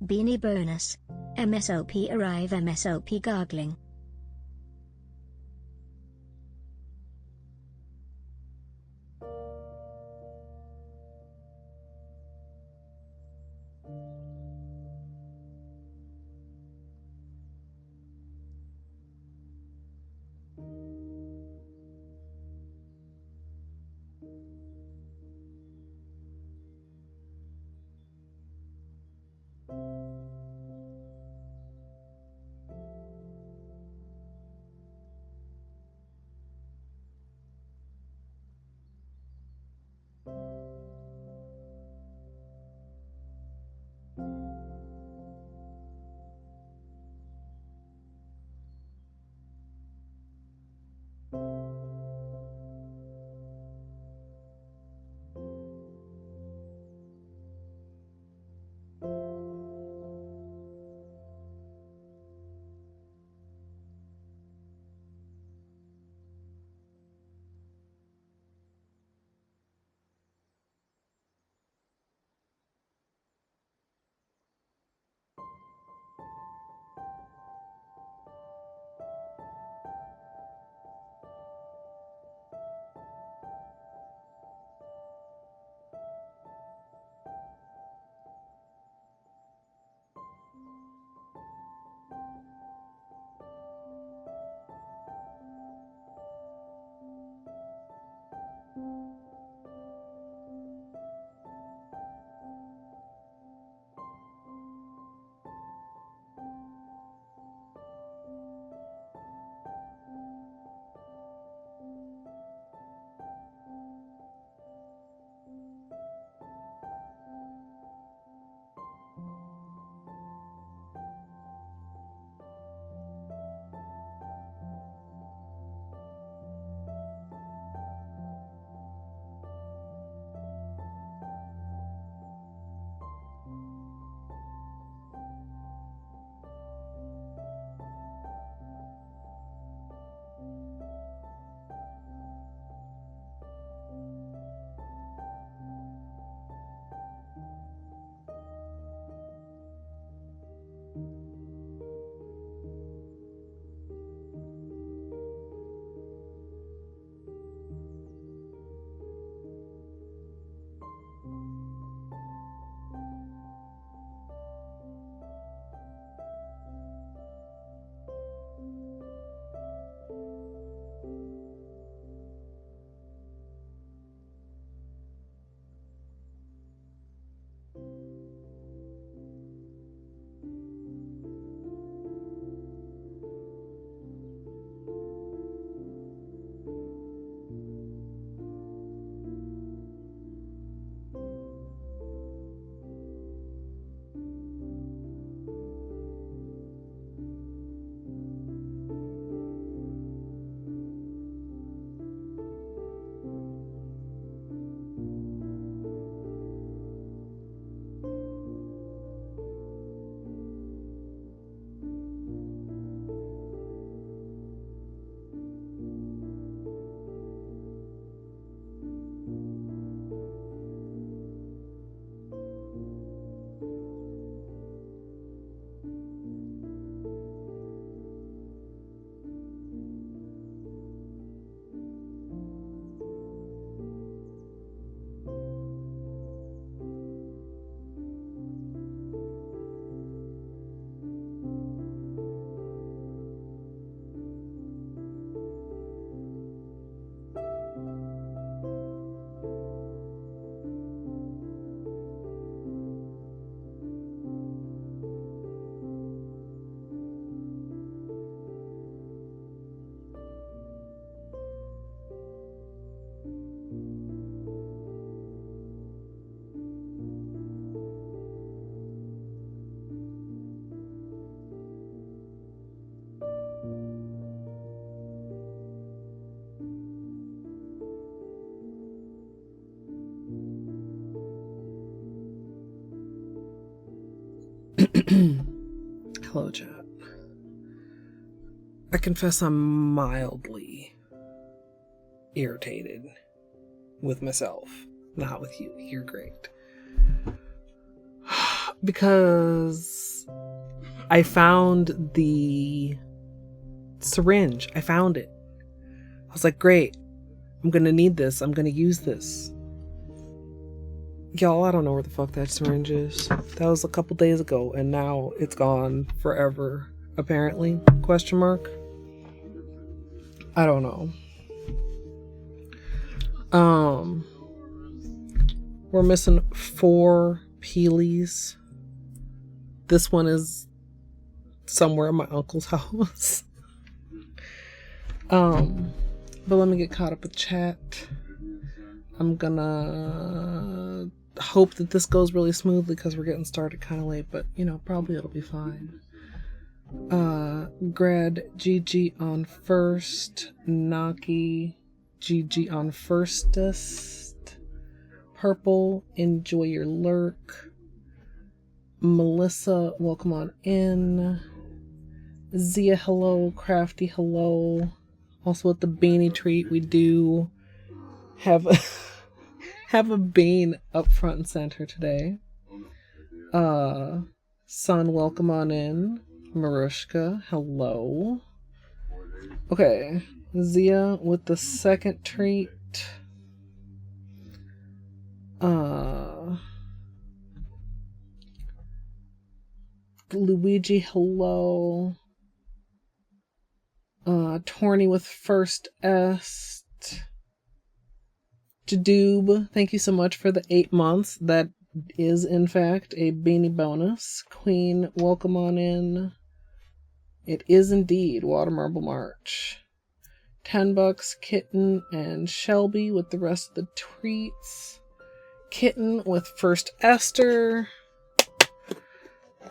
Beanie bonus. MSLP arrive MSLP gargling. Hello, chat. I confess I'm mildly irritated with myself, not with you. You're great. Because I found the syringe. I found it. I was like, great. I'm gonna need this. I'm gonna use this. Y'all, I don't know where the fuck that syringe is. That was a couple days ago, and now it's gone forever, apparently. Question mark? I don't know. We're missing 4 Peelies. This one is somewhere at my uncle's house. But let me get caught up with chat. I'm gonna hope that this goes really smoothly because we're getting started kind of late, but you know, probably it'll be fine. Grad GG on first, Naki GG on firstest, Purple enjoy your lurk, Melissa welcome on in, Zia hello, Crafty hello. Also with the beanie treat, we do have a bean up front and center today. Sun, welcome on in. Marushka, hello. Okay, Zia with the second treat. Luigi, hello. Torny with first est. Jadoob, thank you so much for the 8 months. That is, in fact, a beanie bonus. Queen, welcome on in. It is indeed Water Marble March. $10, Kitten and Shelby with the rest of the treats. Kitten with first Esther.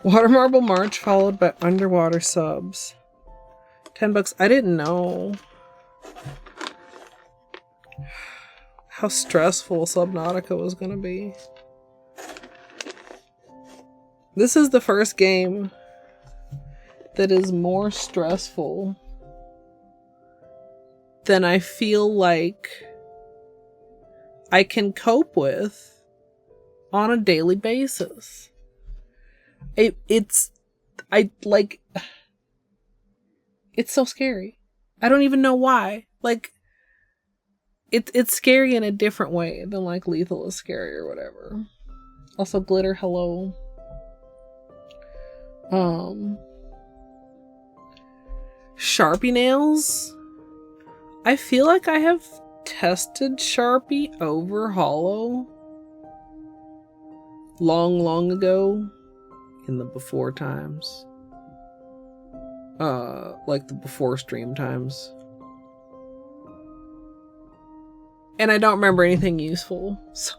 Water Marble March followed by Underwater subs. $10. I didn't know how stressful Subnautica was gonna be. This is the first game that is more stressful than I feel like I can cope with on a daily basis. It's so scary. I don't even know why. Like, it's scary in a different way than like Lethal is scary or whatever. Also, Glitter, hello. Sharpie nails. I feel like I have tested Sharpie over Holo long ago in the before times. Like the before stream times. And I don't remember anything useful. So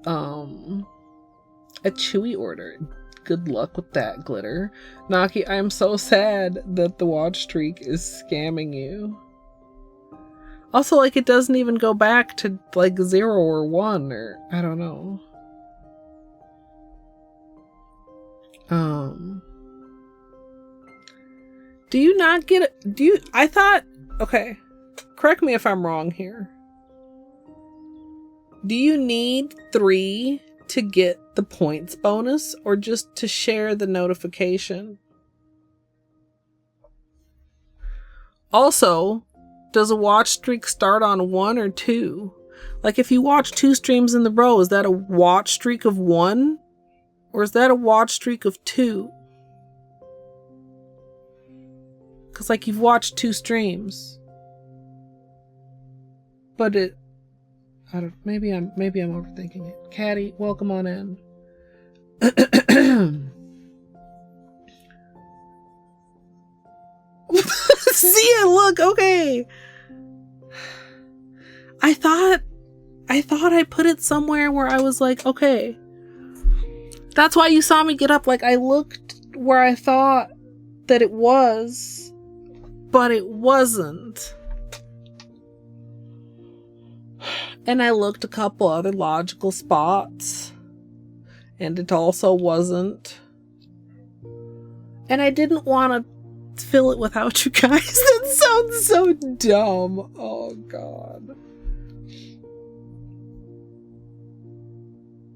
a Chewy order. Good luck with that, Glitter. Naki, I am so sad that the watch streak is scamming you. Also, like, it doesn't even go back to, like, 0 or 1, or, I don't know. Do you not get it? I thought, okay, correct me if I'm wrong here. Do you need 3 to get the points bonus, or just to share the notification? Also, does a watch streak start on 1 or 2? Like, if you watch 2 streams in the row, is that a watch streak of 1? Or is that a watch streak of 2? Because, like, you've watched 2 streams. But maybe I'm overthinking it. Caddy, welcome on in. Zia, look, okay. I thought I put it somewhere where I was like, okay. That's why you saw me get up. Like, I looked where I thought that it was, but it wasn't. And I looked a couple other logical spots, And it also wasn't. And I didn't want to fill it without you guys. That sounds so dumb. Oh, God.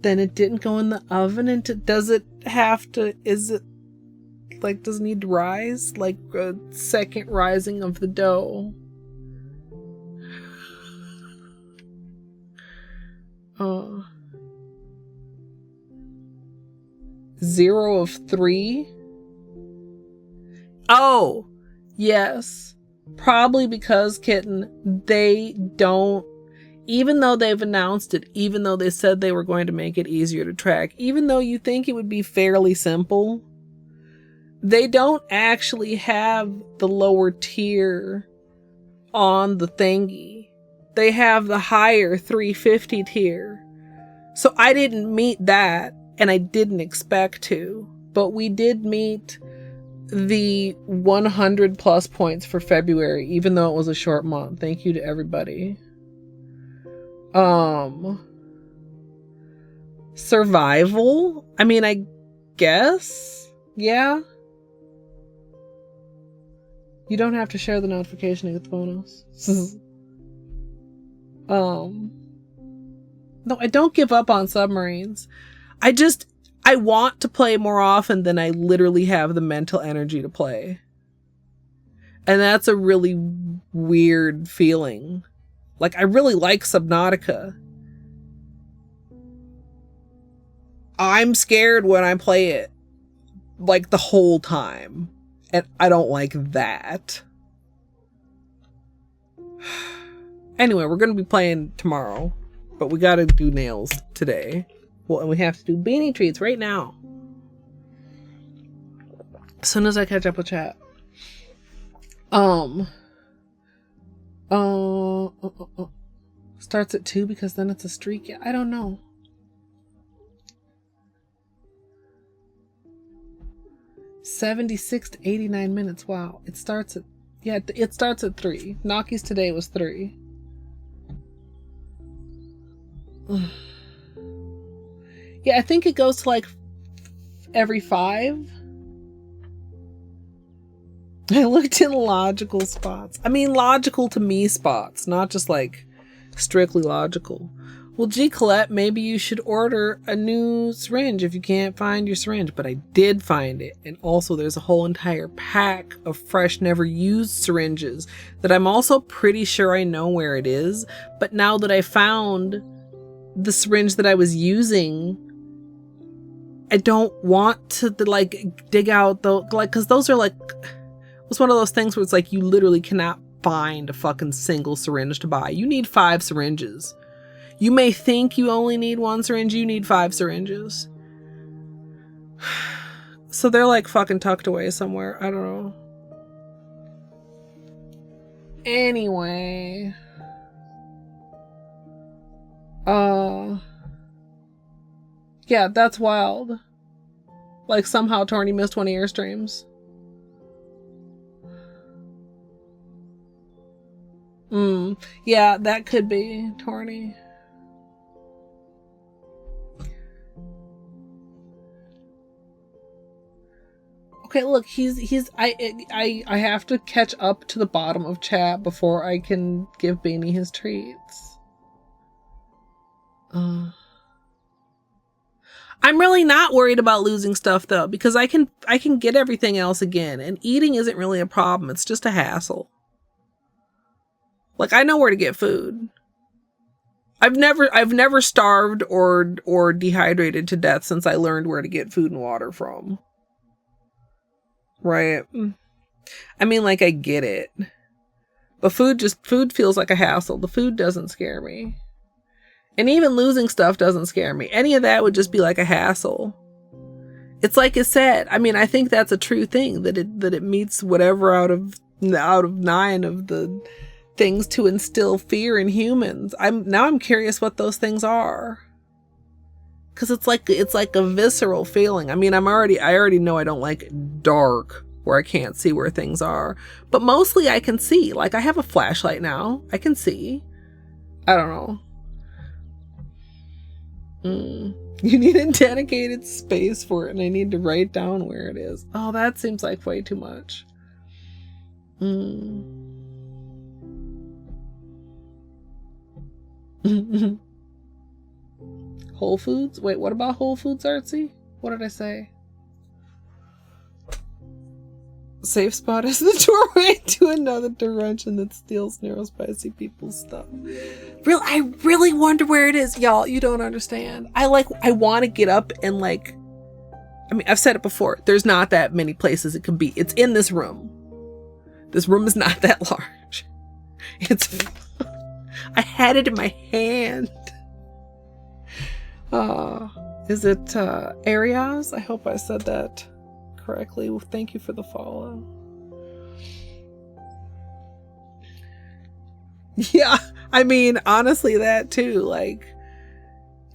Then it didn't go in the oven. And does it have to, is it, like, does it need to rise? Like a second rising of the dough? 0 of 3. Oh, yes. Probably because, Kitten, they don't, even though they've announced it, even though they said they were going to make it easier to track, even though you think it would be fairly simple, they don't actually have the lower tier on the thingy. They have the higher 350 tier. So I didn't meet that, and I didn't expect to, but we did meet the 100 plus points for February, even though it was a short month. Thank you to everybody. Survival? I mean, I guess? Yeah. You don't have to share the notification to get the bonus. No, I don't give up on submarines. I want to play more often than I literally have the mental energy to play. And that's a really weird feeling. Like, I really like Subnautica. I'm scared when I play it, like, the whole time. And I don't like that. Anyway, we're going to be playing tomorrow. But we got to do nails today. Well, and we have to do beanie treats right now. As soon as I catch up with chat. Starts at 2 because then it's a streak. Yeah, I don't know. $76 to 89 minutes. Wow. It starts at 3. Naki's today was 3. Yeah, I think it goes to like every 5. I looked in logical spots. I mean, logical to me spots, not just like strictly logical. Well, gee, Colette, maybe you should order a new syringe if you can't find your syringe. But I did find it. And also there's a whole entire pack of fresh, never used syringes that I'm also pretty sure I know where it is. But now that I found the syringe that I was using, I don't want to like dig out the, like, cause those are like, it's one of those things where it's like, you literally cannot find a fucking single syringe to buy. You need 5 syringes. You may think you only need 1 syringe, you need 5 syringes. So they're like fucking tucked away somewhere. I don't know. Anyway. Yeah, that's wild. Like somehow Torny missed one of your streams. Yeah, that could be Torny. Okay, look, I have to catch up to the bottom of chat before I can give Beanie his treats. I'm really not worried about losing stuff though, because I can get everything else again, and eating isn't really a problem. It's just a hassle. Like, I know where to get food. I've never starved or dehydrated to death since I learned where to get food and water from. Right. I mean, like, I get it. But food feels like a hassle. The food doesn't scare me. And even losing stuff doesn't scare me. Any of that would just be like a hassle. It's like it said. I mean, I think that's a true thing, that it meets whatever out of 9 of the things to instill fear in humans. I'm curious what those things are. Cause it's like a visceral feeling. I mean, I already know I don't like dark where I can't see where things are, but mostly I can see. Like, I have a flashlight now. I can see. I don't know. You need a dedicated space for it, and I need to write down where it is. Oh, that seems like way too much. Whole Foods? Wait, what about Whole Foods, Artsy? What did I say? Safe spot is the doorway to another direction that steals narrow, spicy people's stuff. I really wonder where it is, y'all. You don't understand. I want to get up and like, I mean, I've said it before. There's not that many places it can be. It's in this room. This room is not that large. I had it in my hand. Is it Arias? I hope I said that correctly. Well, thank you for the follow. Yeah, I mean, honestly, that too. Like,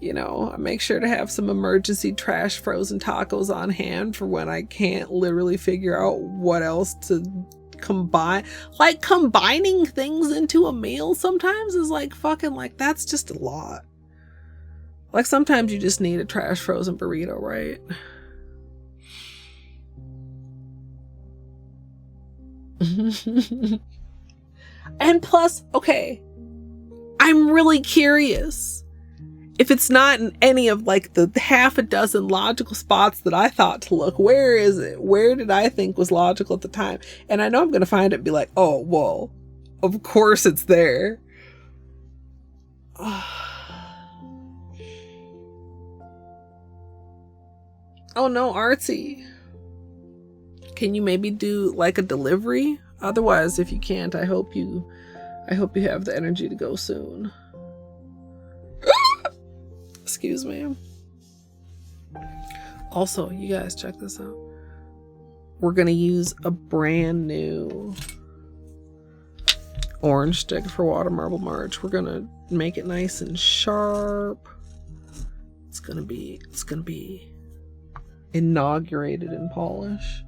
you know, I make sure to have some emergency trash frozen tacos on hand for when I can't literally figure out what else to combine. Like, combining things into a meal sometimes is like fucking, like, that's just a lot. Like, sometimes you just need a trash frozen burrito, right? And plus, okay, I'm really curious if it's not in any of like the half a dozen logical spots that I thought to look. Where is it? Where did I think was logical at the time? And I know I'm gonna find it and be like, oh, well, of course it's there. Oh no, Artsy. Can you maybe do like a delivery? Otherwise, if you can't, I hope you have the energy to go soon. Excuse me. Also, you guys check this out. We're gonna use a brand new orange stick for Water Marble March. We're gonna make it nice and sharp. It's gonna be inaugurated in polish.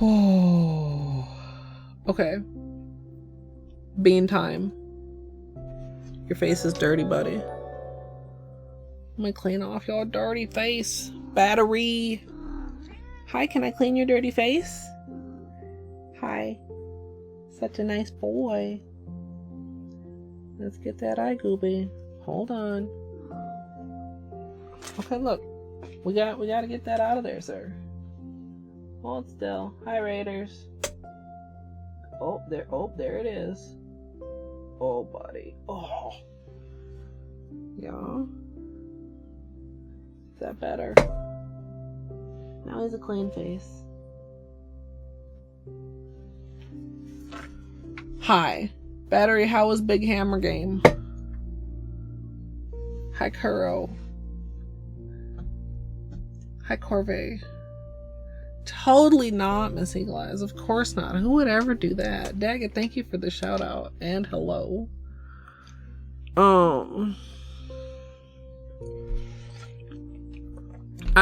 Oh, okay. Bean time. Your face is dirty, buddy. Let me clean off your dirty face. Battery. Hi, can I clean your dirty face? Hi. Such a nice boy. Let's get that eye gooby. Hold on. Okay, look. We got to get that out of there, sir. Hold still. Hi, Raiders. Oh, there it is. Oh, buddy. Oh. Yeah. Is that better? Now he's a clean face. Hi. Battery, how was Big Hammer game? Hi, Kuro. Hi, Corvée. Totally not, Miss Eagle Eyes. Of course not. Who would ever do that? Daggett, thank you for the shout out and hello. I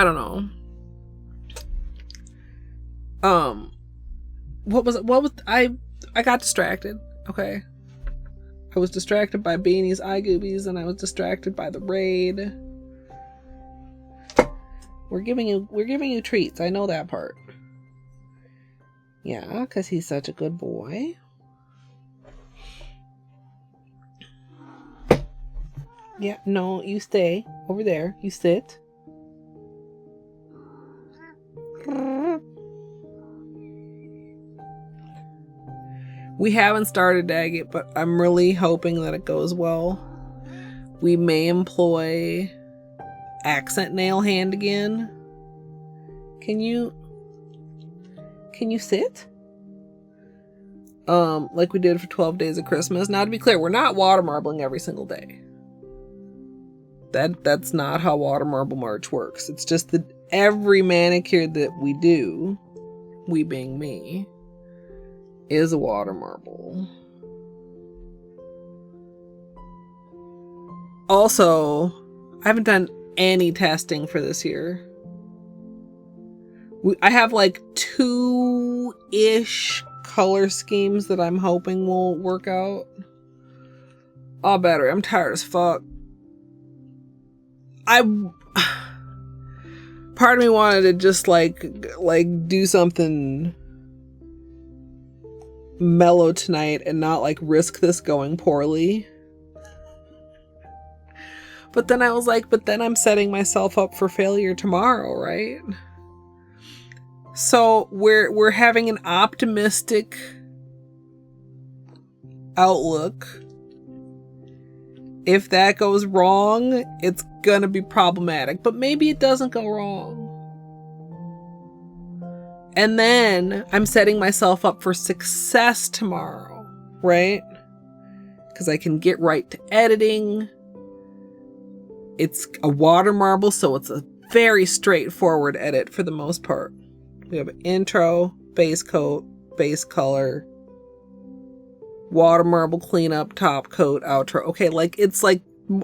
don't know. I got distracted. Okay. I was distracted by Beanie's eye goobies, and I was distracted by the raid. We're giving you treats. I know that part. Yeah, because he's such a good boy. Yeah, no, you stay over there. You sit. We haven't started Daggett, but I'm really hoping that it goes well. We may employ accent nail hand again. Can you sit? Like we did for 12 Days of Christmas. Now, to be clear, we're not water marbling every single day. That's not how Water Marble March works. It's just that every manicure that we do, we being me, is a water marble. Also, I haven't done any testing for this year. I have like 2-ish color schemes that I'm hoping will work out. Oh, battery, I'm tired as fuck. part of me wanted to just like do something mellow tonight and not like risk this going poorly. But then I was like, but then I'm setting myself up for failure tomorrow, right? So we're having an optimistic outlook. If that goes wrong, it's gonna be problematic. But maybe it doesn't go wrong. And then I'm setting myself up for success tomorrow, right? Because I can get right to editing. It's a water marble, so it's a very straightforward edit for the most part. We have an intro, base coat, base color, water marble cleanup, top coat, outro. Okay, like it's like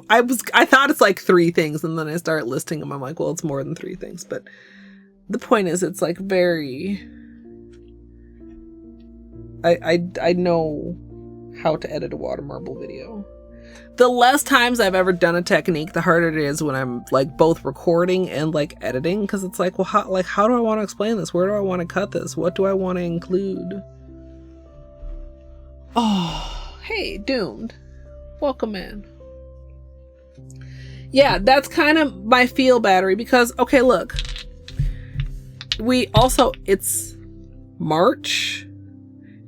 I thought it's like 3 things, and then I start listing them. I'm like, well, it's more than 3 things. But the point is, it's like very. I know how to edit a water marble video. The less times I've ever done a technique, the harder it is when I'm like both recording and like editing, because it's like, well, how do I want to explain this? Where do I want to cut this? What do I want to include? Oh, hey, Doomed. Welcome in. Yeah, that's kind of my feel battery because, okay, look. It's March.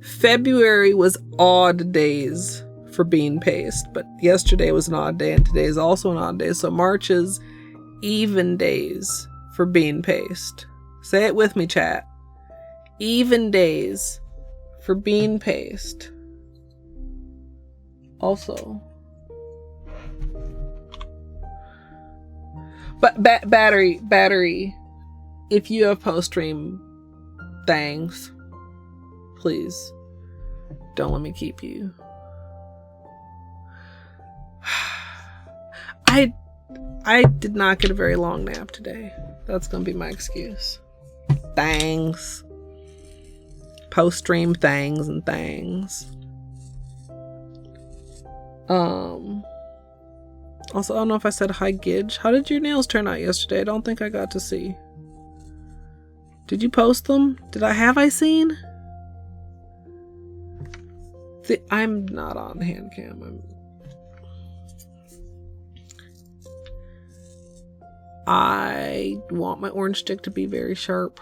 February was odd days for bean paste, but yesterday was an odd day and today is also an odd day. So March is even days for bean paste. Say it with me, chat. Even days for bean paste. Also, but battery, if you have post-stream thangs, please don't let me keep you. I did not get a very long nap today. That's gonna be my excuse. Thangs. Post-stream thangs and thangs. Also, I don't know if I said hi, Gidge. How did your nails turn out yesterday? I don't think I got to see. Did you post them? Have I seen? I'm not on hand cam. I want my orange stick to be very sharp.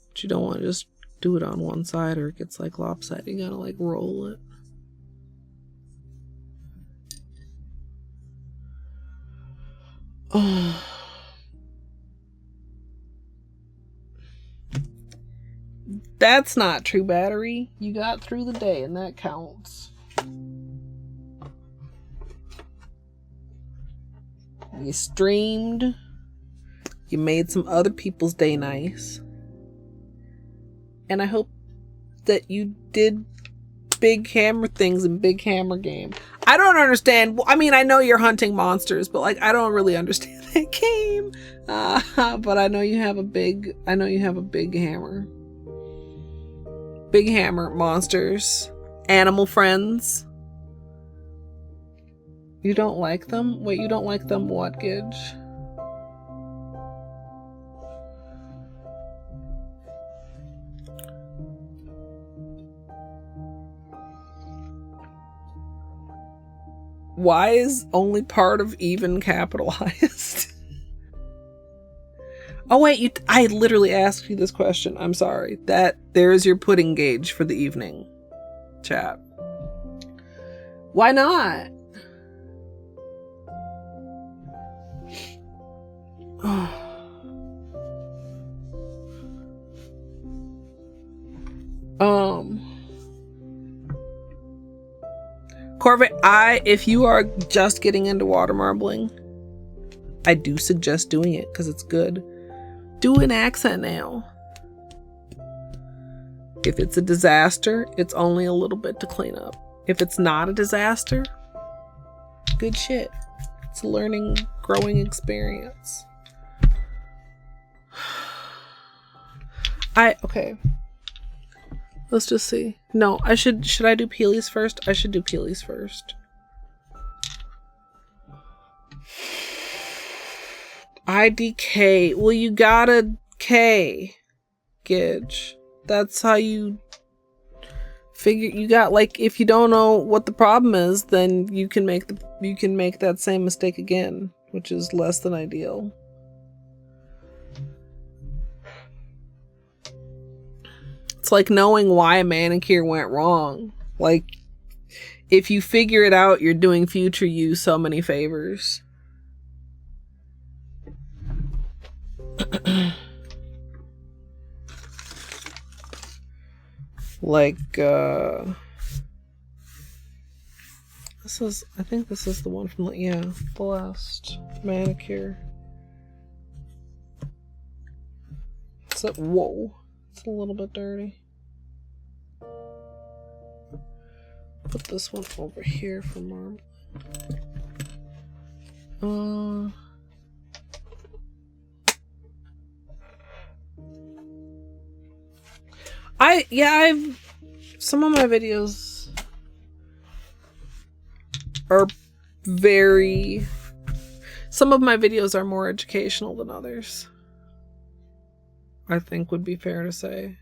But you don't want to just do it on one side or it gets like lopsided. You gotta like roll it. Oh. That's not true, battery. You got through the day and that counts. You streamed. You made some other people's day nice. And I hope that you did big hammer things in Big Hammer Game. I don't understand. I mean, I know you're hunting monsters, but like, I don't really understand that game. But I know you have a big hammer. Big hammer monsters. Animal friends. You don't like them? Wait, you don't like them what, Gidge? Why is only part of even capitalized? Oh wait, I literally asked you this question. I'm sorry. There's your pudding gauge for the evening. Chat. Why not? Corvette, if you are just getting into water marbling, I do suggest doing it because it's good. Do an accent now. If it's a disaster, it's only a little bit to clean up. If it's not a disaster, good shit. It's a learning, growing experience. Okay. Let's just see. No, should I do Peelies first? I should do Peelies first. IDK. Well, you gotta K, Gidge. That's how you figure. You got, like, if you don't know what the problem is, then you can make that same mistake again, which is less than ideal. It's like knowing why a manicure went wrong. Like, if you figure it out, you're doing future you so many favors. Like, I think this is the one from the last manicure. Whoa, it's a little bit dirty. Put this one over here for marble. Some of my videos are more educational than others, I think would be fair to say.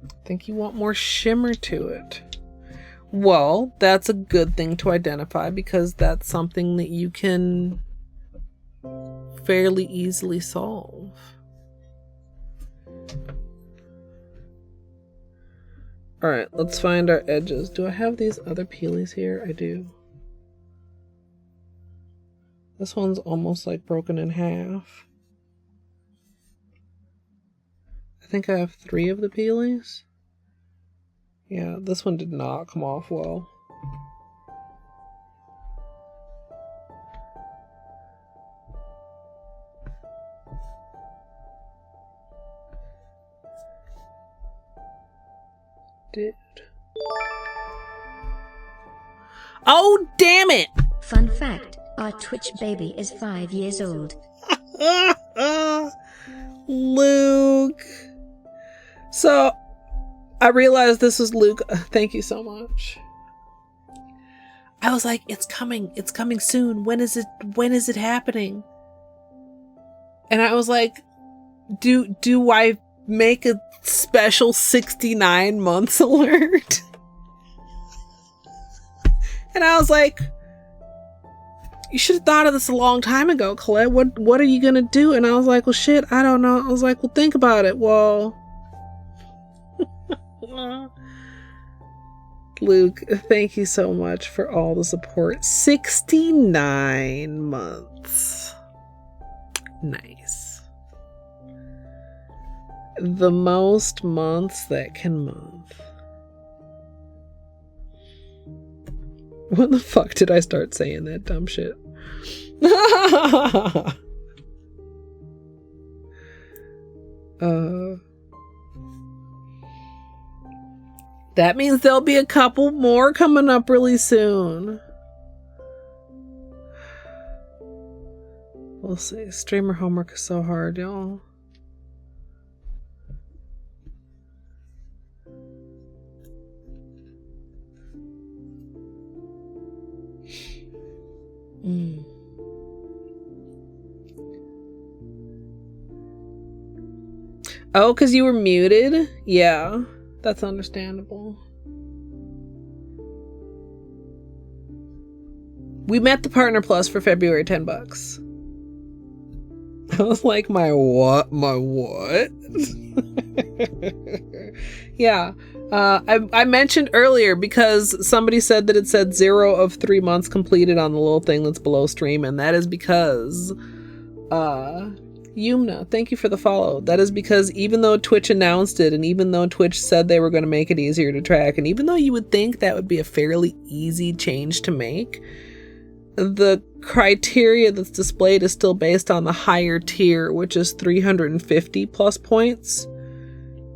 I think you want more shimmer to it. Well, that's a good thing to identify, because that's something that you can fairly easily solve. Alright, let's find our edges. Do I have these other peelies here? I do. This one's almost like broken in half. I think I have 3 of the peelies. Yeah, this one did not come off well. Dude. Oh, damn it! Fun fact, our Twitch baby is 5 years old. Luke. So, I realized this was Luke. Thank you so much. I was like, it's coming soon. When is it happening? And I was like, do I make a special 69 months alert? And I was like, you should have thought of this a long time ago, Colette. What are you gonna do? And I was like, well, shit, I don't know. I was like, well, think about it. Well, Luke, thank you so much for all the support. 69 months. Nice. The most months that can month. When the fuck did I start saying that dumb shit? That means there'll be a couple more coming up really soon. We'll see. Streamer homework is so hard, y'all. Oh, because you were muted? Yeah, that's understandable. We met the Partner Plus for February, $10. I was like, my what? My what? Yeah. I mentioned earlier because somebody said that it said 0 of 3 months completed on the little thing that's below stream, and that is because Yumna, thank you for the follow. That is because even though Twitch announced it, and even though Twitch said they were going to make it easier to track, and even though you would think that would be a fairly easy change to make, the criteria that's displayed is still based on the higher tier, which is 350 plus points,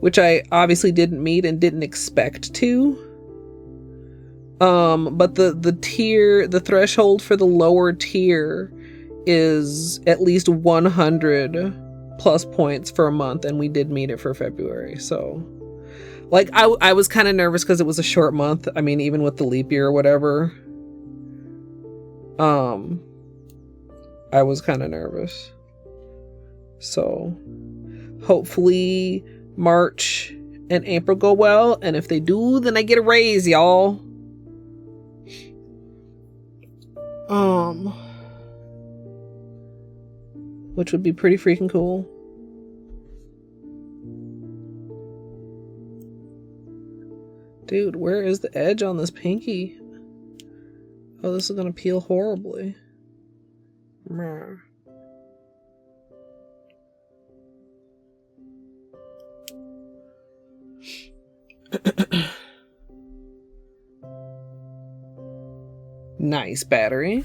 which I obviously didn't meet and didn't expect to. But the threshold for the lower tier is at least 100 plus points for a month, and we did meet it for February. So, Like, I was kind of nervous because it was a short month. I mean, even with the leap year or whatever. I was kind of nervous. So, hopefully March and April go well. And if they do, then I get a raise, y'all. Which would be pretty freaking cool. Dude, where is the edge on this pinky? Oh, this is gonna peel horribly. Meh. Nice battery.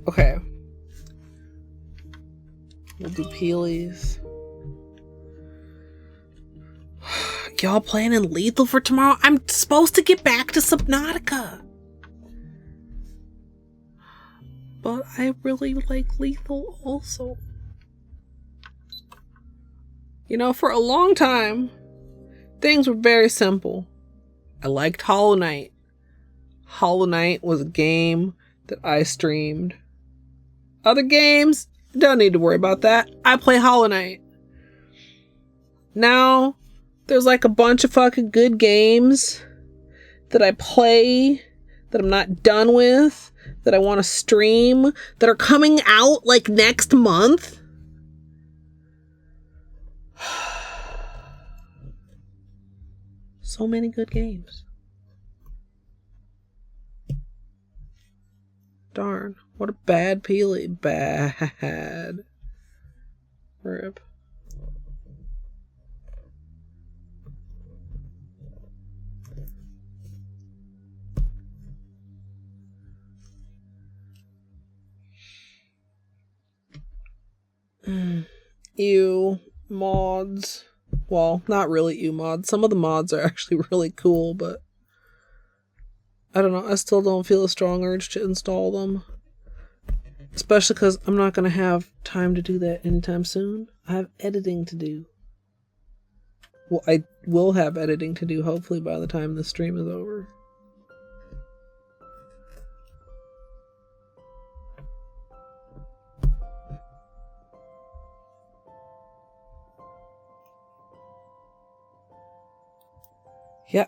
Okay. We'll do peelies. Y'all planning Lethal for tomorrow? I'm supposed to get back to Subnautica. But I really like Lethal also. You know, for a long time, things were very simple. I liked Hollow Knight. Hollow Knight was a game that I streamed. Other games, don't need to worry about that. I play Hollow Knight. Now, there's like a bunch of fucking good games that I play that I'm not done with, that I want to stream, that are coming out like next month. So many good games. Darn. What a bad peely. Bad. Rip. Ew. Mods. Well, not really ew mods. Some of the mods are actually really cool, but I don't know. I still don't feel a strong urge to install them. Especially because I'm not going to have time to do that anytime soon. I have editing to do. Well, I will have editing to do hopefully by the time the stream is over. Yeah,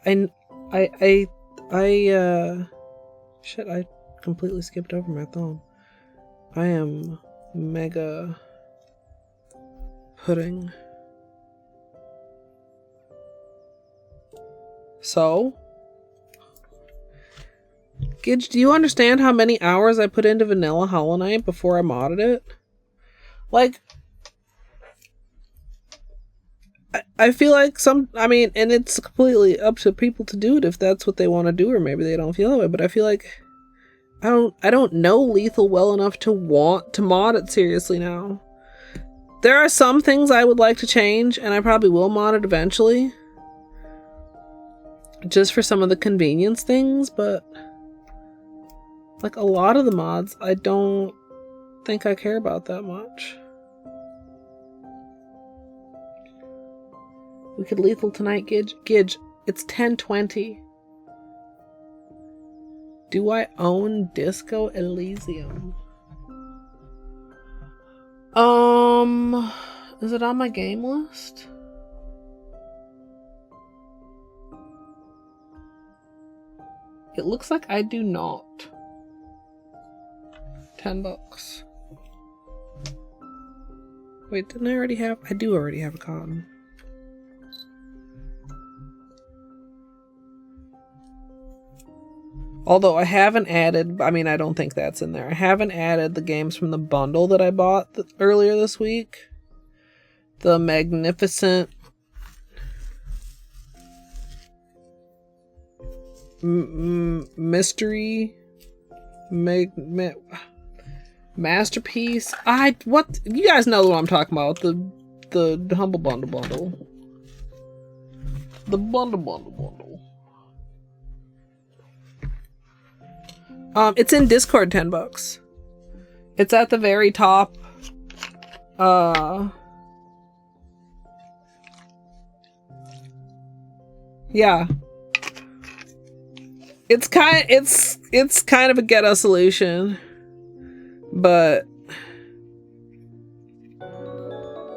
shit, I completely skipped over my thumb. I am mega pudding. So, Gidge, do you understand how many hours I put into Vanilla Hollow Knight before I modded it? Like, I feel like and it's completely up to people to do it if that's what they want to do, or maybe they don't feel that way, but I feel like I don't know Lethal well enough to want to mod it seriously now. There are some things I would like to change, and I probably will mod it eventually. Just for some of the convenience things, but like a lot of the mods, I don't think I care about that much. We could Lethal tonight, Gidge. Gidge, it's 10:20. Do I own Disco Elysium? Is it on my game list? It looks like I do not. $10. Wait, didn't I already have? I do already have a cotton. Although I haven't added, I don't think that's in there. I haven't added the games from the bundle that I bought earlier this week. The Magnificent Mystery Masterpiece. What? You guys know what I'm talking about. The Humble Bundle. The Bundle. It's in Discord, $10. It's at the very top. Yeah. It's kind of a ghetto solution, but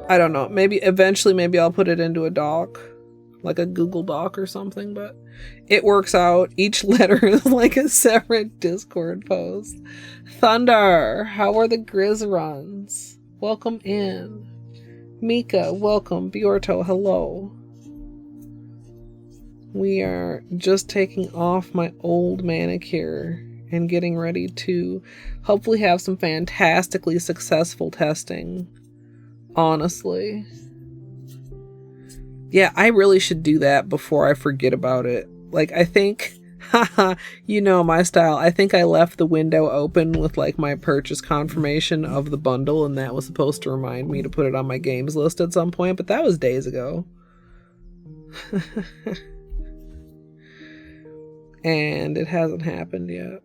I don't know. Maybe eventually I'll put it into a doc, like a Google Doc or something, but it works out. Each letter is like a separate Discord post. Thunder, how are the Grizz runs? Welcome in. Mika, welcome. Bjorto, hello. We are just taking off my old manicure and getting ready to hopefully have some fantastically successful testing. Honestly. Yeah, I really should do that before I forget about it. Like, I think, haha, you know my style. I think I left the window open with like my purchase confirmation of the bundle, and that was supposed to remind me to put it on my games list at some point, but that was days ago. And it hasn't happened yet.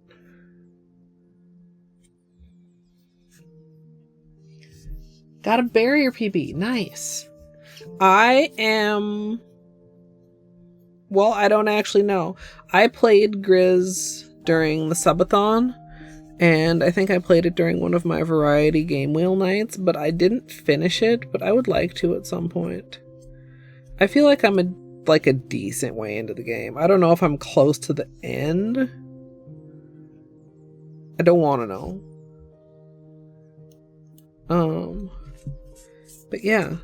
Got a barrier PB. Nice. I don't actually know. I played Grizz during the subathon, and I think I played it during one of my variety game wheel nights, but I didn't finish it, but I would like to at some point. I feel like I'm a decent way into the game. I don't know if I'm close to the end. I don't want to know. But yeah,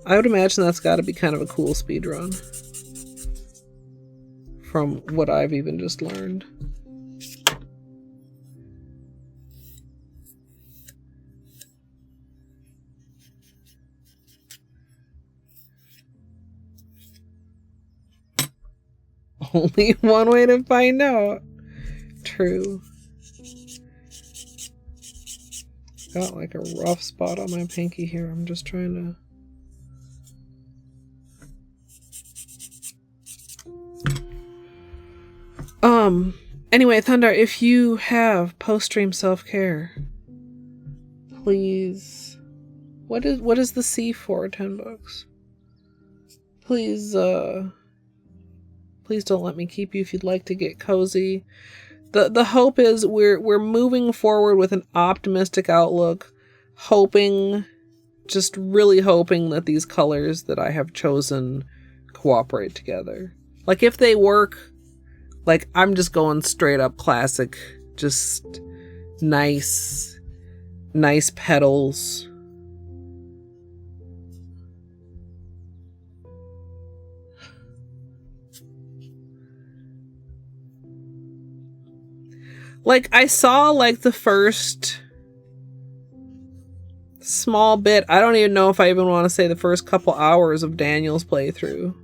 I would imagine that's got to be kind of a cool speed run from what I've even just learned. Only one way to find out. True. Got like a rough spot on my pinky here. I'm just trying to... Anyway, Thunder, if you have post-stream self-care, please... What is the C for, $10? Please, please don't let me keep you if you'd like to get cozy. The hope is we're moving forward with an optimistic outlook, just really hoping that these colors that I have chosen cooperate together. Like, if they work, like, I'm just going straight up classic, just nice petals. Like, I saw, like, the first small bit. I don't even know if I even want to say the first couple hours of Daniel's playthrough.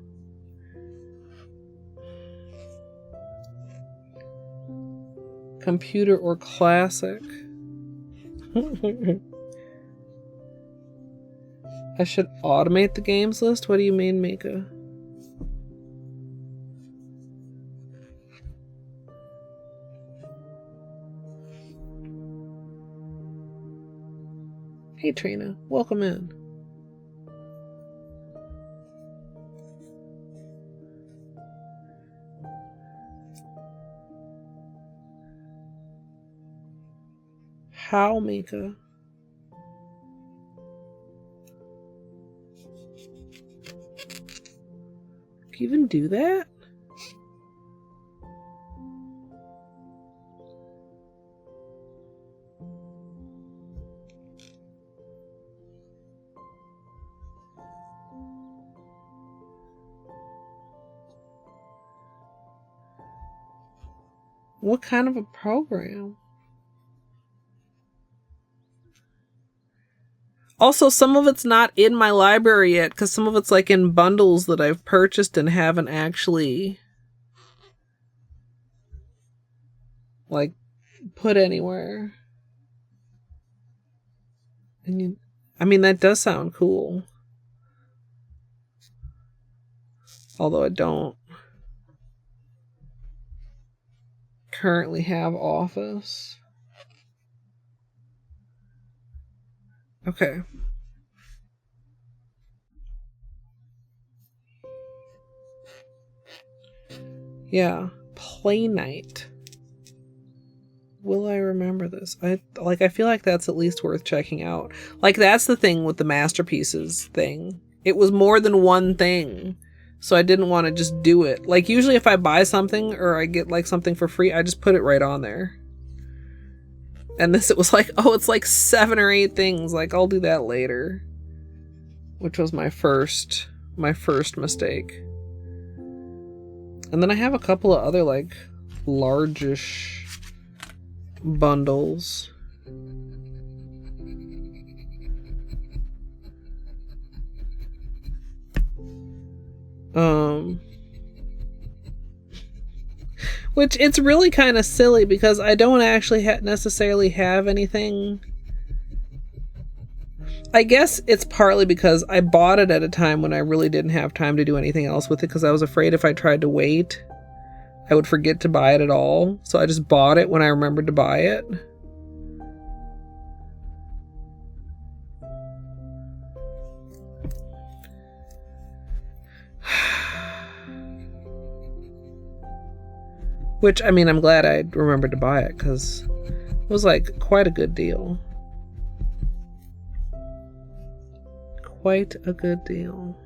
Computer or classic? I should automate the games list? What do you mean, Mika? Hey Trina, welcome in. How, Mika? Can you even do that? What kind of a program? Also, some of it's not in my library yet, because some of it's like in bundles that I've purchased and haven't actually like put anywhere. And I mean, that does sound cool. Although I don't currently have Office. Okay. Yeah. Play night. Will I remember this? I feel like that's at least worth checking out. Like, that's the thing with the masterpieces thing. It was more than one thing. So I didn't want to just do it. Like, usually if I buy something or I get like something for free, I just put it right on there. And this, it was like, oh, it's like 7 or 8 things. Like, I'll do that later. Which was my first mistake. And then I have a couple of other like largish bundles. Which it's really kind of silly because I don't actually necessarily have anything. I guess it's partly because I bought it at a time when I really didn't have time to do anything else with it, because I was afraid if I tried to wait, I would forget to buy it at all. So I just bought it when I remembered to buy it. Which, I mean, I'm glad I remembered to buy it, because it was like quite a good deal. Quite a good deal.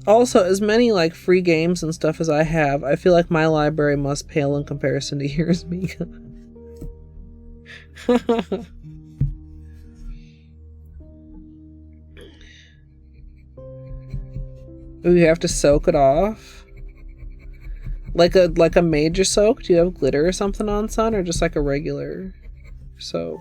Also, as many like free games and stuff as I have, I feel like my library must pale in comparison to yours, Mika. Ooh, you have to soak it off? Like a major soak? Do you have glitter or something on, son? Or just like a regular soak?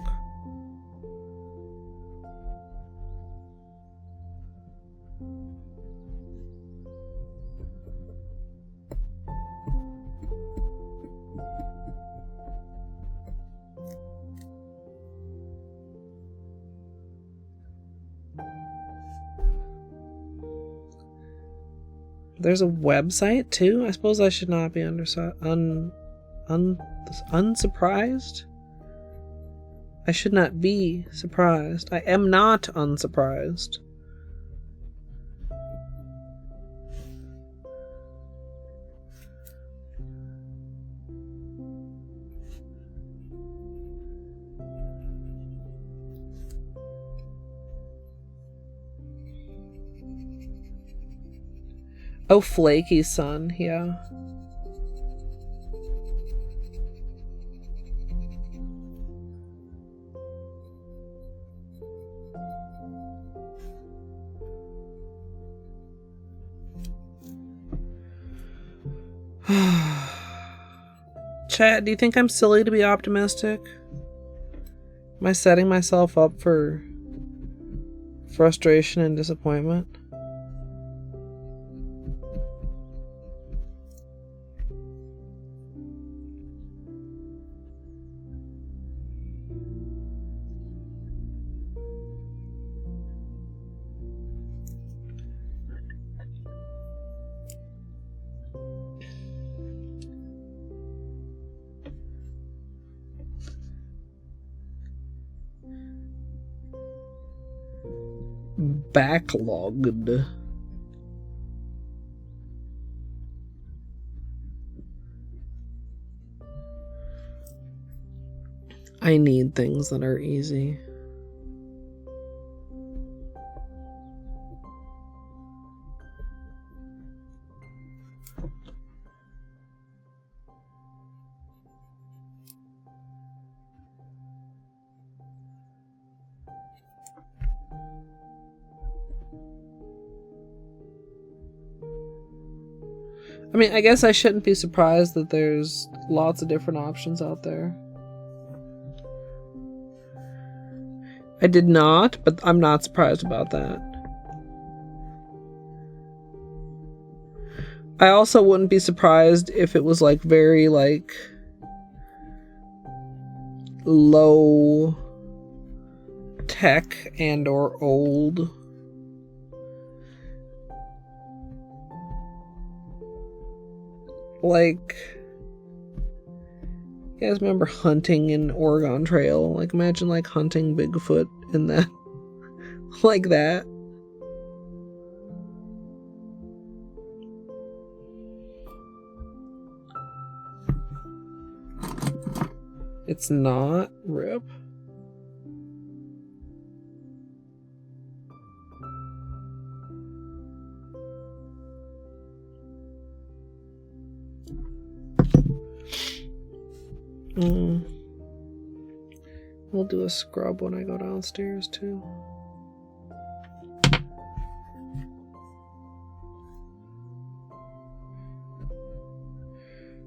There's a website too? I suppose I should not be unsurprised. I should not be surprised. I am not unsurprised. Oh, Flaky Sun, yeah. Chat, do you think I'm silly to be optimistic? Am I setting myself up for frustration and disappointment? Backlogged. I need things that are easy. I mean, I guess I shouldn't be surprised that there's lots of different options out there. I did not, but I'm not surprised about that. I also wouldn't be surprised if it was like very like low tech and or old. Like, you guys remember hunting in Oregon Trail? Like, imagine like hunting Bigfoot in that, like that. It's not rip. We'll do a scrub when I go downstairs too.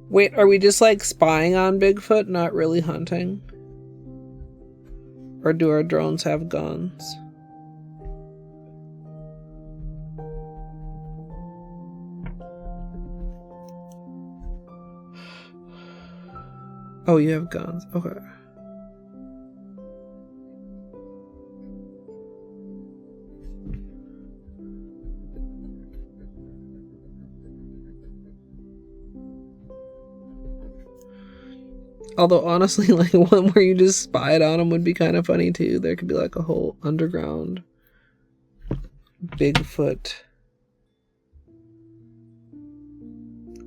Wait, are we just like spying on Bigfoot, not really hunting? Or do our drones have guns? Oh, you have guns. Okay. Although honestly, like one where you just spied on them would be kind of funny too. There could be like a whole underground Bigfoot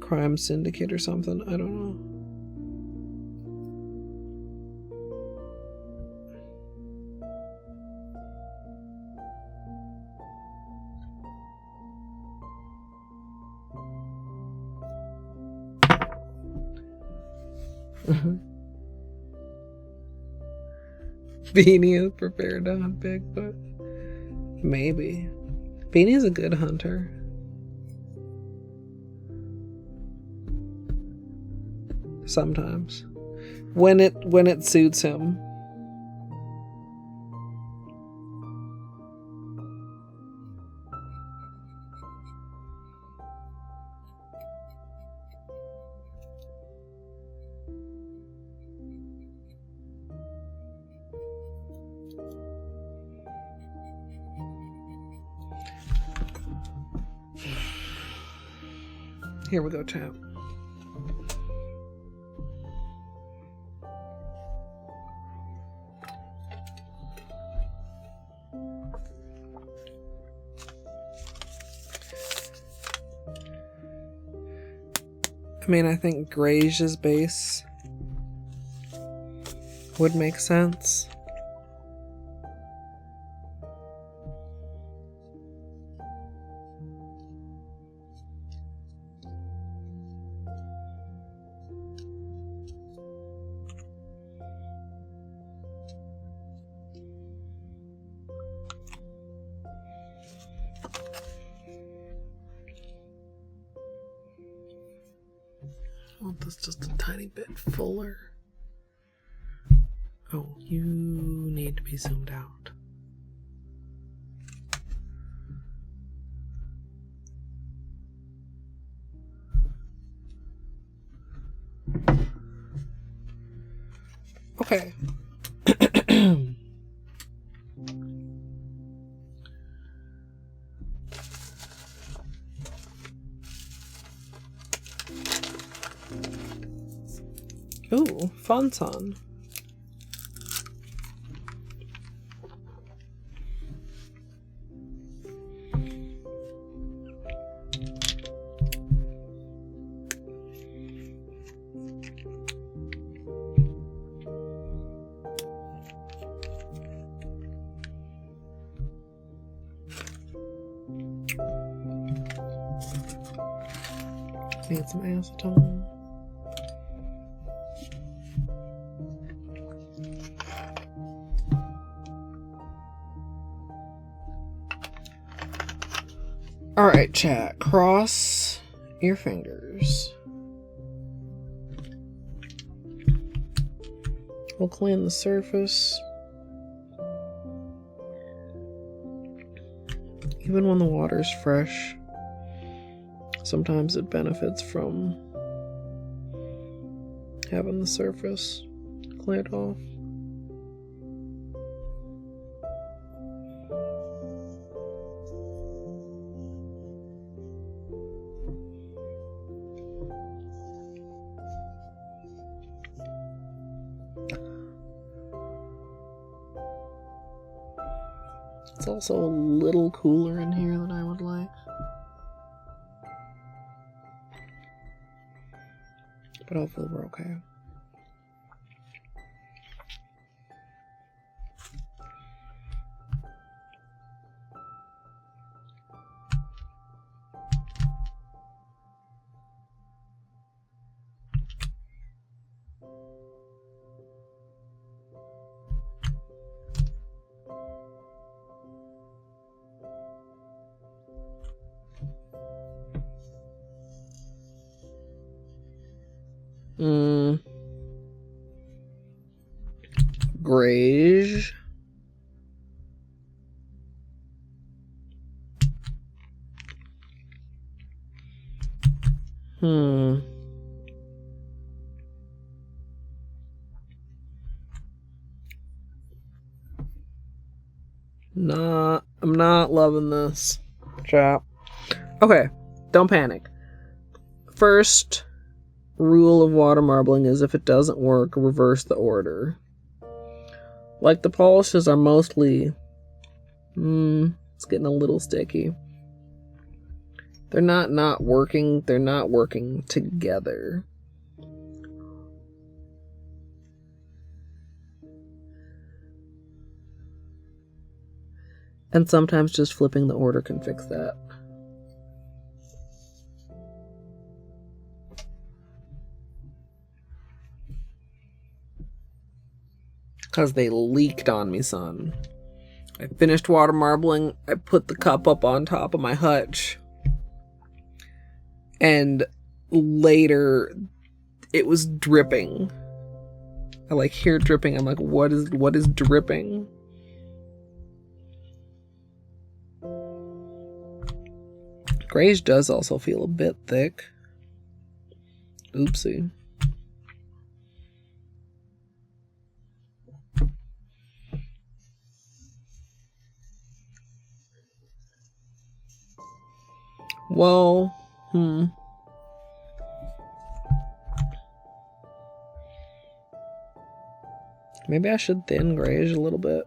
crime syndicate or something. I don't know. Beanie is prepared to hunt Bigfoot. Maybe. Beanie is a good hunter. Sometimes. When it suits him. Here we go, chat. I mean, I think Grage's base would make sense. I want this just a tiny bit fuller. Oh, you need to be zoomed out. Okay. Ooh, fun son. Need some acetone. Alright, chat. Cross your fingers. We'll clean the surface. Even when the water's fresh. Sometimes it benefits from having the surface cleared off. It's also a little cooler in here than I would like. But hopefully we're okay. Grayish. I'm not loving this, chap. Okay, don't panic. First rule of water marbling is if it doesn't work, reverse the order. Like the polishes are mostly, it's getting a little sticky. They're not working. They're not working together. And sometimes just flipping the order can fix that. Because they leaked on me, son. I finished water marbling. I put the cup up on top of my hutch. And later, it was dripping. I like hear dripping. I'm like, what is dripping? Grayish does also feel a bit thick. Oopsie. Well, maybe I should thin grayish a little bit.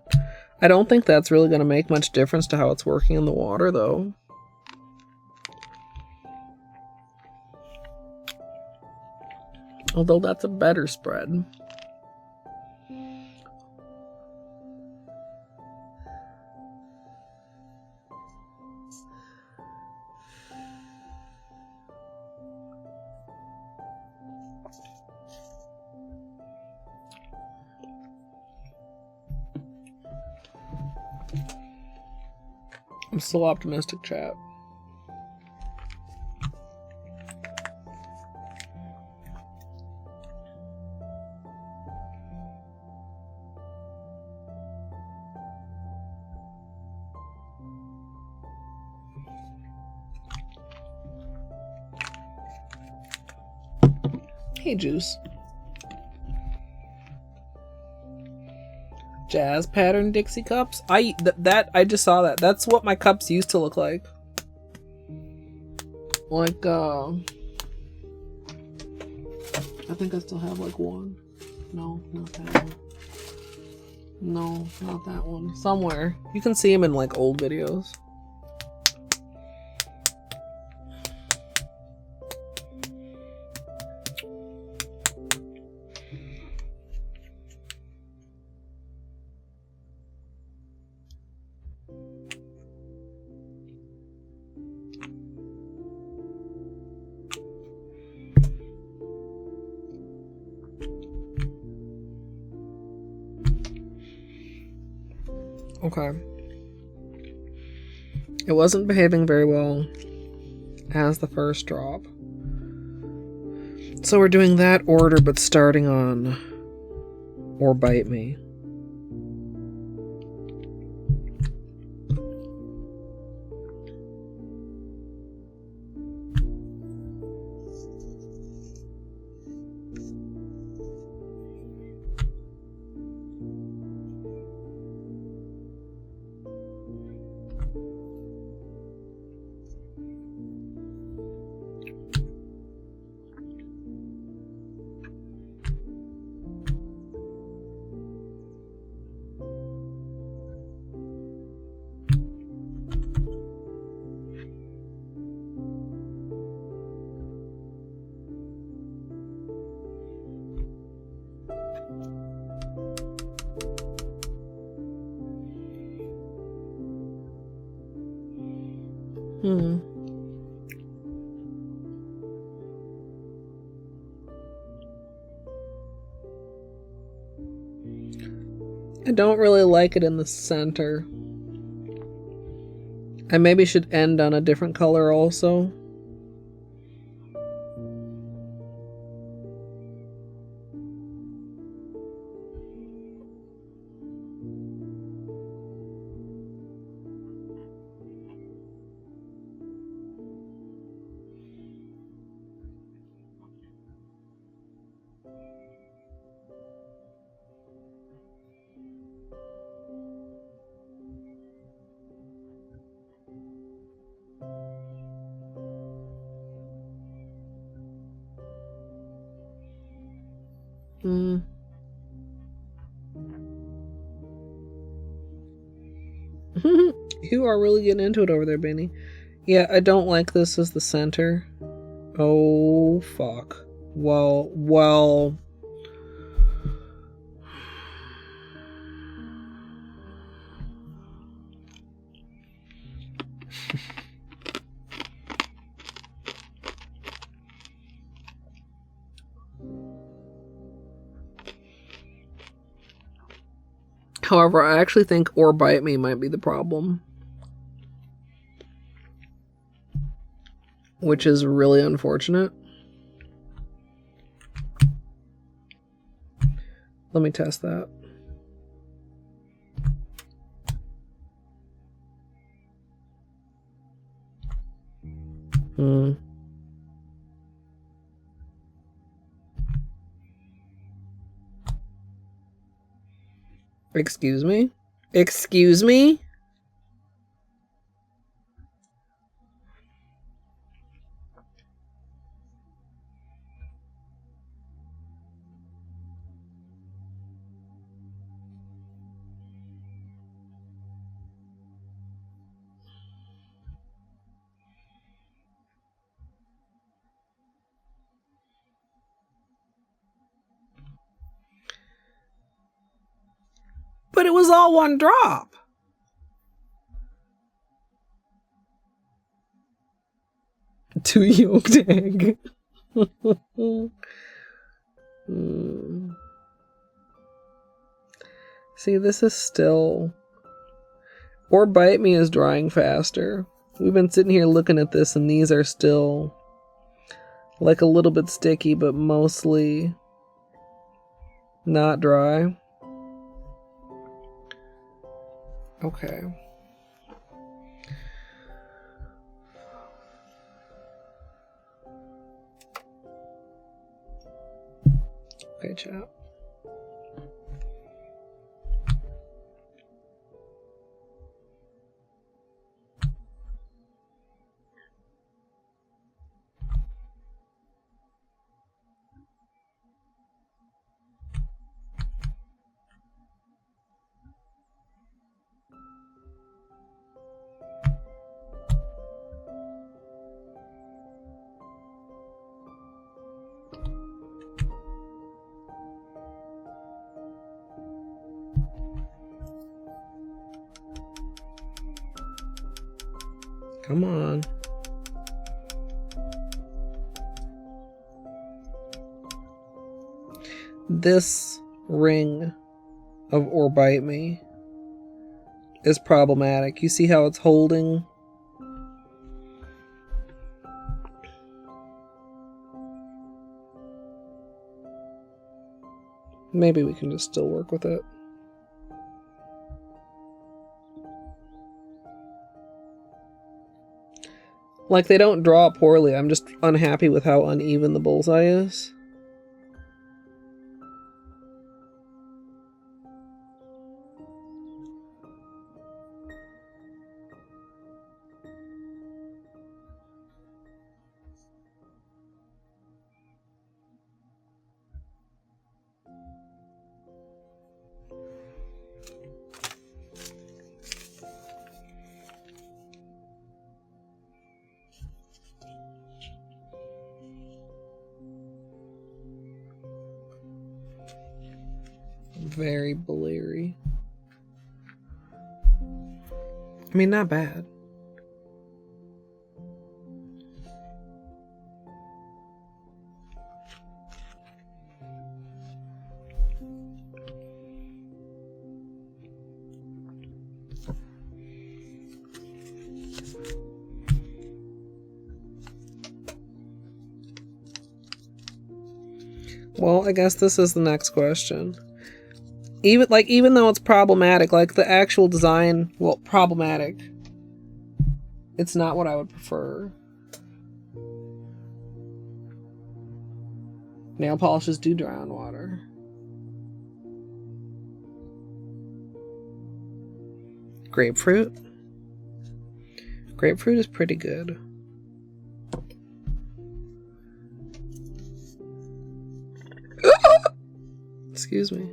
I don't think that's really going to make much difference to how it's working in the water, though. Although that's a better spread. I'm still optimistic, chat. Hey, Juice. Jazz pattern Dixie cups. I just saw that. That's what my cups used to look like. Like, I think I still have like one. No, not that one. No, not that one. Somewhere. You can see them in like old videos. Okay. It wasn't behaving very well as the first drop. So we're doing that order, but starting on Or Bite Me. I don't really like it in the center. I maybe should end on a different color also. You are really getting into it over there, Benny. Yeah, I don't like this as the center. Oh, fuck. Well. However, I actually think Or Bite Me might be the problem. Which is really unfortunate. Let me test that. Excuse me? Excuse me? But it was all one drop. Two yolked egg. See, this is still... Or Bite Me is drying faster. We've been sitting here looking at this and these are still like a little bit sticky, but mostly not dry. Okay. Okay, chat. Come on. This ring of Or Bite Me is problematic. You see how it's holding? Maybe we can just still work with it. Like, they don't draw poorly. I'm just unhappy with how uneven the bullseye is. Very bleary. I mean, not bad. Well, I guess this is the next question. Even though it's problematic, like the actual design, well, problematic. It's not what I would prefer. Nail polishes do dry on water. Grapefruit. Grapefruit is pretty good. Excuse me.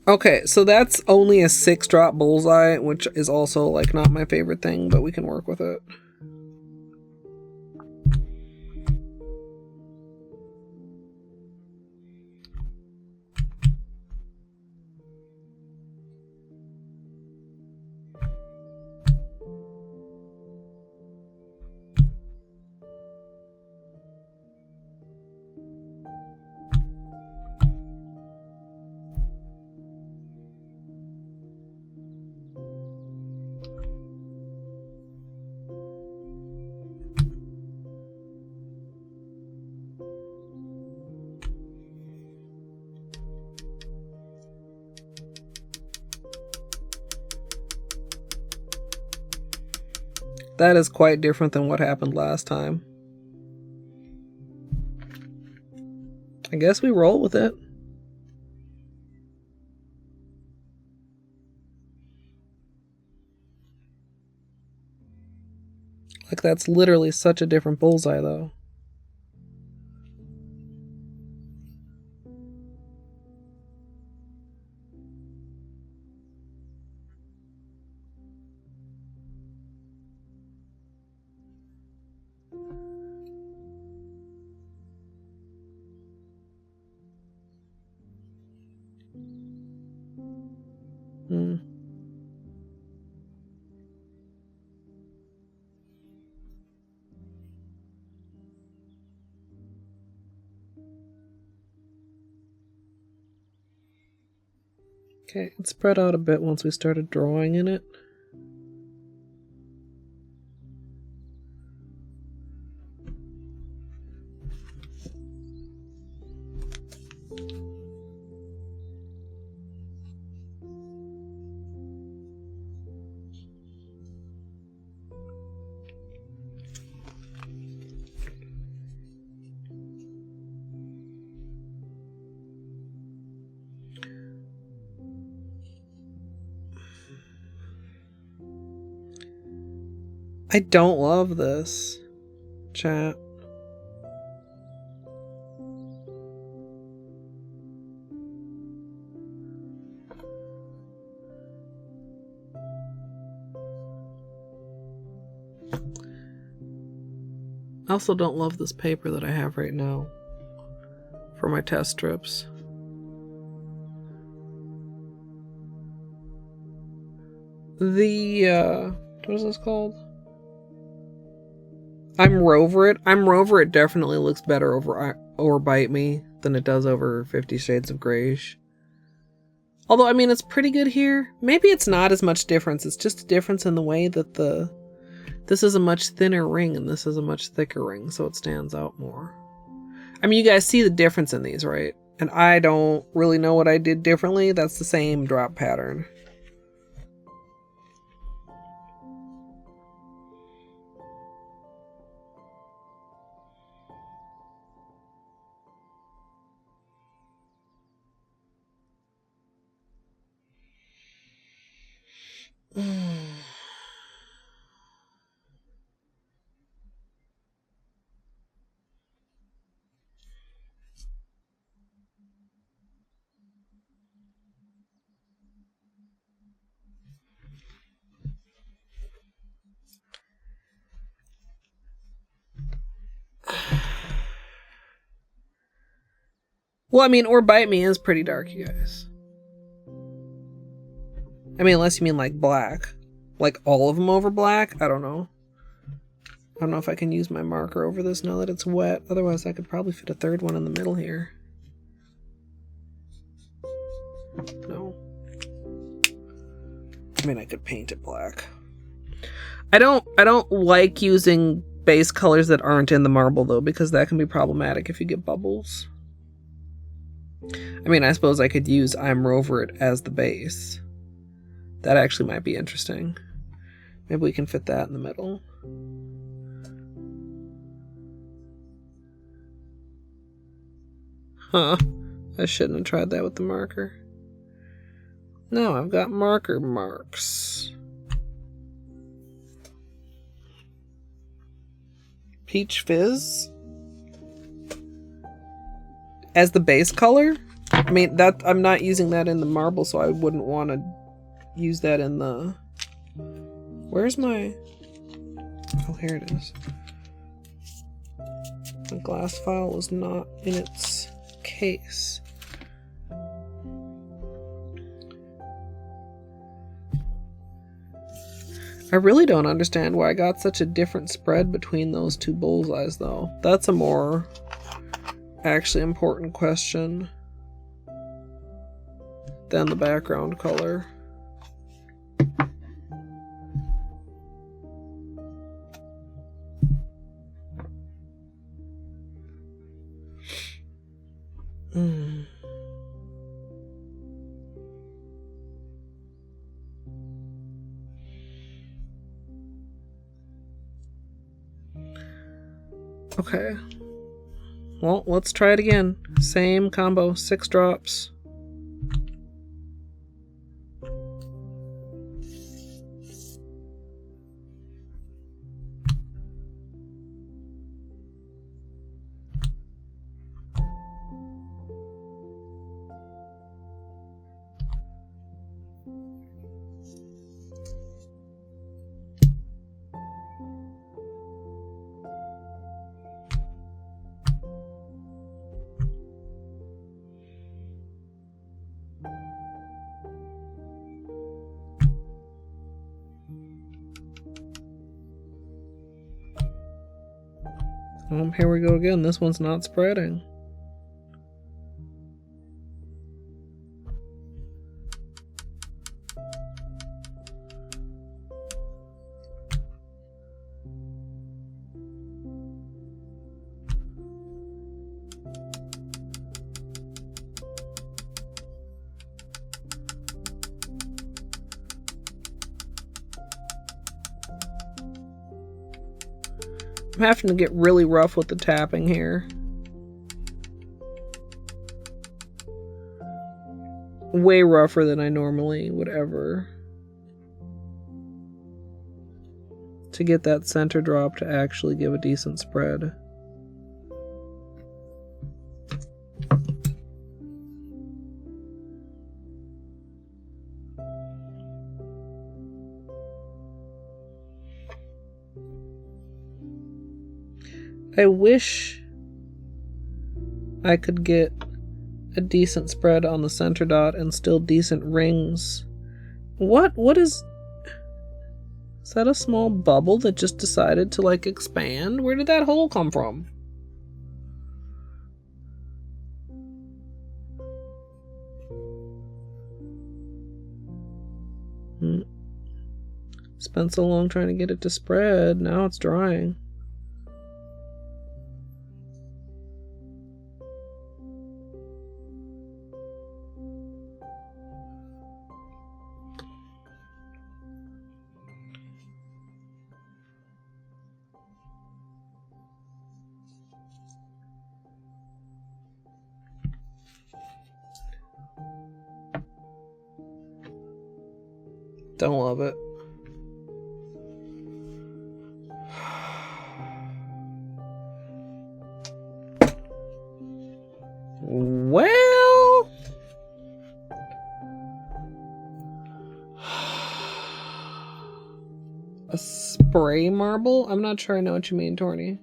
Okay, so that's only a 6-drop bullseye, which is also like not my favorite thing, but we can work with it. That is quite different than what happened last time. I guess we roll with it. Like, that's literally such a different bullseye, though. Okay, it spread out a bit once we started drawing in it. I don't love this, chat. I also don't love this paper that I have right now for my test strips. What is this called? I'm Rover It. I'm Rover It definitely looks better over Bite Me than it does over 50 Shades of Greyish. Although, I mean, it's pretty good here. Maybe it's not as much difference. It's just a difference in the way that this is a much thinner ring and this is a much thicker ring, so it stands out more. I mean, you guys see the difference in these, right? And I don't really know what I did differently. That's the same drop pattern. Well, I mean, Or Bite Me is pretty dark, you guys. I mean, unless you mean like black. Like all of them over black? I don't know. I don't know if I can use my marker over this now that it's wet. Otherwise, I could probably fit a third one in the middle here. No. I mean, I could paint it black. I don't like using base colors that aren't in the marble though, because that can be problematic if you get bubbles. I mean, I suppose I could use I'm Rover it as the base. That actually might be interesting. Maybe we can fit that in the middle. Huh. I shouldn't have tried that with the marker. No, I've got marker marks. Peach Fizz as the base color. I mean, that I'm not using that in the marble, so I wouldn't want to use that in the... Where's my... Oh, here it is. The glass file was not in its case. I really don't understand why I got such a different spread between those two bullseyes, though. That's a more actually important question than the background color. Okay. Well, let's try it again. Same combo, 6 drops. Here we go again. This one's not spreading. I'm having to get really rough with the tapping here. Way rougher than I normally would ever. To get that center drop to actually give a decent spread. I wish I could get a decent spread on the center dot and still decent rings. What is that, a small bubble that just decided to like expand? Where did that hole come from? Spent so long trying to get it to spread, now it's drying. Don't love it. Well, a spray marble? I'm not sure I know what you mean, Torny.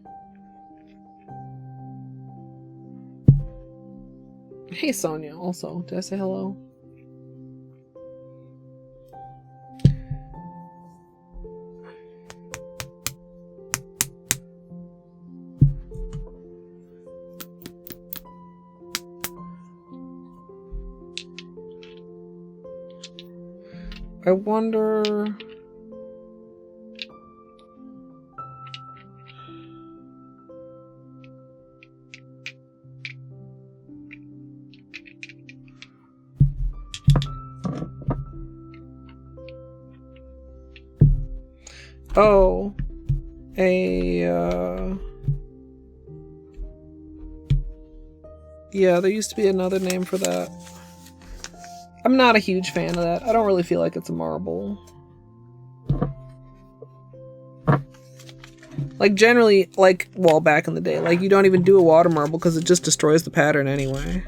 Hey, Sonia, also. Did I say hello? I wonder... Oh, yeah, there used to be another name for that. I'm not a huge fan of that. I don't really feel like it's a marble. Like, generally, like, well, back in the day, like, you don't even do a water marble because it just destroys the pattern anyway.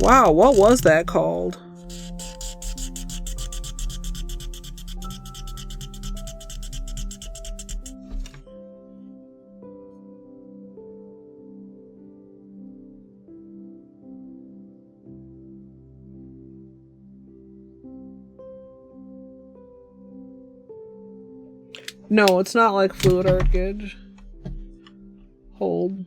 Wow, what was that called? No, it's not like fluid art gauge. Hold.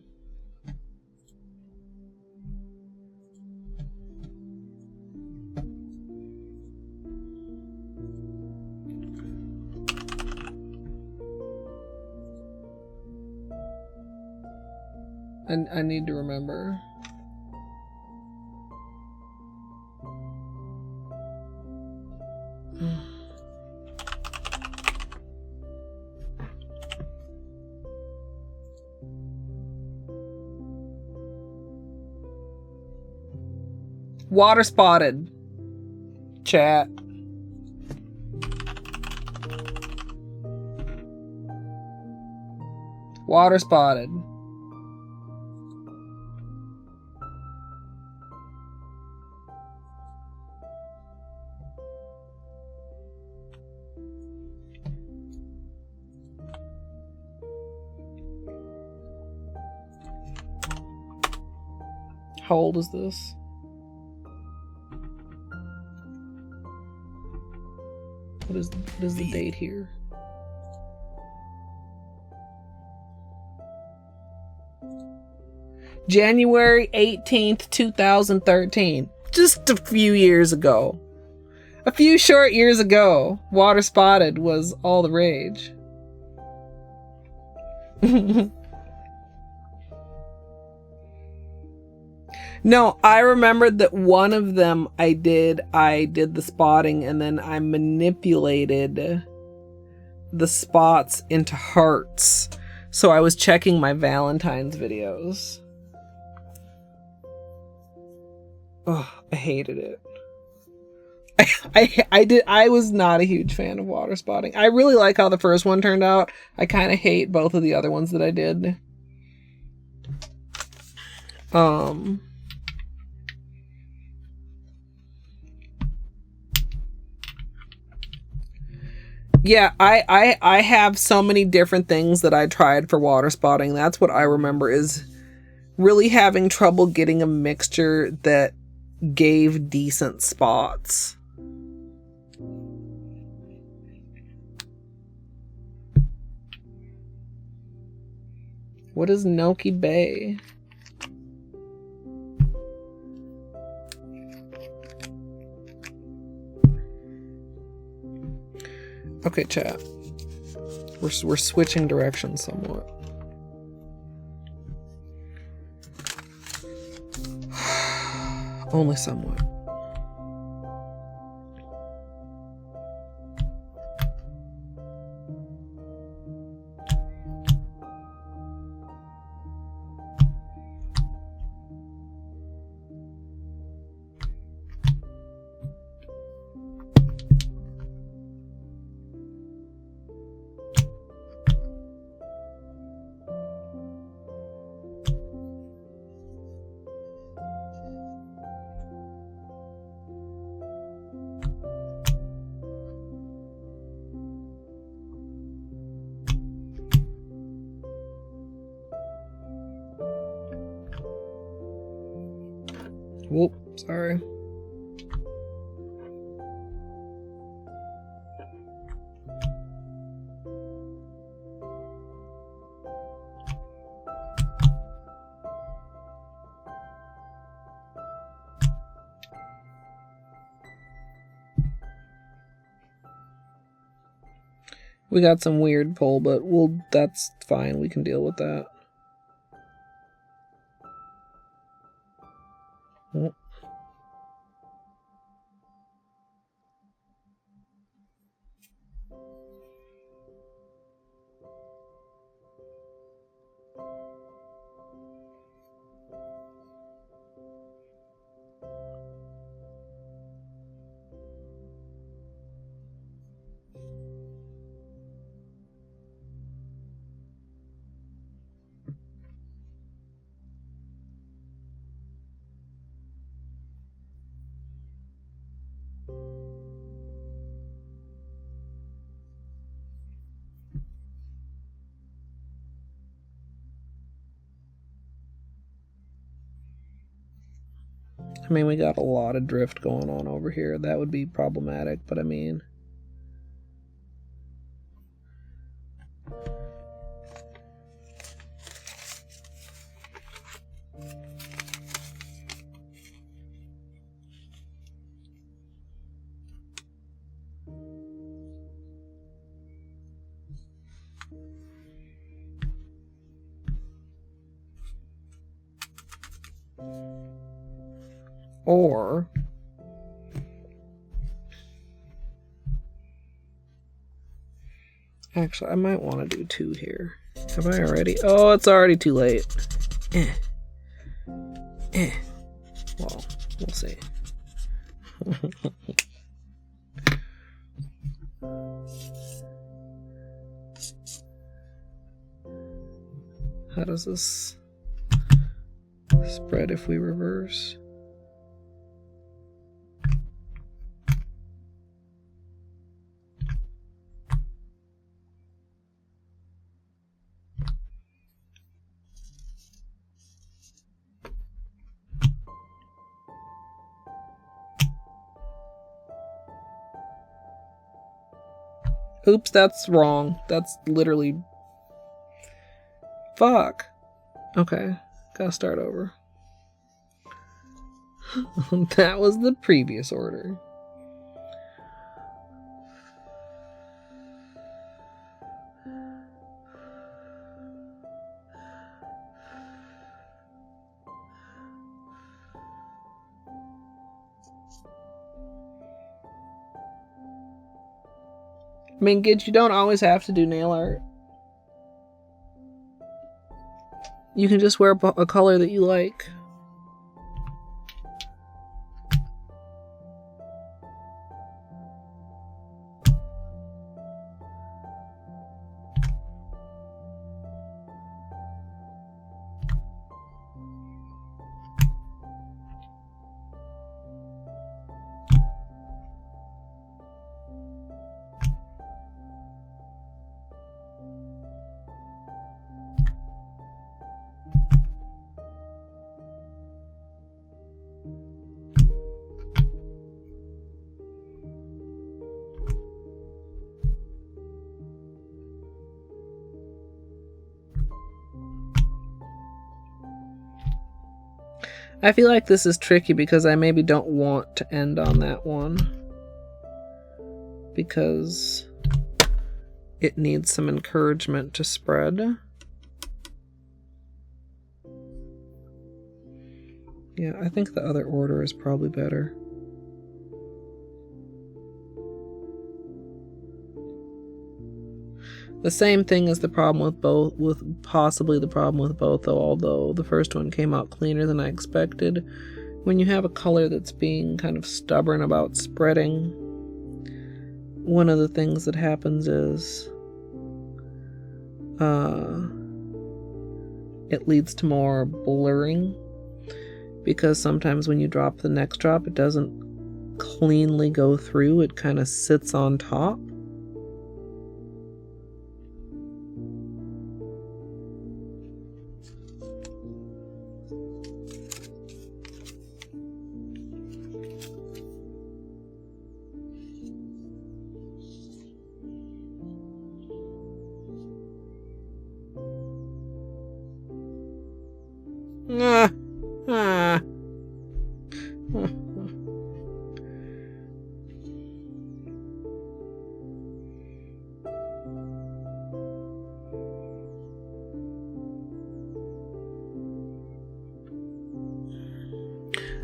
And I need to remember. Water spotted. Chat. Water spotted. How old is this? What is the date here? January 18th, 2013. Just a few years ago. A few short years ago, water spotted was all the rage. No, I remembered that one of them I did the spotting and then I manipulated the spots into hearts. So I was checking my Valentine's videos. Oh, I hated it. I was not a huge fan of water spotting. I really like how the first one turned out. I kind of hate both of the other ones that I did. Yeah, I have so many different things that I tried for water spotting. That's what I remember, is really having trouble getting a mixture that gave decent spots. What is Noki Bay? Okay, chat. We're switching directions somewhat. Only somewhat. Whoop, sorry. We got some weird pull, but that's fine. We can deal with that. I mean, we got a lot of drift going on over here. That would be problematic, but I mean... Or... Actually, I might want to do 2 here. Have I already? Oh, it's already too late. Well, we'll see. How does this spread if we reverse? Oops, that's wrong. That's literally... Fuck. Okay, gotta start over. That was the previous order. I mean, Gidge, you don't always have to do nail art. You can just wear a color that you like. I feel like this is tricky because I maybe don't want to end on that one. Because it needs some encouragement to spread. Yeah, I think the other order is probably better. The same thing is the problem with both, possibly the problem with both, though, although the first one came out cleaner than I expected. When you have a color that's being kind of stubborn about spreading, one of the things that happens is it leads to more blurring, because sometimes when you drop the next drop, it doesn't cleanly go through, it kind of sits on top.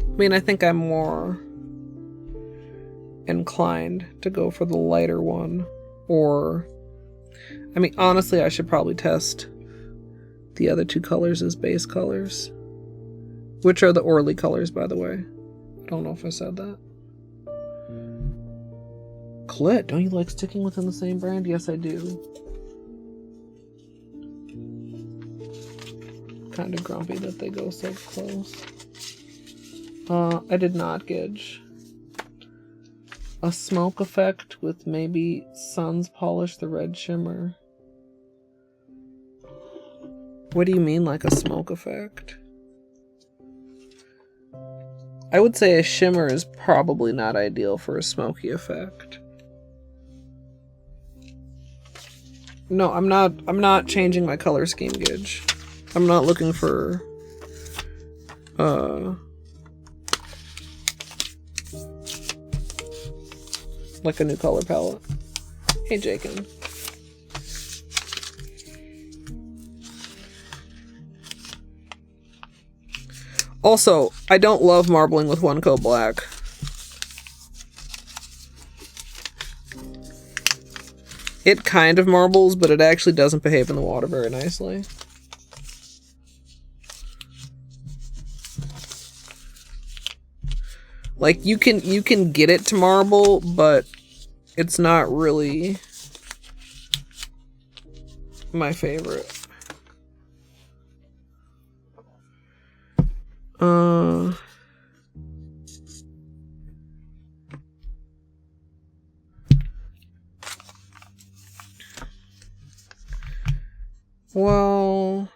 I mean, I think I'm more inclined to go for the lighter one, or, I mean, honestly, I should probably test the other 2 colors as base colors, which are the Orly colors, by the way. I don't know if I said that. Colette, don't you like sticking within the same brand? Yes, I do. Kind of grumpy that they go so close. I did not, Gidge. a smoke effect with maybe Sun's Polish, the red shimmer. What do you mean, like a smoke effect? I would say a shimmer is probably not ideal for a smoky effect. No, I'm not changing my color scheme, Gidge. I'm not looking for like a new color palette. Hey, Jakin. Also, I don't love marbling with one coat black. It kind of marbles, but it actually doesn't behave in the water very nicely. Like, you can get it to marble, but it's not really my favorite. Well,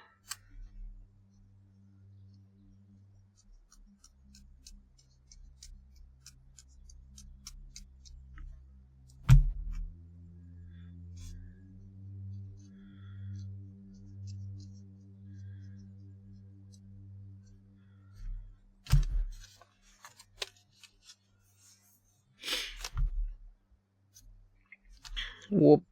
whoop.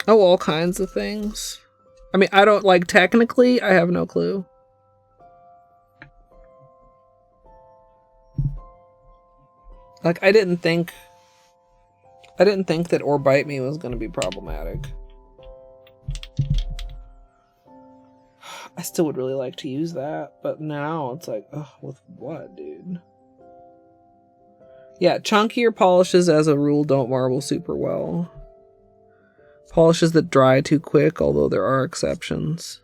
Oh, all kinds of things. I mean, I don't, like, technically, I have no clue. Like, I didn't think that Or Bite Me was gonna be problematic. I still would really like to use that, but now it's like, ugh, with what, dude? Yeah, chunkier polishes as a rule don't marble super well. Polishes that dry too quick, although there are exceptions.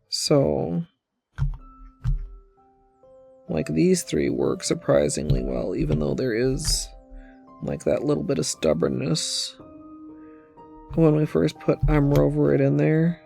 So, like, these three work surprisingly well, even though there is, like, that little bit of stubbornness when we first put I'm Rover it in there.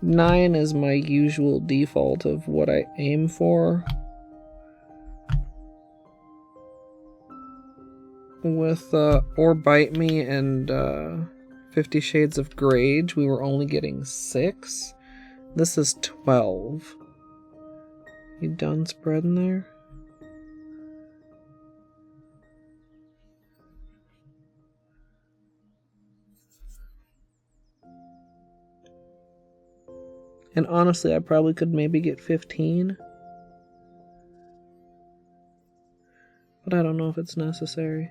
Nine is my usual default of what I aim for. With Or Bite Me and 50 Shades of Grage, we were only getting 6. This is 12. You done spreading there? And honestly, I probably could maybe get 15. But I don't know if it's necessary.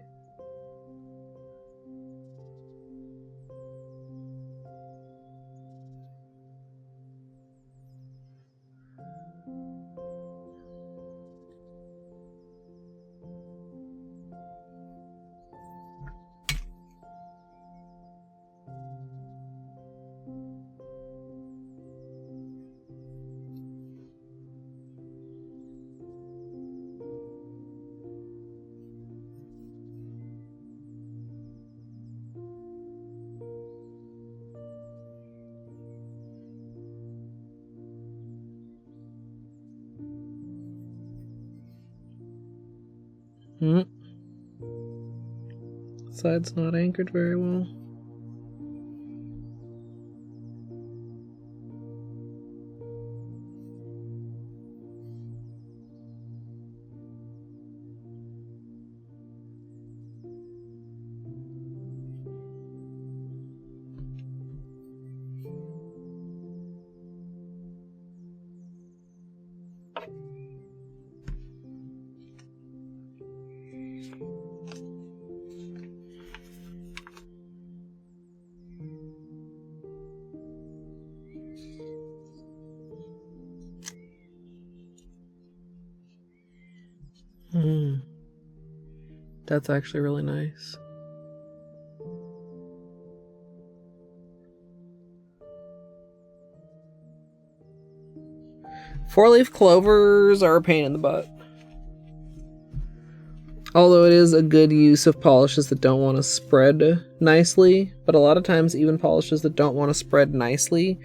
Side's not anchored very well. That's actually really nice. Four-leaf clovers are a pain in the butt. Although it is a good use of polishes that don't want to spread nicely, but a lot of times even polishes that don't want to spread nicely,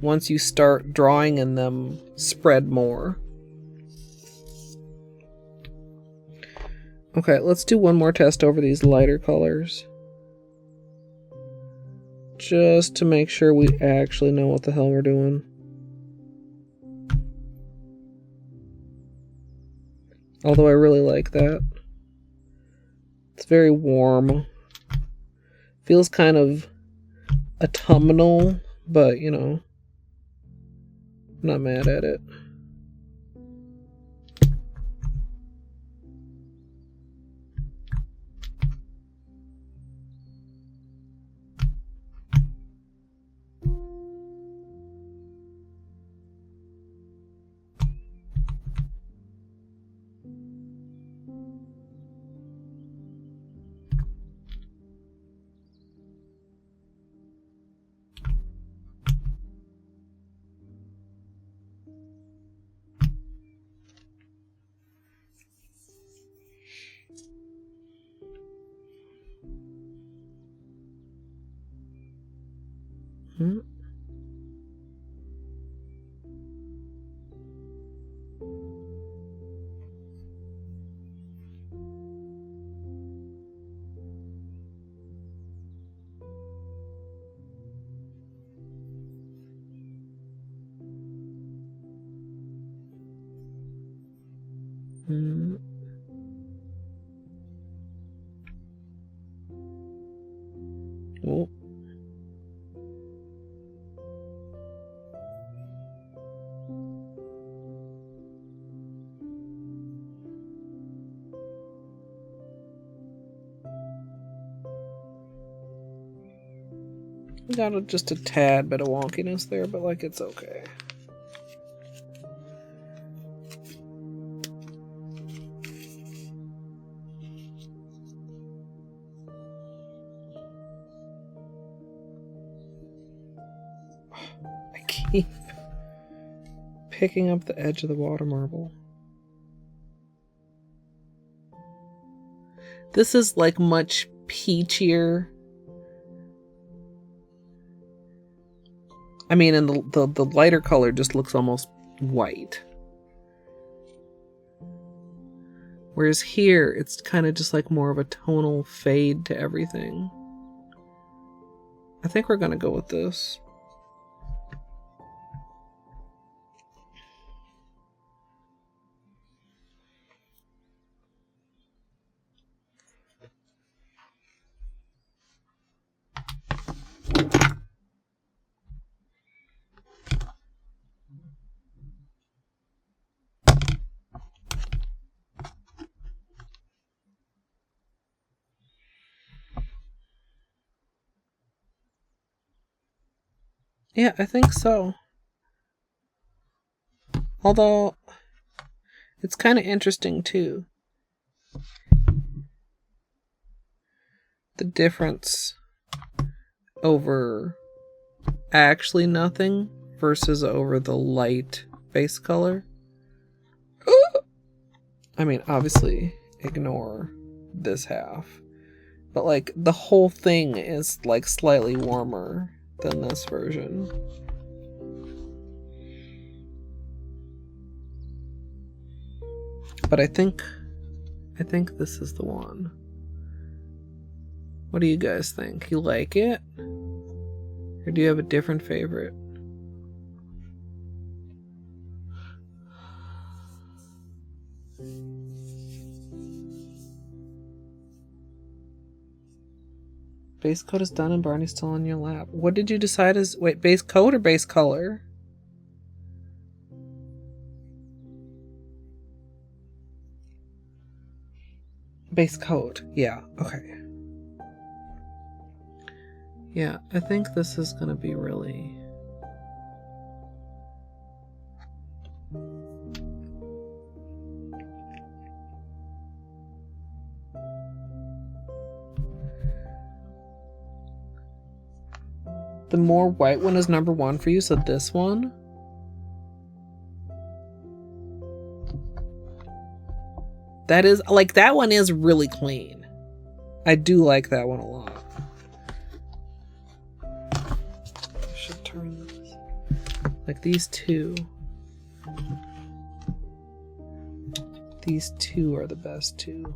once you start drawing in them, spread more. Okay, let's do one more test over these lighter colors. Just to make sure we actually know what the hell we're doing. Although I really like that. It's very warm. Feels kind of autumnal, but you know, I'm not mad at it. Hmm. Hmm. Oh. Got just a tad bit of wonkiness there, but like it's okay. I keep picking up the edge of the water marble. This is like much peachier. I mean, and the lighter color just looks almost white. Whereas here, it's kind of just like more of a tonal fade to everything. I think we're gonna go with this. Yeah, I think so. Although, it's kind of interesting too. The difference over actually nothing versus over the light base color. I mean, obviously, ignore this half. But like, the whole thing is like slightly warmer than this version. But I think this is the one. What do you guys think? You like it? Or do you have a different favorite? Base coat is done and Barney's still on your lap. What did you decide is... Wait, base coat or base color? Base coat. Yeah, okay. Yeah, I think this is gonna be really... The more white one is number one for you, so this one. That is, like, that one is really clean. I do like that one a lot. I should turn this. Like these two. These two are the best two.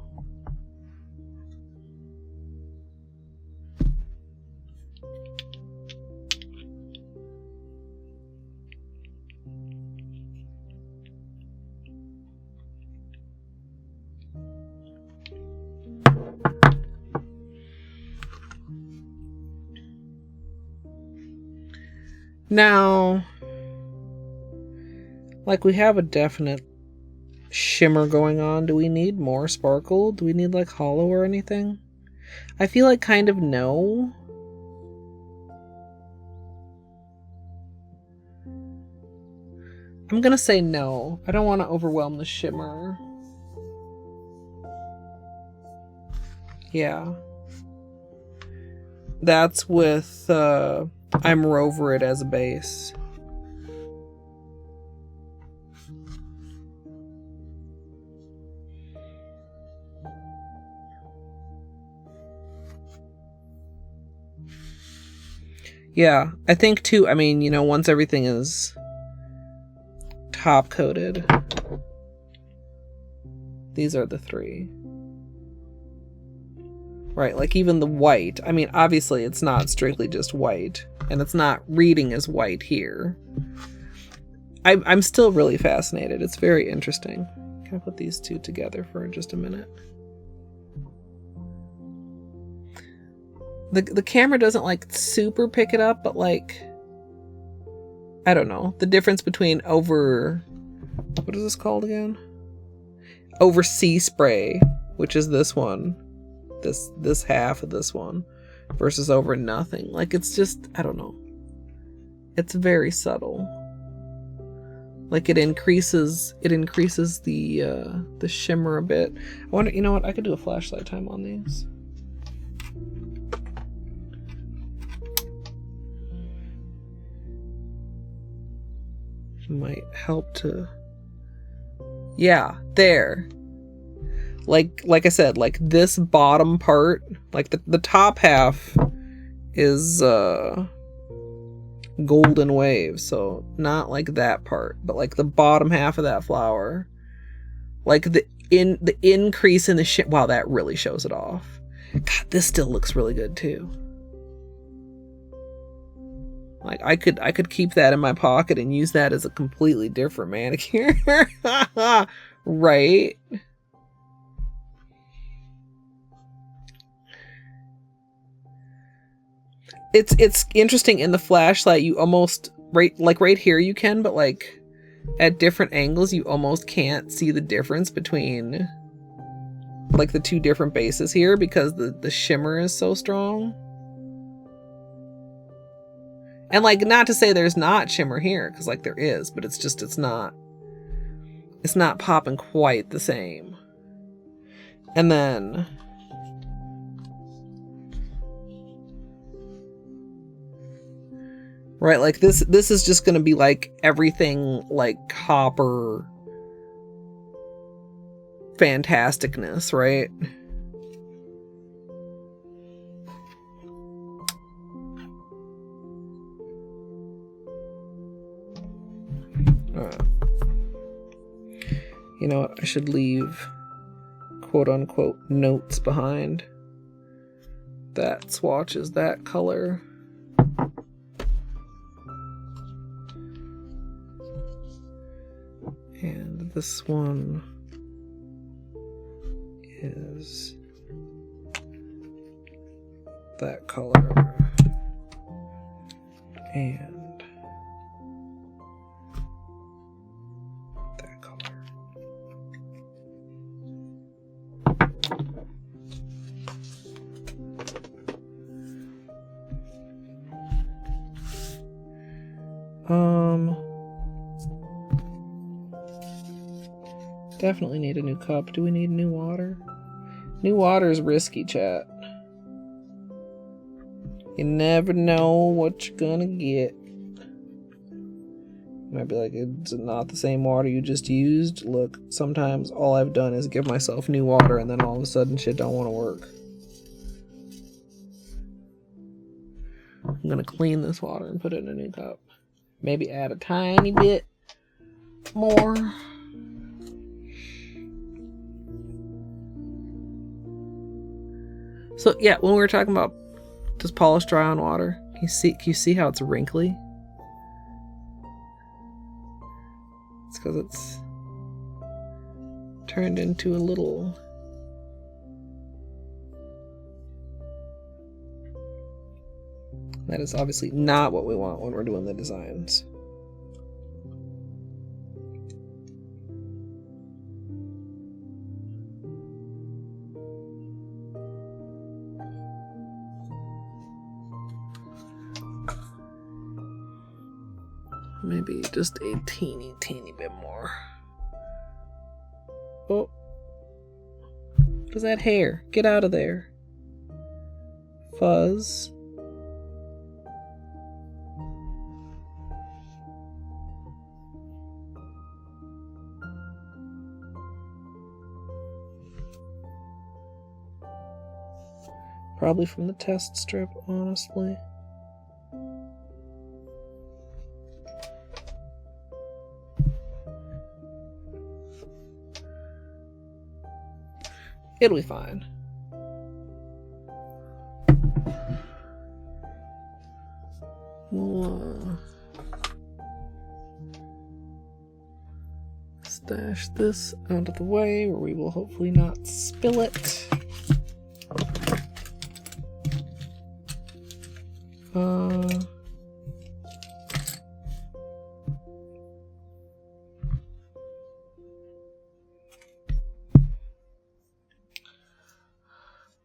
Now, like, we have a definite shimmer going on. Do we need more sparkle? Do we need like Holo or anything? I feel like kind of no. I'm gonna say no. I don't want to overwhelm the shimmer. Yeah. That's with I'm Rover it as a base. Yeah, I think too, I mean, you know, once everything is top coated, these are the three. Right, like even the white, I mean, obviously it's not strictly just white, and it's not reading as white here. I'm still really fascinated. It's very interesting. Can I put these two together for just a minute? The camera doesn't like super pick it up, but like, I don't know. The difference between over, what is this called again? Over sea spray, which is this one. This half of this one versus over nothing. Like, it's just, I don't know. It's very subtle. Like, it increases the shimmer a bit. I wonder, you know what? I could do a flashlight time on these. Might help to, yeah, there. Like I said, like this bottom part, like the top half is golden wave, so not like that part, but like the bottom half of that flower, like the increase in the wow, that really shows it off. God, this still looks really good too. Like I could keep that in my pocket and use that as a completely different manicure. Right? It's interesting in the flashlight, you almost right here you can, but like at different angles you almost can't see the difference between like the two different bases here because the shimmer is so strong. And like, not to say there's not shimmer here, because like there is, but it's just it's not popping quite the same. And then right, like this is just gonna be like everything like copper fantasticness, right? You know what? I should leave quote unquote notes behind. That swatches that color. And this one is that color. And that color. Definitely need a new cup. Do we need new water? New water is risky, chat. You never know what you're gonna get. You might be like, it's not the same water you just used. Look, sometimes all I've done is give myself new water and then all of a sudden shit don't want to work. I'm gonna clean this water and put it in a new cup. Maybe add a tiny bit more. So yeah, when we were talking about does polish dry on water, can you see how it's wrinkly? It's because it's turned into a little that is obviously not what we want when we're doing the designs. Maybe just a teeny bit more. Oh. What is that hair? Get out of there. Fuzz. Probably from the test strip, honestly. It'll be fine. We'll stash this out of the way where we will hopefully not spill it.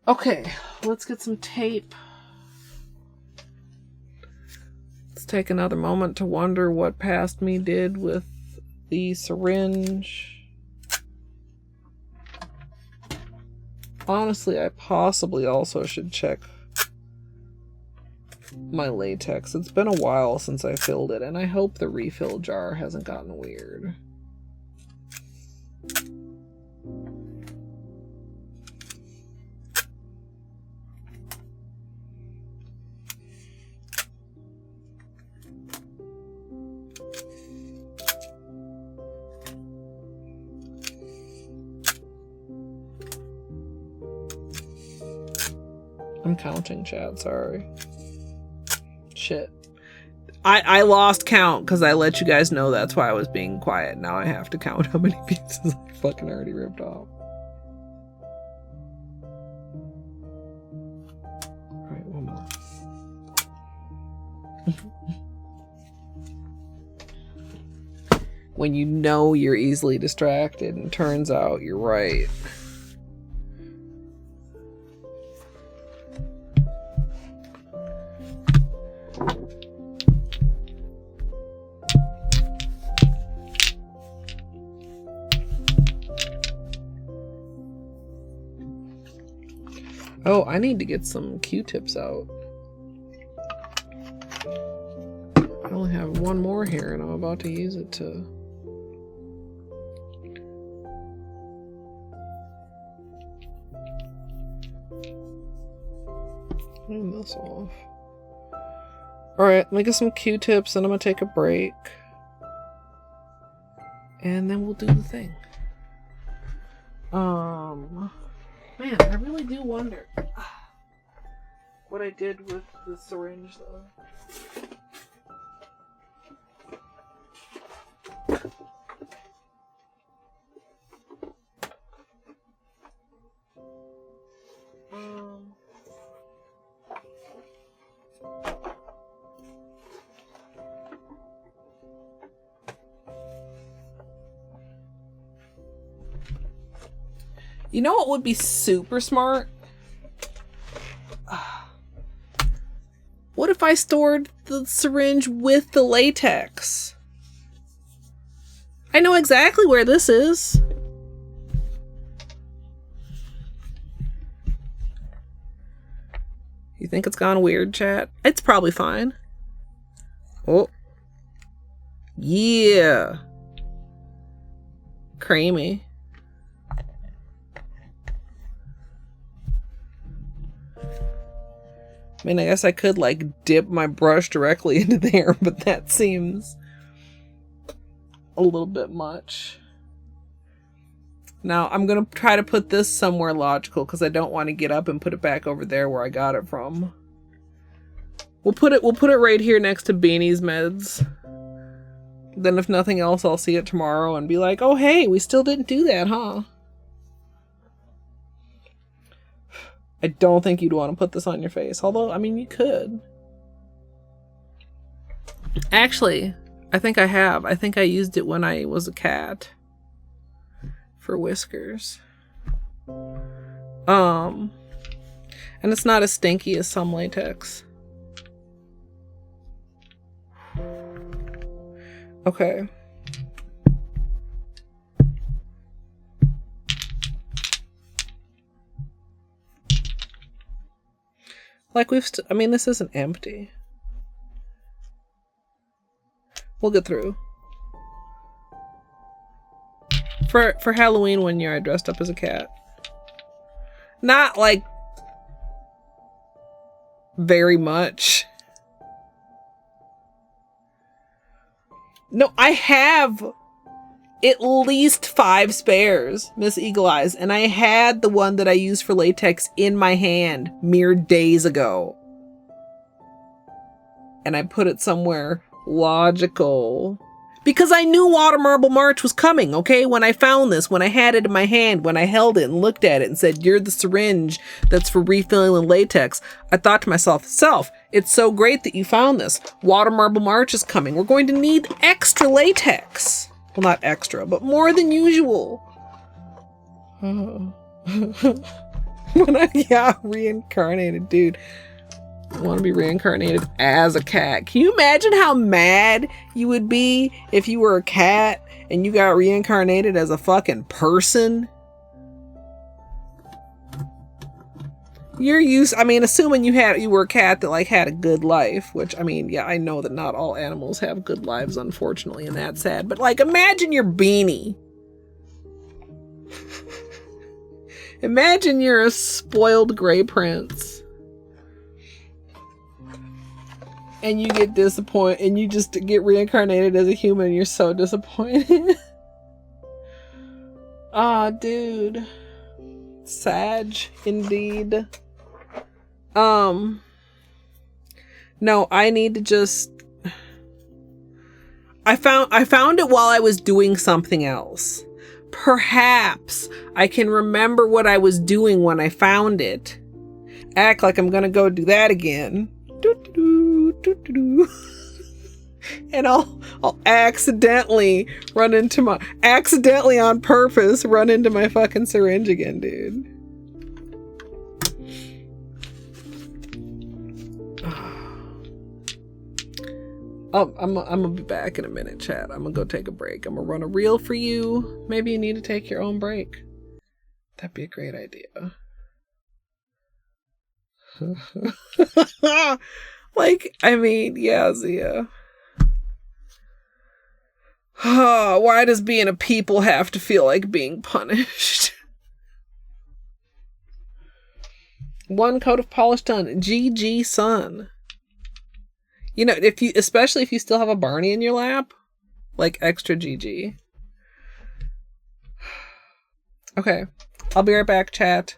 Okay, let's get some tape. Let's take another moment to wonder what past me did with the syringe. Honestly, I possibly also should check my latex. It's been a while since I filled it, and I hope the refill jar hasn't gotten weird. I'm counting, chat, sorry. Shit. I lost count because I let you guys know that's why I was being quiet. Now I have to count how many pieces I fucking already ripped off. Alright, one more. When you know you're easily distracted and turns out you're right. Oh, I need to get some Q-tips out. I only have one more here and I'm about to use it to... clean this off. Alright, let me get some Q-tips and I'm gonna take a break. And then we'll do the thing. Man, I really do wonder. what I did with the syringe, though. You know what would be super smart? What if I stored the syringe with the latex? I know exactly where this is. You think it's gone weird, chat? It's probably fine. Oh. Yeah. Creamy. I mean, I guess I could, like, dip my brush directly into there, but that seems a little bit much. Now, I'm going to try to put this somewhere logical, because I don't want to get up and put it back over there where I got it from. We'll put it right here next to Beanie's meds. Then if nothing else, I'll see it tomorrow and be like, oh, hey, we still didn't do that, huh? I don't think you'd want to put this on your face. Although, I mean, you could. Actually, I think I have. I think I used it when I was a cat. For whiskers. And it's not as stinky as some latex. Okay. Like I mean, this isn't empty. We'll get through. For Halloween one year, I dressed up as a cat. Not like very much. No, I have at least 5 spares, Miss Eagle Eyes, and I had the one that I used for latex in my hand mere days ago. And I put it somewhere logical. Because I knew Water Marble March was coming, okay? When I found this, when I had it in my hand, when I held it and looked at it and said, you're the syringe that's for refilling latex, I thought to myself, it's so great that you found this. Water Marble March is coming. We're going to need extra latex. Well, not extra, but more than usual. When I got reincarnated, dude. I want to be reincarnated as a cat. Can you imagine how mad you would be if you were a cat and you got reincarnated as a fucking person? Assuming you were a cat that like had a good life, which I mean, yeah, I know that not all animals have good lives, unfortunately, and that's sad. But like, imagine your Beanie. Imagine you're a spoiled gray prince. And you get disappointed, and you just get reincarnated as a human, and you're so disappointed. Ah, dude. Sag, indeed. No, I need to just... I found it while I was doing something else. Perhaps I can remember what I was doing when I found it. Act like I'm gonna go do that again. And I'll accidentally on purpose run into my fucking syringe again, dude. Oh, I'm gonna be back in a minute, chat. I'm gonna go take a break. I'm gonna run a reel for you. Maybe you need to take your own break. That'd be a great idea. Like, I mean, yeah, Zia. Why does being a people have to feel like being punished? One coat of polish done. GG, son. You know, especially if you still have a Barney in your lap, like extra GG. Okay, I'll be right back, chat.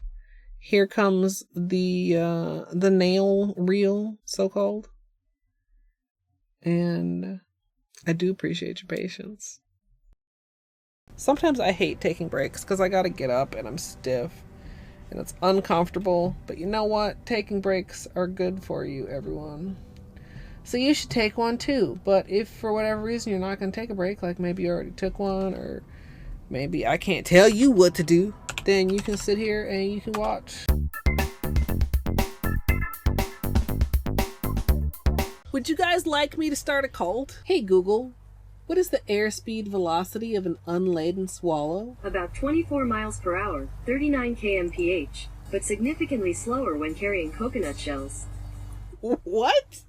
Here comes the nail reel, so-called. And I do appreciate your patience. Sometimes I hate taking breaks because I gotta get up and I'm stiff and it's uncomfortable. But you know what? Taking breaks are good for you, everyone. So you should take one too. But if for whatever reason you're not gonna take a break, like maybe you already took one, or maybe I can't tell you what to do, then you can sit here and you can watch. Would you guys like me to start a cult? Hey Google, what is the airspeed velocity of an unladen swallow? About 24 miles per hour, 39 kmph, but significantly slower when carrying coconut shells. What?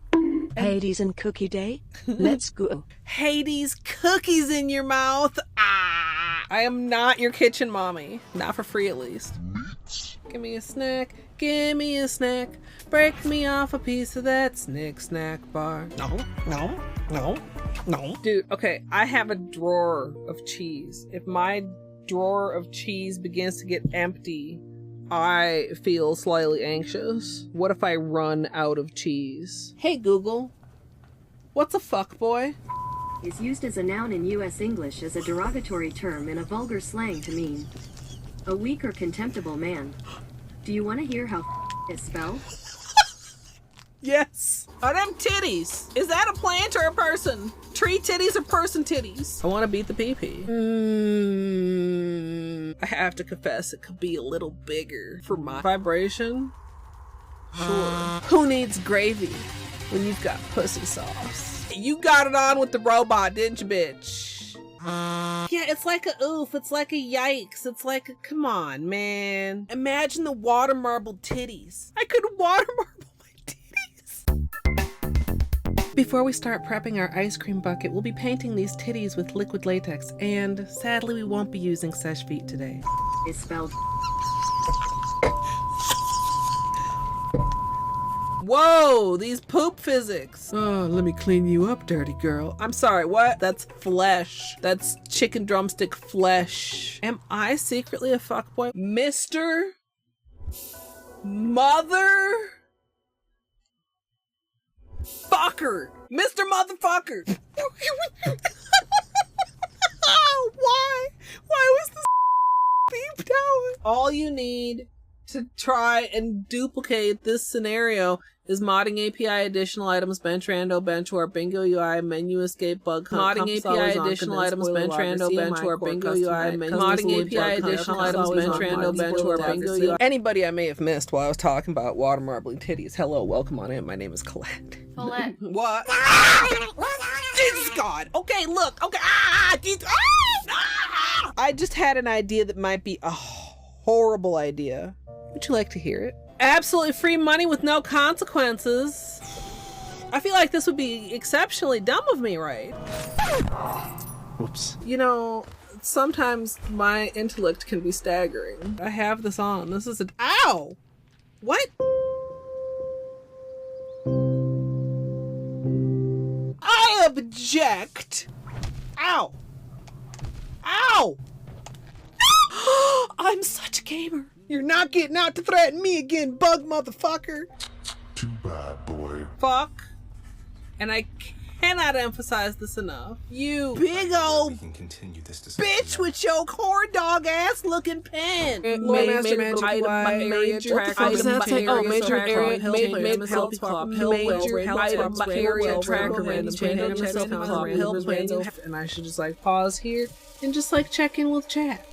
Hades and Cookie Day? Let's go. Hades, cookies in your mouth. Ah! I am not your kitchen mommy. Not for free, at least. Give me a snack. Give me a snack. Break me off a piece of that snack bar. No. Dude, okay, I have a drawer of cheese. If my drawer of cheese begins to get empty, I feel slightly anxious. What if I run out of cheese? Hey Google, what's a fuckboy? Is used as a noun in U.S. English as a derogatory term in a vulgar slang to mean a weak or contemptible man. Do you want to hear how is spelled? Yes. Are them titties? Is that a plant or a person? Tree titties or person titties? I want to beat the pee-pee. I have to confess, it could be a little bigger for my vibration. Sure. Who needs gravy when you've got pussy sauce? You got it on with the robot, didn't you, bitch? Yeah, it's like a oof, it's like a yikes, it's like a come on, man. Imagine the water marble titties. I could water marble my titties. Before we start prepping our ice cream bucket, we'll be painting these titties with liquid latex, and sadly we won't be using sesh feet today. Is spelled. Whoa, these poop physics. Oh, let me clean you up, dirty girl. I'm sorry, what? That's flesh. That's chicken drumstick flesh. Am I secretly a fuckboy? Mr. Mother Fucker. Mr. Motherfucker. Why? Why was this beeped out? All you need to try and duplicate this scenario is modding API additional items, bench rando, bench warp, bingo UI, menu escape, bug hunt, modding API additional items, bench rando, bench warp, bingo UI, modding API additional items, bench rando, bench warp, bingo UI. Anybody I may have missed while I was talking about water marbling titties, hello, welcome on in. My name is Colette. Colette. What? Jesus God. Okay, look. Okay. I just had an idea that might be a horrible idea. Would you like to hear it? Absolutely free money with no consequences. I feel like this would be exceptionally dumb of me, right? Whoops. You know, sometimes my intellect can be staggering. I have this on. This is ow! What? I object! Ow! Ow! I'm such a gamer. You're not getting out to threaten me again, bug motherfucker. Too bad, boy. Fuck. And I cannot emphasize this enough. You big old We can continue this discussion bitch with your corn dog ass looking pen. Major and I should just like pause here and just like check in with chat.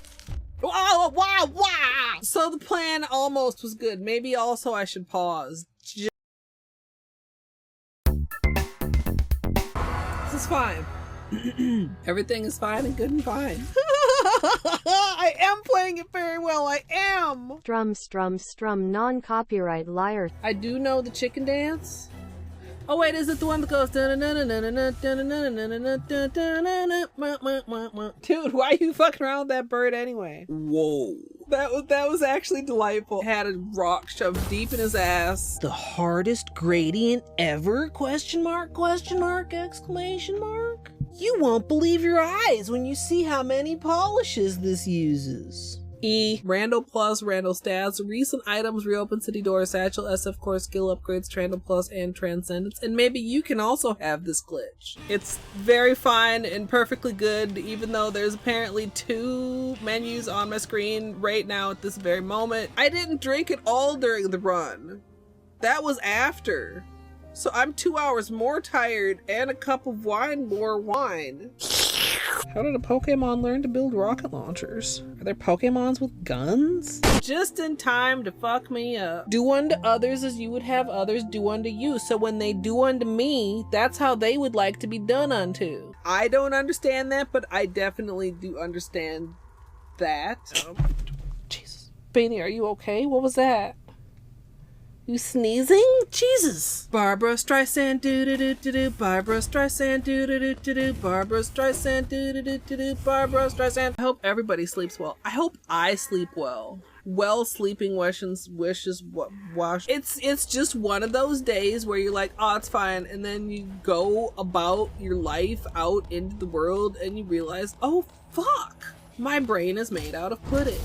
Wow. So the plan almost was good. Maybe also I should pause. This is fine. Everything is fine and good and fine. I am playing it very well. I am. Strum, non-copyright liar. I do know the chicken dance. Oh wait, is it the one that goes dude, why are you fucking around with that bird anyway? Whoa. That was actually delightful. Had a rock shoved deep in his ass. The hardest gradient ever? Question mark, exclamation mark? You won't believe your eyes when you see how many polishes this uses. E. Randall Plus, Randall Stats, Recent Items, Reopen City Doors, Satchel, SF Core, Skill Upgrades, Trandall Plus, and Transcendence. And maybe you can also have this glitch. It's very fine and perfectly good, even though there's apparently 2 menus on my screen right now at this very moment. I didn't drink it all during the run. That was after. So I'm 2 hours more tired and a cup of wine more wine. How did a Pokemon learn to build rocket launchers? Are there Pokemons with guns? Just in time to fuck me up. Do unto others as you would have others do unto you. So when they do unto me, that's how they would like to be done unto. I don't understand that, but I definitely do understand that. Jesus. Beanie, are you okay? What was that? You sneezing? Jesus. Barbara Streisand, do-do-do-do-do. Barbara Streisand, do-do-do-do-do. Barbara Streisand, do-do-do-do-do. Barbara Streisand. I hope everybody sleeps well. I hope I sleep well. Well, sleeping wishes wash. It's just one of those days where you're like, oh, it's fine. And then you go about your life out into the world and you realize, oh, fuck. My brain is made out of pudding.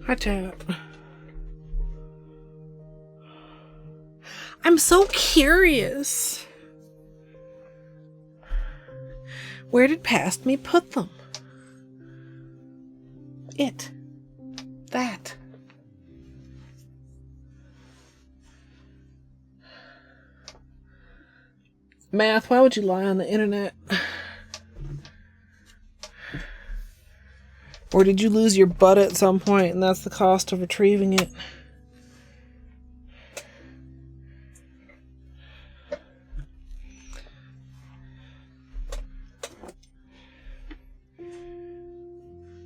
Hi, chat. I'm so curious. Where did past me put them? It. That. Math, why would you lie on the internet? Or did you lose your butt at some point and that's the cost of retrieving it?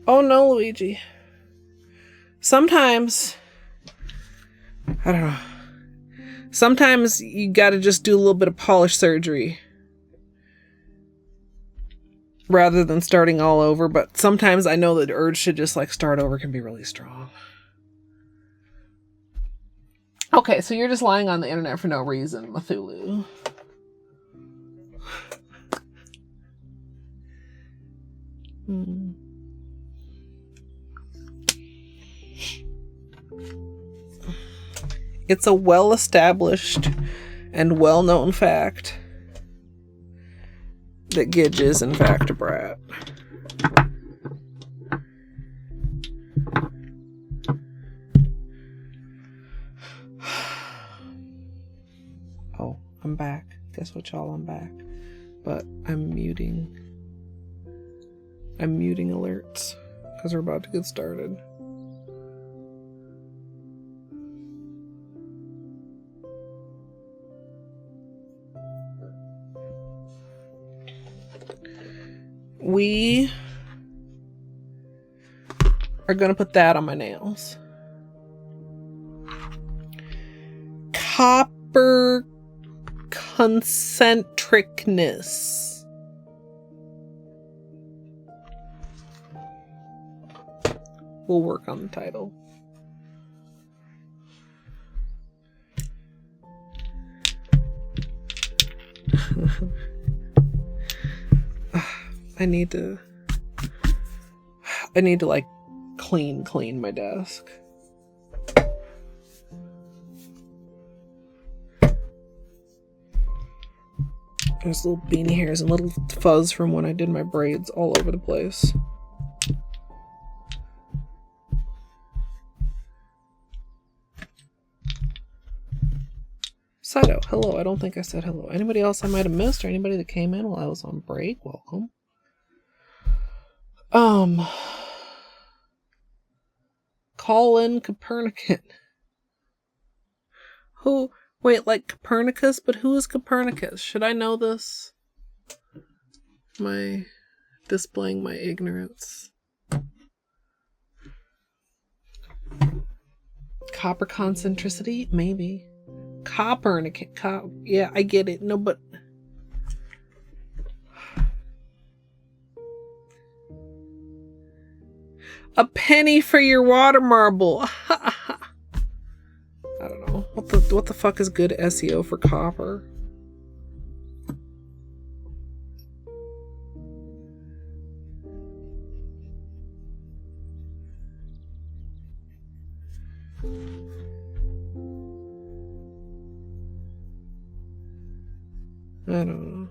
Oh no, Luigi. Sometimes, I don't know. Sometimes you gotta just do a little bit of polish surgery rather than starting all over, but sometimes I know that the urge to just like start over can be really strong. Okay, so you're just lying on the internet for no reason, Mathulu. It's a well-established and well-known fact that Gidge is in fact a brat. Oh, I'm back. Guess what, y'all? I'm back. But I'm muting alerts because we're about to get started. We are going to put that on my nails. Copper concentricness. We'll work on the title. I need to like clean my desk. There's little beanie hairs and little fuzz from when I did my braids all over the place. Saito, hello. I don't think I said hello. Anybody else I might have missed or anybody that came in while I was on break, welcome. Colin Copernican. Who, wait, like Copernicus, but who is Copernicus? Should I know this? displaying my ignorance. Copper concentricity? Maybe. Copper in a yeah, I get it. No, but a penny for your water marble. I don't know. What the fuck is good SEO for copper? I don't know.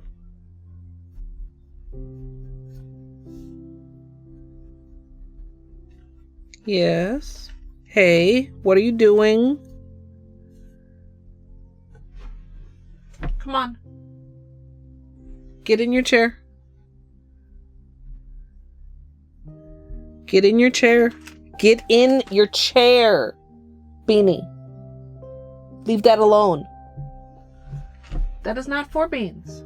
Yes. Hey, what are you doing? Come on. Get in your chair. Get in your chair. Get in your chair, Beanie. Leave that alone. That is not for beans.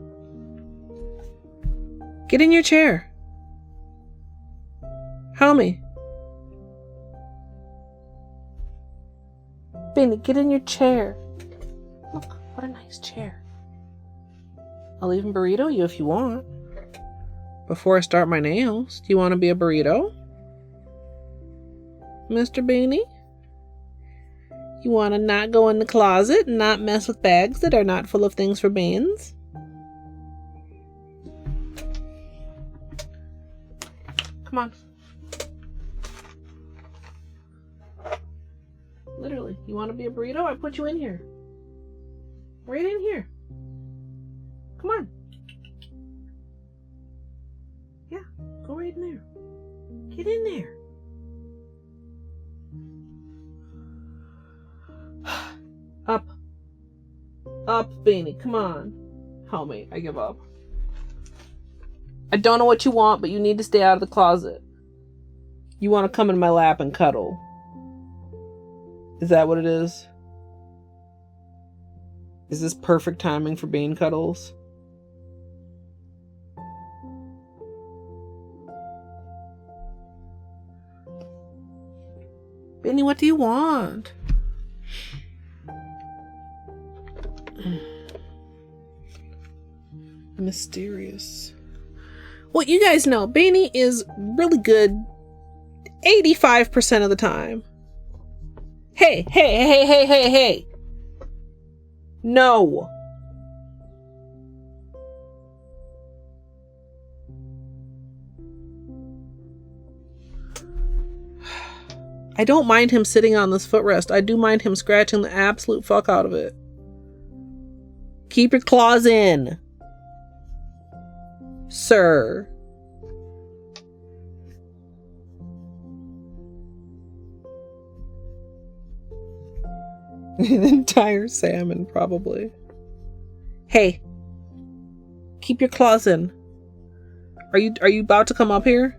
Get in your chair. Homie. Beanie, get in your chair. Look, what a nice chair. I'll even burrito you if you want. Before I start my nails, do you want to be a burrito? Mr. Beanie? You want to not go in the closet and not mess with bags that are not full of things for beans? Come on. Literally, you want to be a burrito? I put you in here. Right in here. Come on. Yeah, go right in there. Get in there. Up. Up, Beanie. Come on. Homie, I give up. I don't know what you want, but you need to stay out of the closet. You want to come in my lap and cuddle. Is that what it is? Is this perfect timing for bean cuddles? Beanie, what do you want? Mysterious. Well, you guys know Beanie is really good 85% of the time. Hey, hey, hey, hey, hey, hey. No. I don't mind him sitting on this footrest. I do mind him scratching the absolute fuck out of it. Keep your claws in, sir. An entire salmon, probably. Hey, keep your claws in. Are you about to come up here?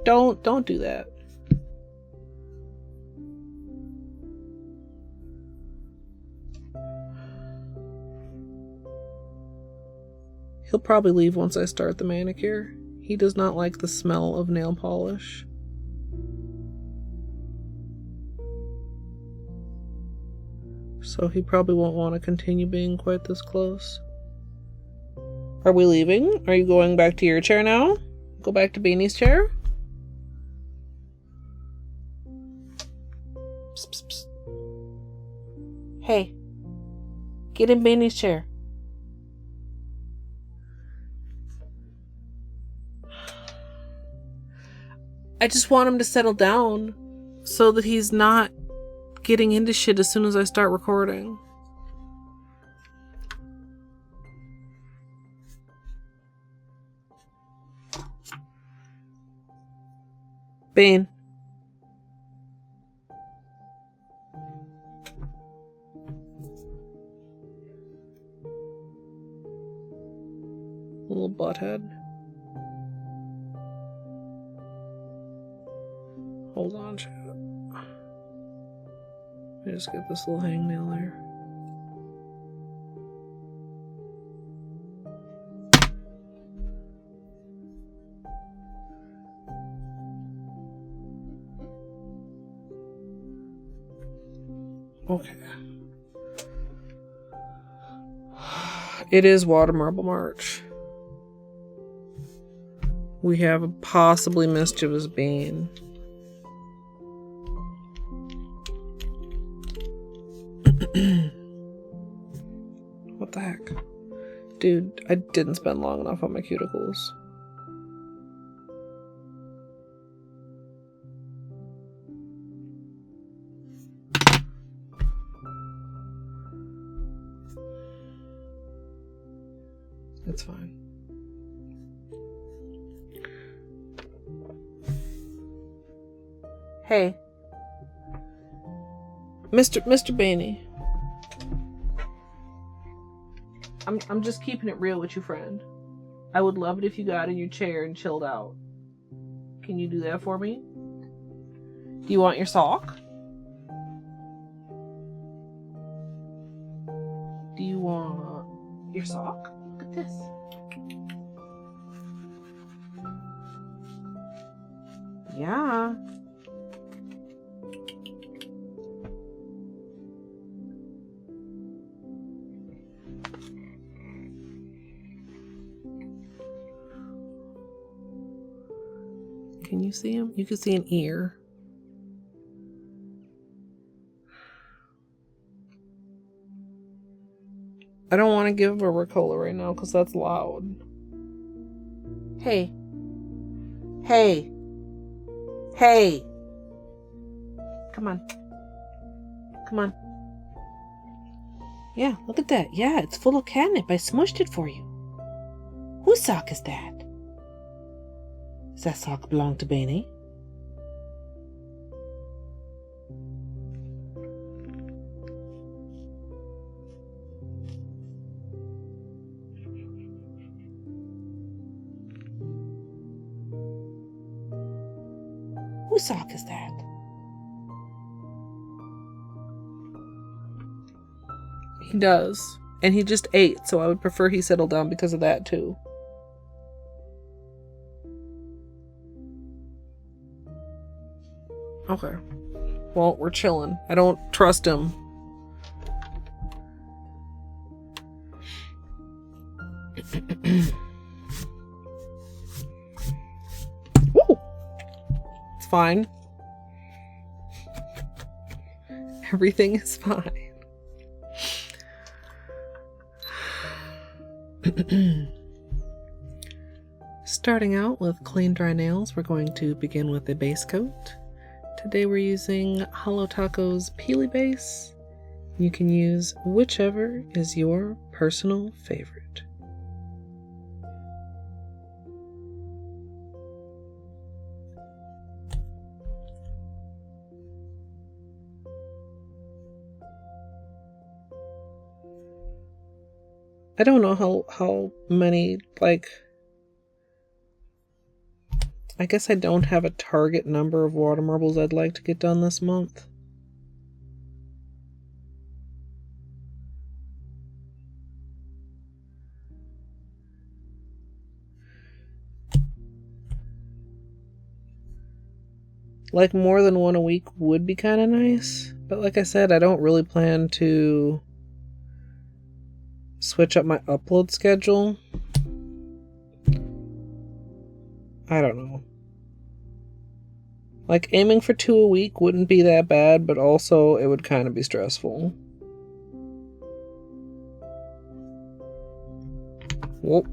Don't do that. He'll probably leave once I start the manicure. He does not like the smell of nail polish. So he probably won't want to continue being quite this close. Are we leaving? Are you going back to your chair now? Go back to Beanie's chair? Psst, psst, psst. Hey, get in Beanie's chair. I just want him to settle down so that he's not getting into shit as soon as I start recording. Bane. Little butthead. Hold on, chat. Let me just get this little hangnail there. Okay. It is Water Marble March. We have a possibly mischievous bean. What the heck? Dude, I didn't spend long enough on my cuticles. It's fine. Hey. Mr. Bainey. I'm just keeping it real with you, friend. I would love it if you got in your chair and chilled out. Can you do that for me? Do you want your sock? Do you want your sock? Look at this. Yeah. Can you see him? You can see an ear. I don't want to give a Ricola right now because that's loud. Hey. Hey. Hey. Come on. Come on. Yeah, look at that. Yeah, it's full of catnip. I smushed it for you. Whose sock is that? Does that sock belong to Benny? Whose sock is that? He does. And he just ate, so I would prefer he settle down because of that too. Okay. Well, we're chilling. I don't trust him. Woo! It's fine. Everything is fine. Starting out with clean dry nails, we're going to begin with a base coat. Today we're using Holo Taco's Peely Base. You can use whichever is your personal favorite. I don't know how many, like, I guess I don't have a target number of water marbles I'd like to get done this month. Like, more than one a week would be kind of nice, but like I said, I don't really plan to switch up my upload schedule. I don't know. Like, aiming for 2 a week wouldn't be that bad, but also it would kind of be stressful. Whoop.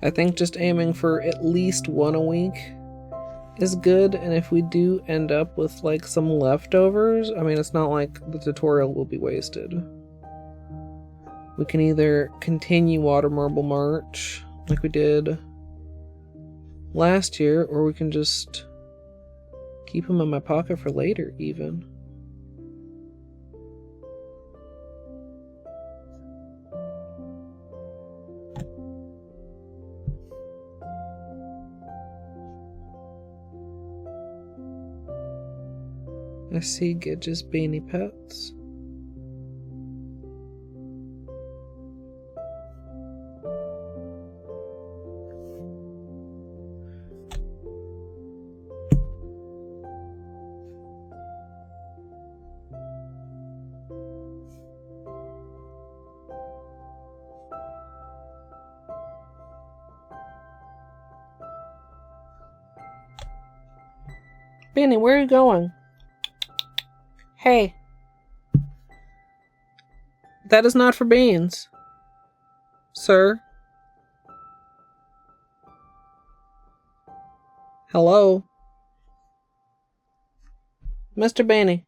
I think just aiming for at least 1 a week is good, and if we do end up with like some leftovers, I mean, it's not like the tutorial will be wasted. We can either continue Water Marble March like we did last year, or we can just keep them in my pocket for later even. I see Gidge's Beanie Pets. Benny, where are you going? Hey. That is not for beans. Sir? Hello? Mr. Benny?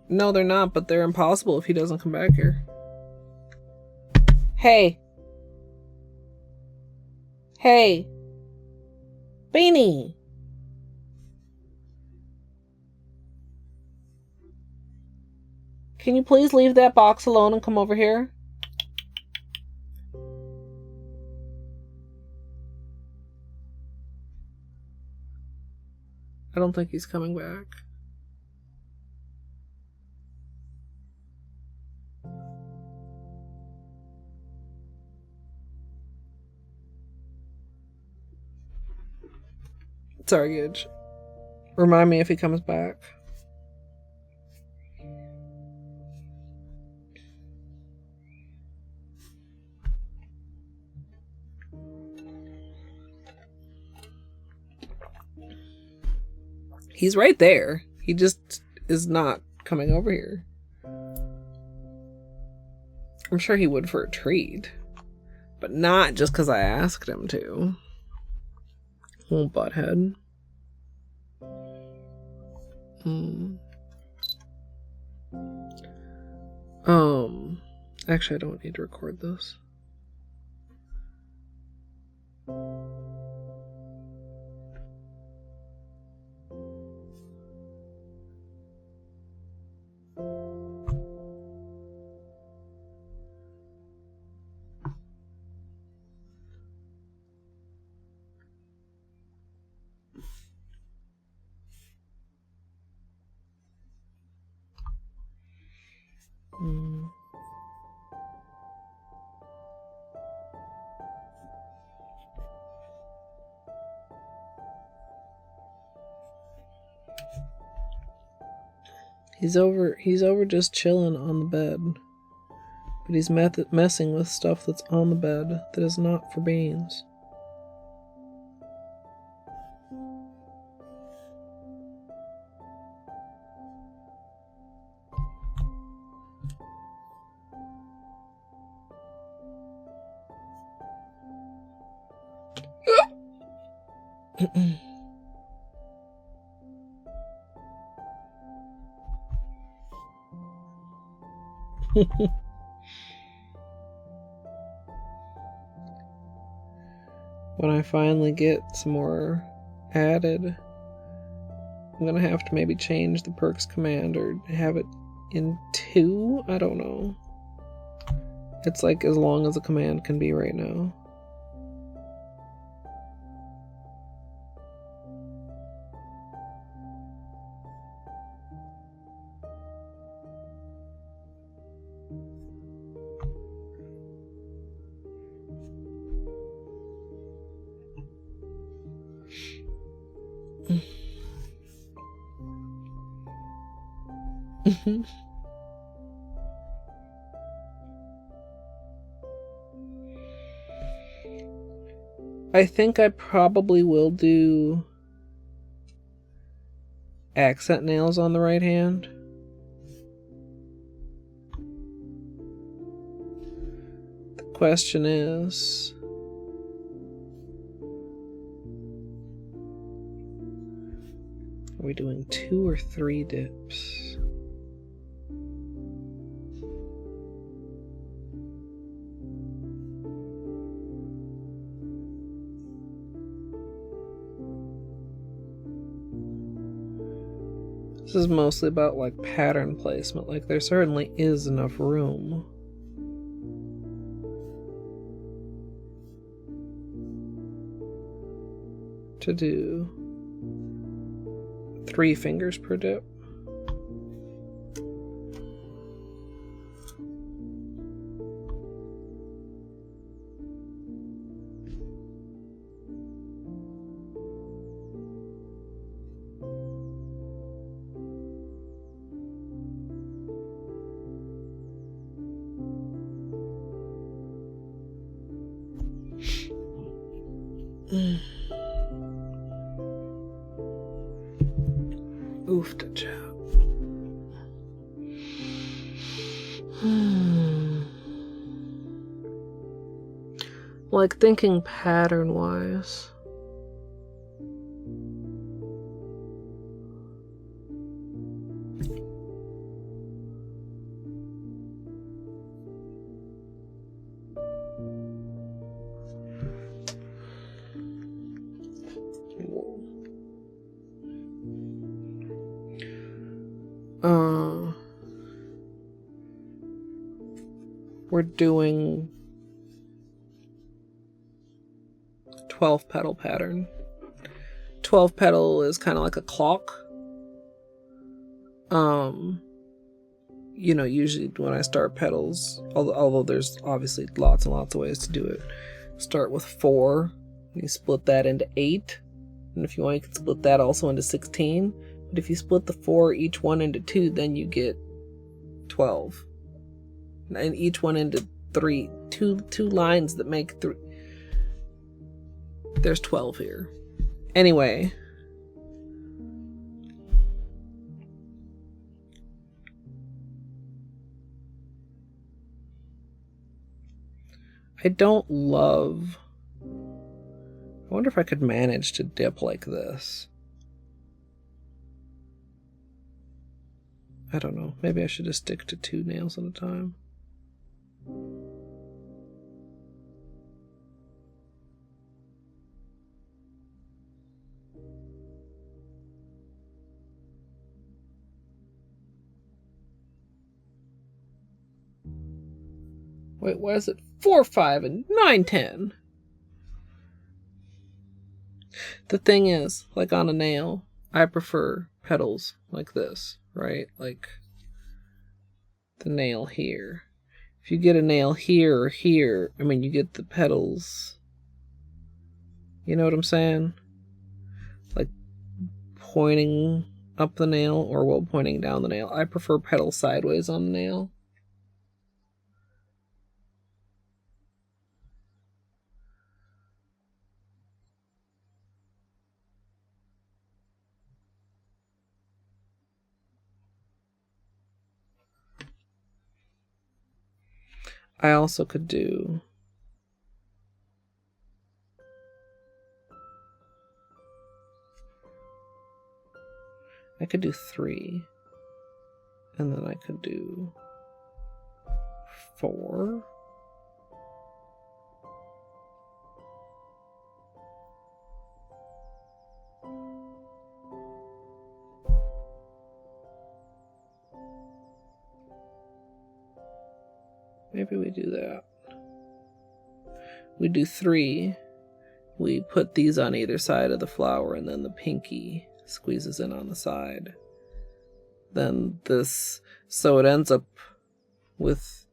No, they're not, but they're impossible if he doesn't come back here. Hey. Hey. Beanie. Can you please leave that box alone and come over here? I don't think he's coming back. Sorry, Gidge. Remind me if he comes back. He's right there. He just is not coming over here. I'm sure he would for a treat. But not just because I asked him to. Little butthead. Actually, I don't need to record this. He's over just chilling on the bed. But he's messing with stuff that's on the bed that is not for beans. When I finally get some more added, I'm gonna have to maybe change the perks command or have it in 2? I don't know. It's like as long as a command can be right now. I think I probably will do accent nails on the right hand. The question is, are we doing 2 or 3 dips? This is mostly about like pattern placement. Like there certainly is enough room. To do 3 fingers per dip. Oofta chap. Like thinking pattern wise. We're doing 12 petal pattern. 12 petal is kind of like a clock. You know, usually when I start petals, although there's obviously lots and lots of ways to do it, start with 4, and you split that into 8, and if you want you can split that also into 16, but if you split the 4 each one into 2, then you get 12. And each one into two lines that make 3. There's 12 here. Anyway. I don't love... I wonder if I could manage to dip like this. I don't know. Maybe I should just stick to 2 nails at a time. Wait, why is it 4, 5, and 9, 10? The thing is, like on a nail, I prefer petals like this, right? Like the nail here. If you get a nail here or here, I mean, you get the petals. You know what I'm saying? Like pointing up the nail or well pointing down the nail. I prefer petals sideways on the nail. I also could do I could do 3 and then I could do 4. Maybe we do that. We do 3. We put these on either side of the flower and then the pinky squeezes in on the side. Then this, so it ends up with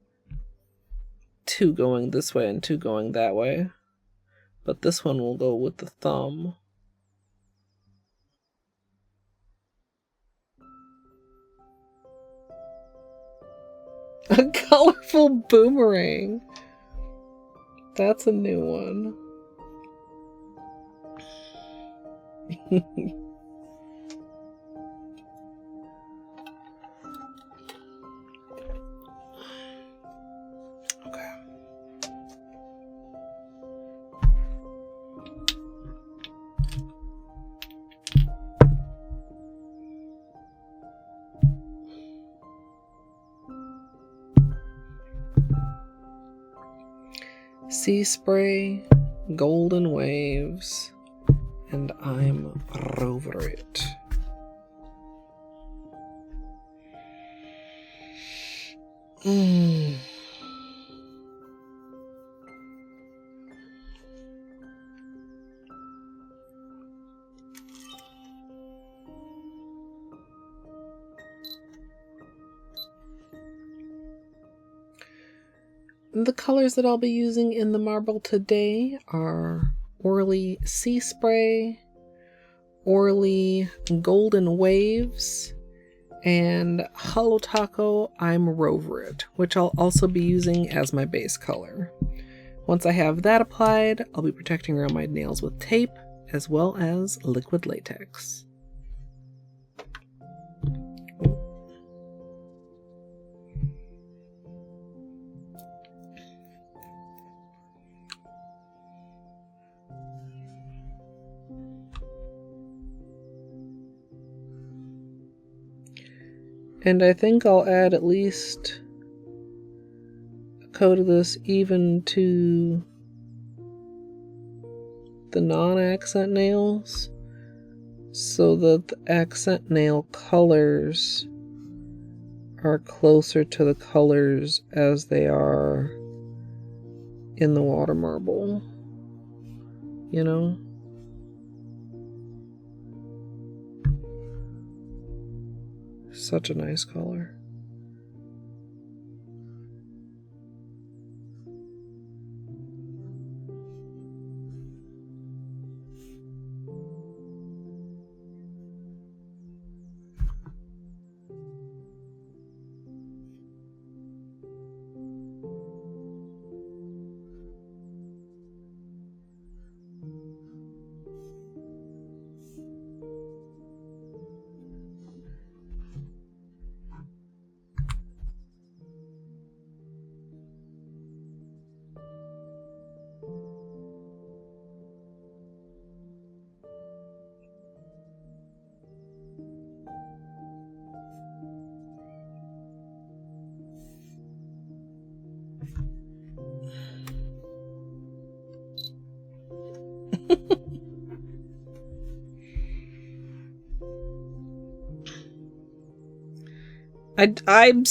2 going this way and 2 going that way. But this one will go with the thumb. A colorful boomerang. That's a new one. Okay. Sea spray, golden waves, and I'm Rover it. The colors that I'll be using in the marble today are Orly Sea Spray, Orly Golden Waves, and Holo Taco I'm Rover It, which I'll also be using as my base color. Once I have that applied, I'll be protecting around my nails with tape as well as liquid latex. And I think I'll add at least a coat of this even to the non-accent nails, so that the accent nail colors are closer to the colors as they are in the water marble, you know? Such a nice color.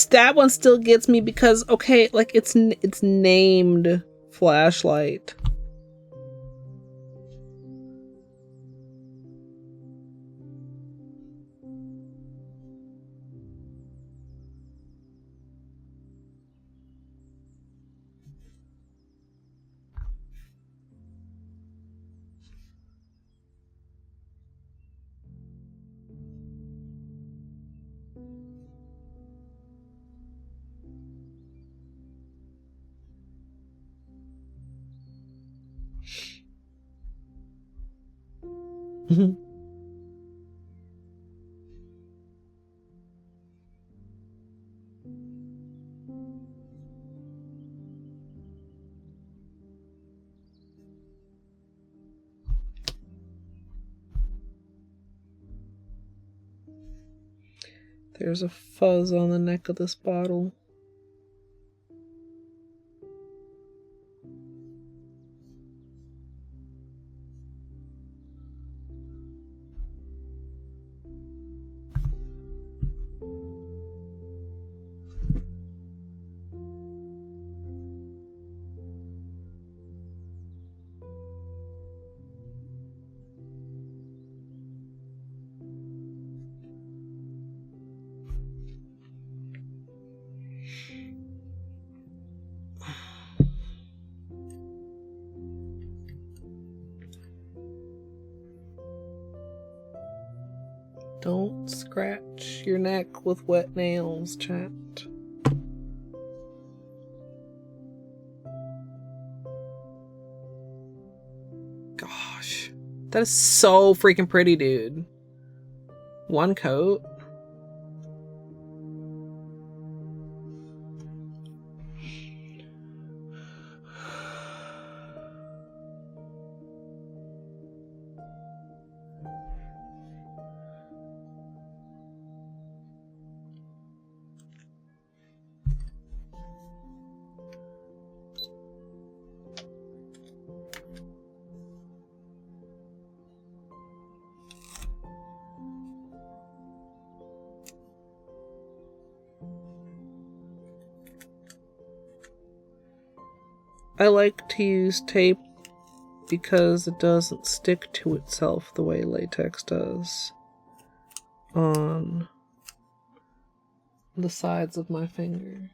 That one still gets me because, okay, like it's named flashlight. There's a fuzz on the neck of this bottle. Don't scratch your neck with wet nails, chat. Gosh, that is so freaking pretty, dude. One coat. I like to use tape because it doesn't stick to itself the way latex does on the sides of my finger.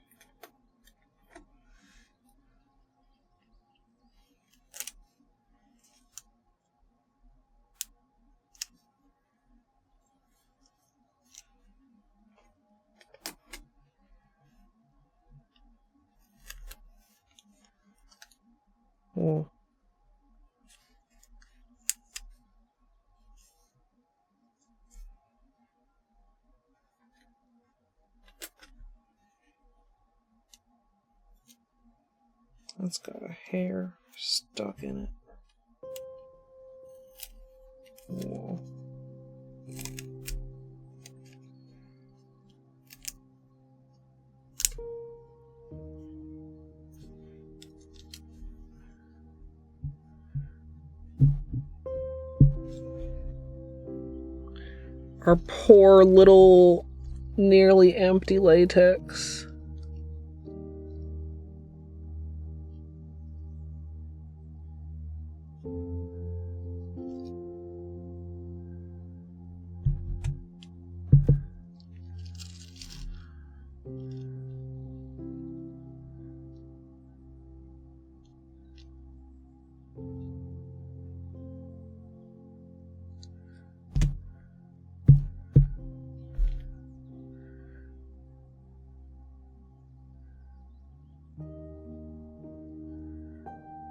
Oh. That's got a hair stuck in it. Whoa. Our poor little nearly empty latex.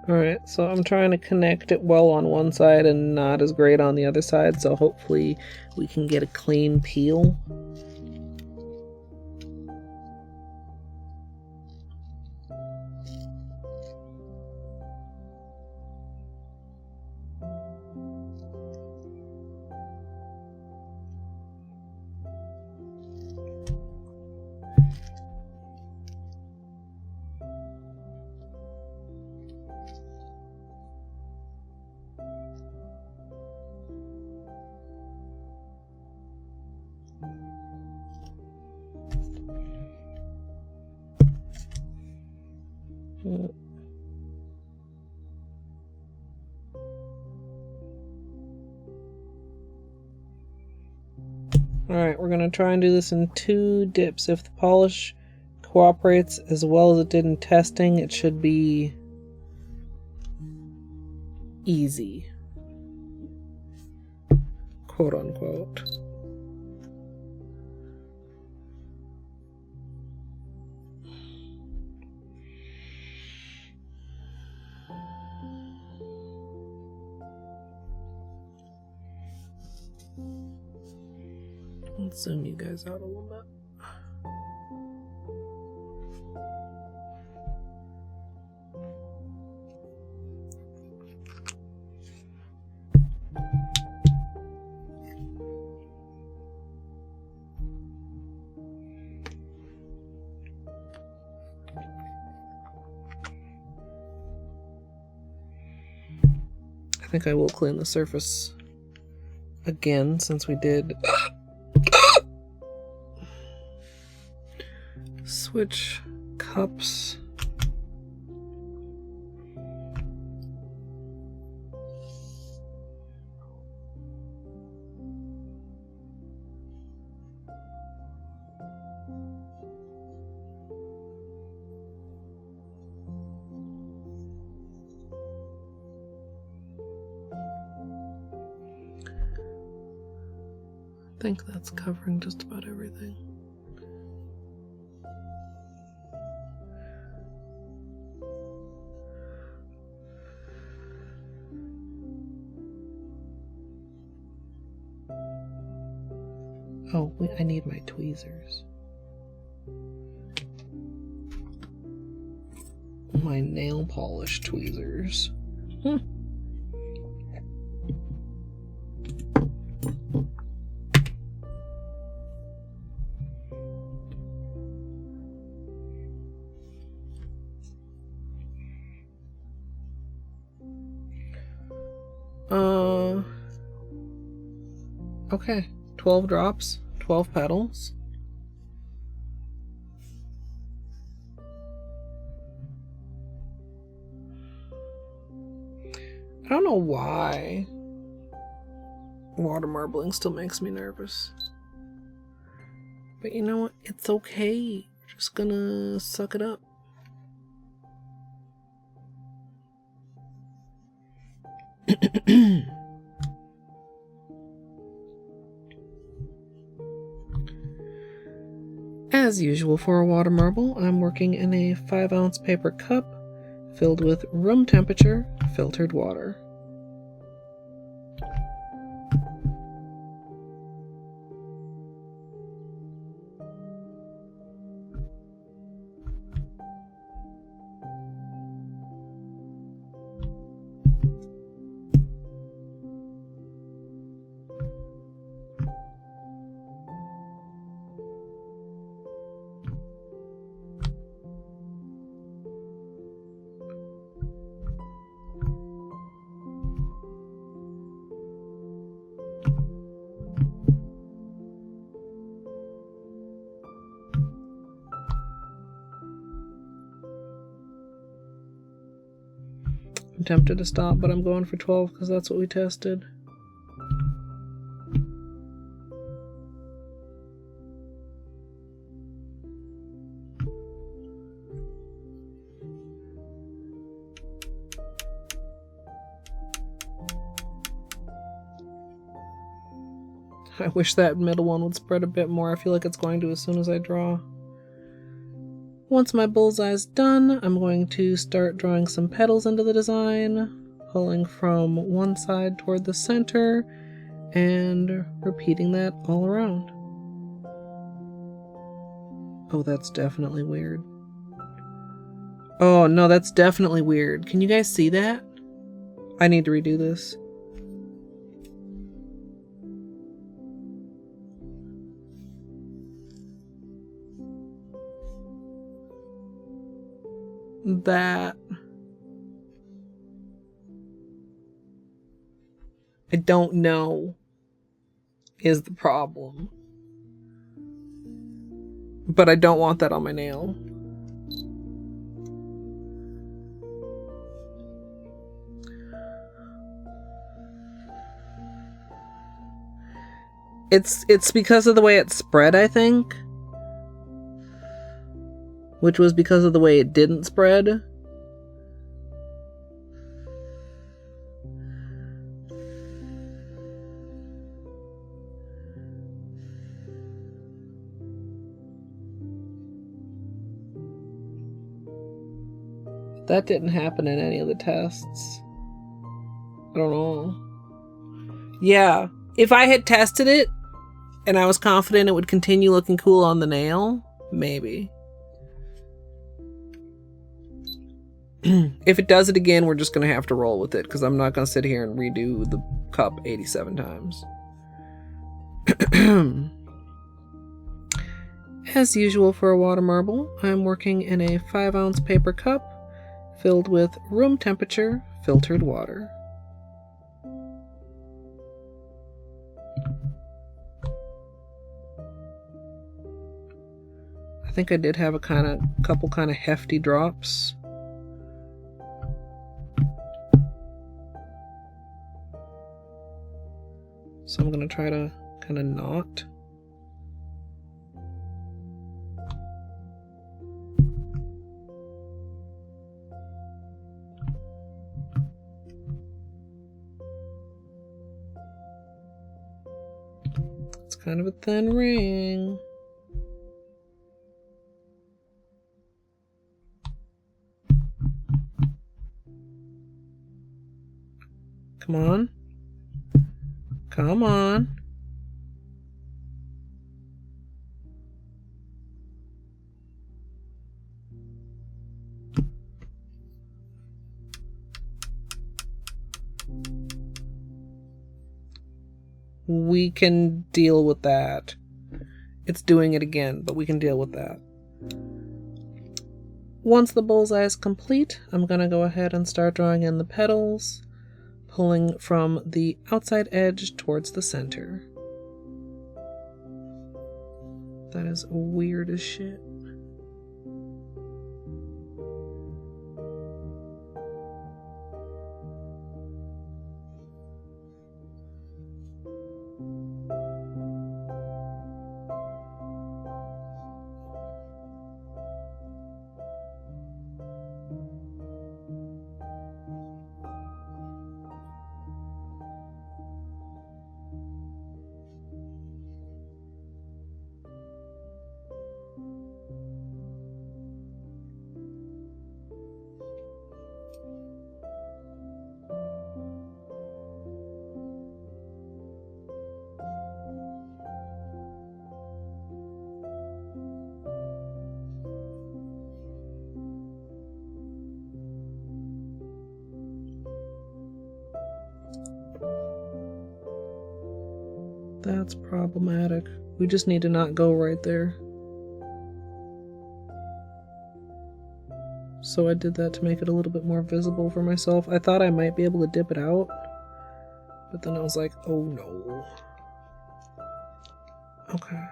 Alright, so I'm trying to connect it well on one side and not as great on the other side, so hopefully we can get a clean peel. Alright, we're going to try and do this in 2 dips. If the polish cooperates as well as it did in testing, it should be easy. Quote unquote. Let's zoom you guys out a little bit. I think I will clean the surface again since we did switch cups. I think that's covering just about everything. Oh, wait, I need my tweezers. My nail polish tweezers. Okay, 12 drops, 12 petals. I don't know why water marbling still makes me nervous. But you know what? It's okay. We're just gonna suck it up. As usual for a water marble, I'm working in a 5-ounce paper cup, filled with room temperature filtered water. I'm tempted to stop, but I'm going for 12 because that's what we tested. I wish that middle one would spread a bit more. I feel like it's going to as soon as I draw. Once my bullseye's done, I'm going to start drawing some petals into the design, pulling from one side toward the center, and repeating that all around. Oh, that's definitely weird. Oh, no, that's definitely weird. Can you guys see that? I need to redo this. That I don't know is the problem, but I don't want that on my nail. It's because of the way it spread, I think. Which was because of the way it didn't spread. That didn't happen in any of the tests. I don't know. Yeah, if I had tested it and I was confident it would continue looking cool on the nail, maybe. If it does it again, we're just going to have to roll with it because I'm not going to sit here and redo the cup 87 times. As usual for a water marble, I'm working in a 5-ounce paper cup filled with room temperature filtered water. I think I did have a couple kind of hefty drops. So I'm going to try to kind of knot. It's kind of a thin ring. Come on. Come on. We can deal with that. It's doing it again, but we can deal with that. Once the bullseye is complete, I'm going to go ahead and start drawing in the petals, pulling from the outside edge towards the center. That is weird as shit. That's problematic. We just need to not go right there. So I did that to make it a little bit more visible for myself. I thought I might be able to dip it out, but then I was like, oh no. Okay.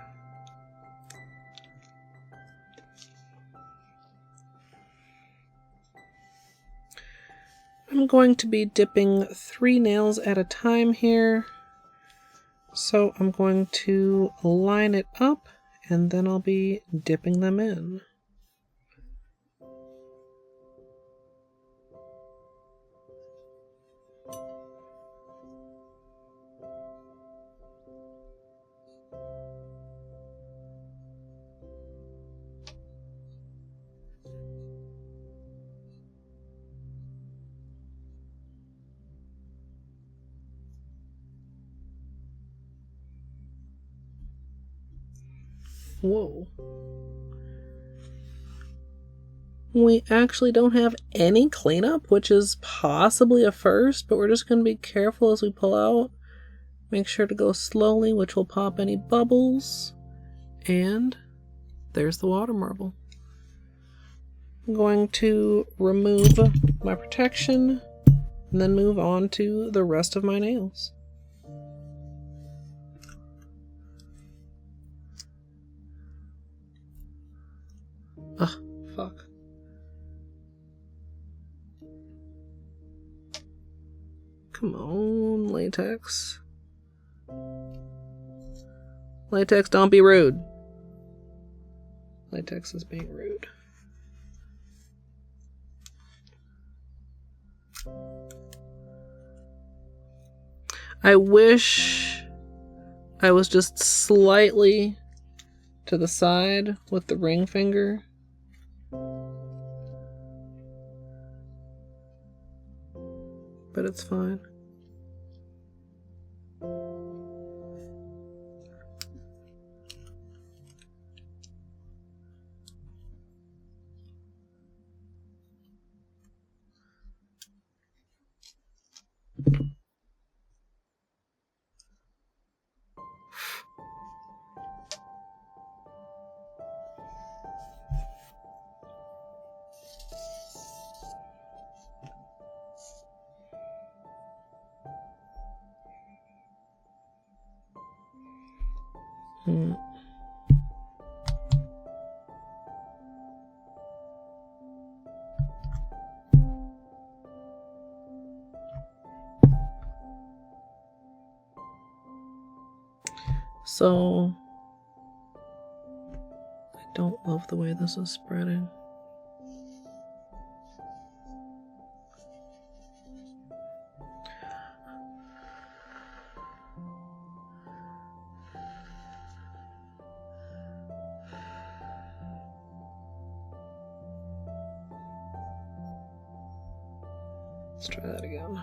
I'm going to be dipping 3 nails at a time here. So I'm going to line it up and then I'll be dipping them in. Whoa. We actually don't have any cleanup, which is possibly a first, but we're just going to be careful as we pull out. Make sure to go slowly, which will pop any bubbles. And there's the water marble. I'm going to remove my protection and then move on to the rest of my nails. Ah, fuck. Come on, latex. Latex, don't be rude. Latex is being rude. I wish I was just slightly to the side with the ring finger. But it's fine. So, I don't love the way this is spreading. Let's try that again.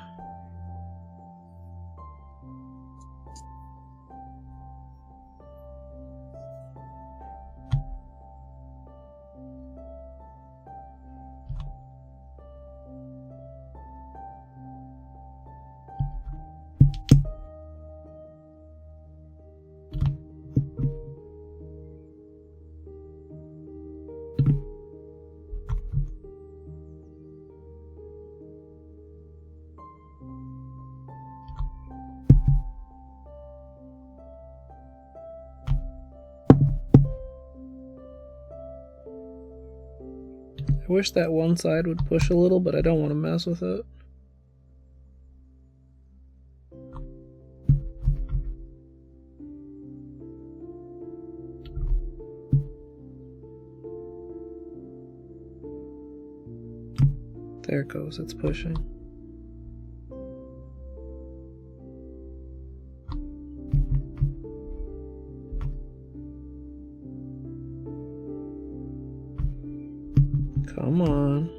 I wish that one side would push a little, but I don't want to mess with it. There it goes, it's pushing. Come on.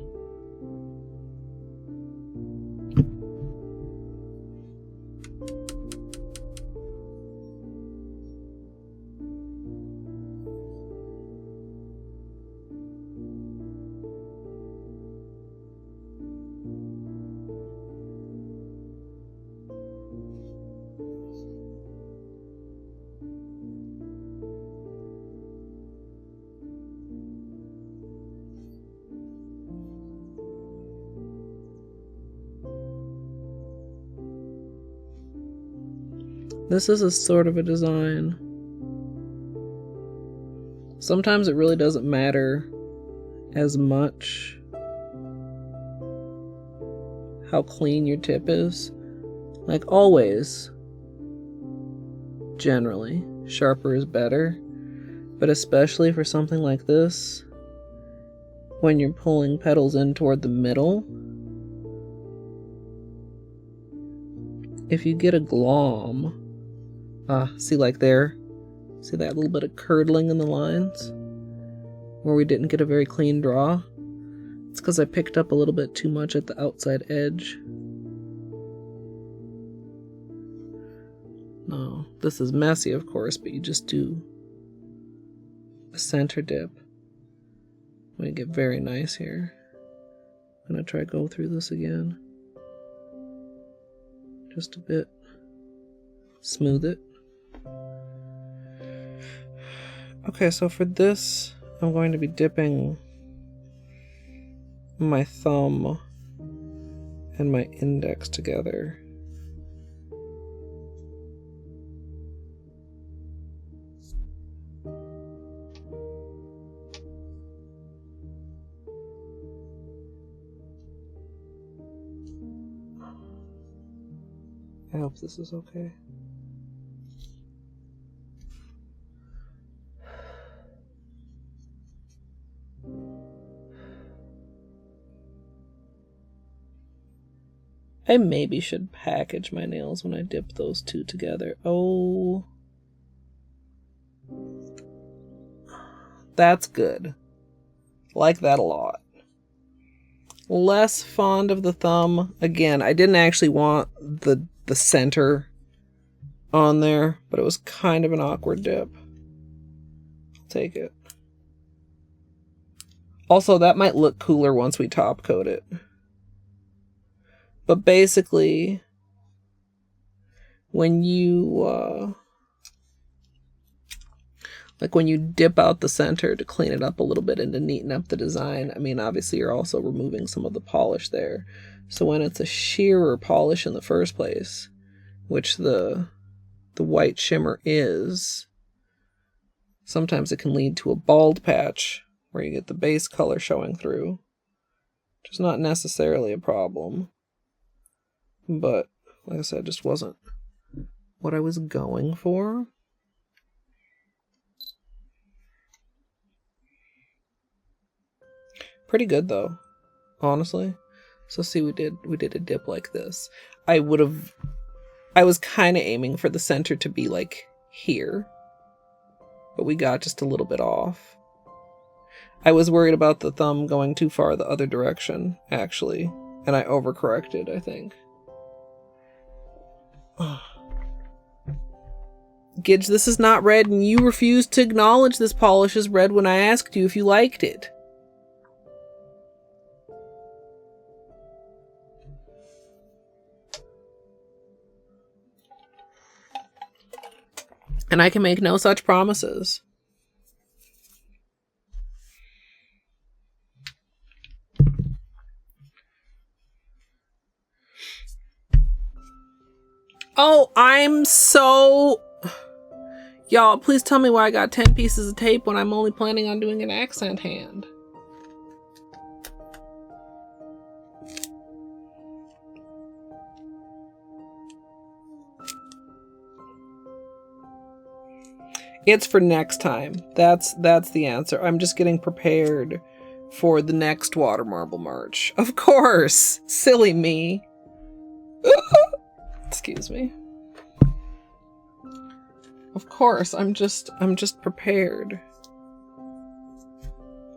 This is a sort of a design. Sometimes it really doesn't matter as much how clean your tip is. Like always, generally, sharper is better. But especially for something like this, when you're pulling petals in toward the middle, if you get a glom, see like there, see that little bit of curdling in the lines where we didn't get a very clean draw? It's because I picked up a little bit too much at the outside edge. No, this is messy, of course, but you just do a center dip. We get very nice here. I'm gonna try to go through this again. Just a bit. Smooth it. Okay, so for this, I'm going to be dipping my thumb and my index together. I hope this is okay. I maybe should package my nails when I dip those two together. Oh. That's good. Like that a lot. Less fond of the thumb. Again, I didn't actually want the center on there, but it was kind of an awkward dip. I'll take it. Also, that might look cooler once we top coat it. But basically, when you when you dip out the center to clean it up a little bit and to neaten up the design, I mean, obviously you're also removing some of the polish there. So when it's a sheerer polish in the first place, which the white shimmer is, sometimes it can lead to a bald patch where you get the base color showing through, which is not necessarily a problem. But, like I said, just wasn't what I was going for. Pretty good though, honestly. So see, we did a dip like this. I was kind of aiming for the center to be like here, but we got just a little bit off. I was worried about the thumb going too far the other direction, actually, and I overcorrected, I think. Gidge, this is not red, and you refused to acknowledge this polish is red when I asked you if you liked it. And I can make no such promises. Oh, I'm so... Y'all, please tell me why I got 10 pieces of tape when I'm only planning on doing an accent hand. It's for next time. That's the answer. I'm just getting prepared for the next Water Marble March. Of course! Silly me. Excuse me. Of course, I'm just prepared.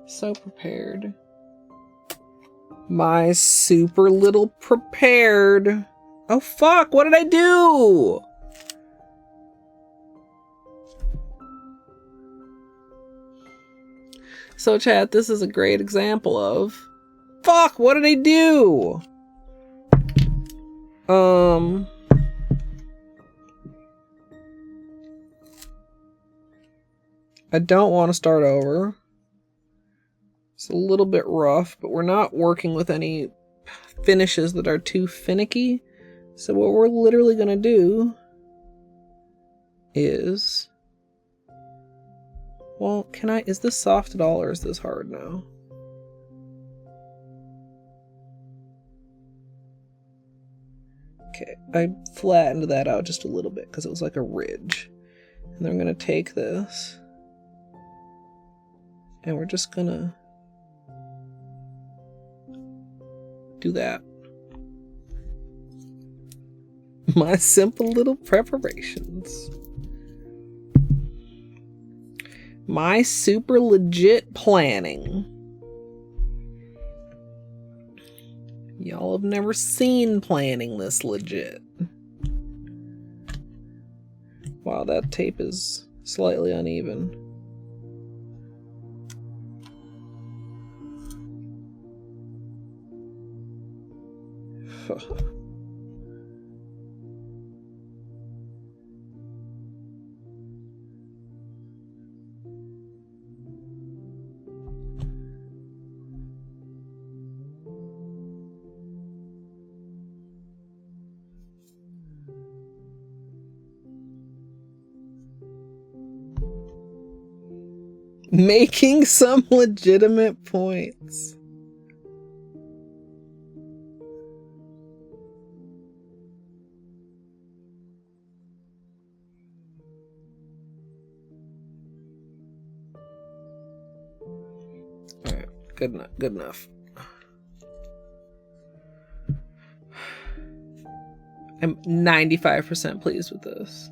So prepared. My super little prepared. Oh fuck, what did I do? So chat, this is a great example of... Fuck, what did I do? I don't want to start over. It's a little bit rough, but we're not working with any finishes that are too finicky. So what we're literally going to do is... Well, is this soft at all or is this hard now? Okay, I flattened that out just a little bit because it was like a ridge. And then I'm going to take this and we're just going to do that. My simple little preparations. My super legit planning. Y'all have never seen planning this legit. Wow, that tape is slightly uneven. Making some legitimate points. All right, good enough. Good enough. I'm 95% pleased with this,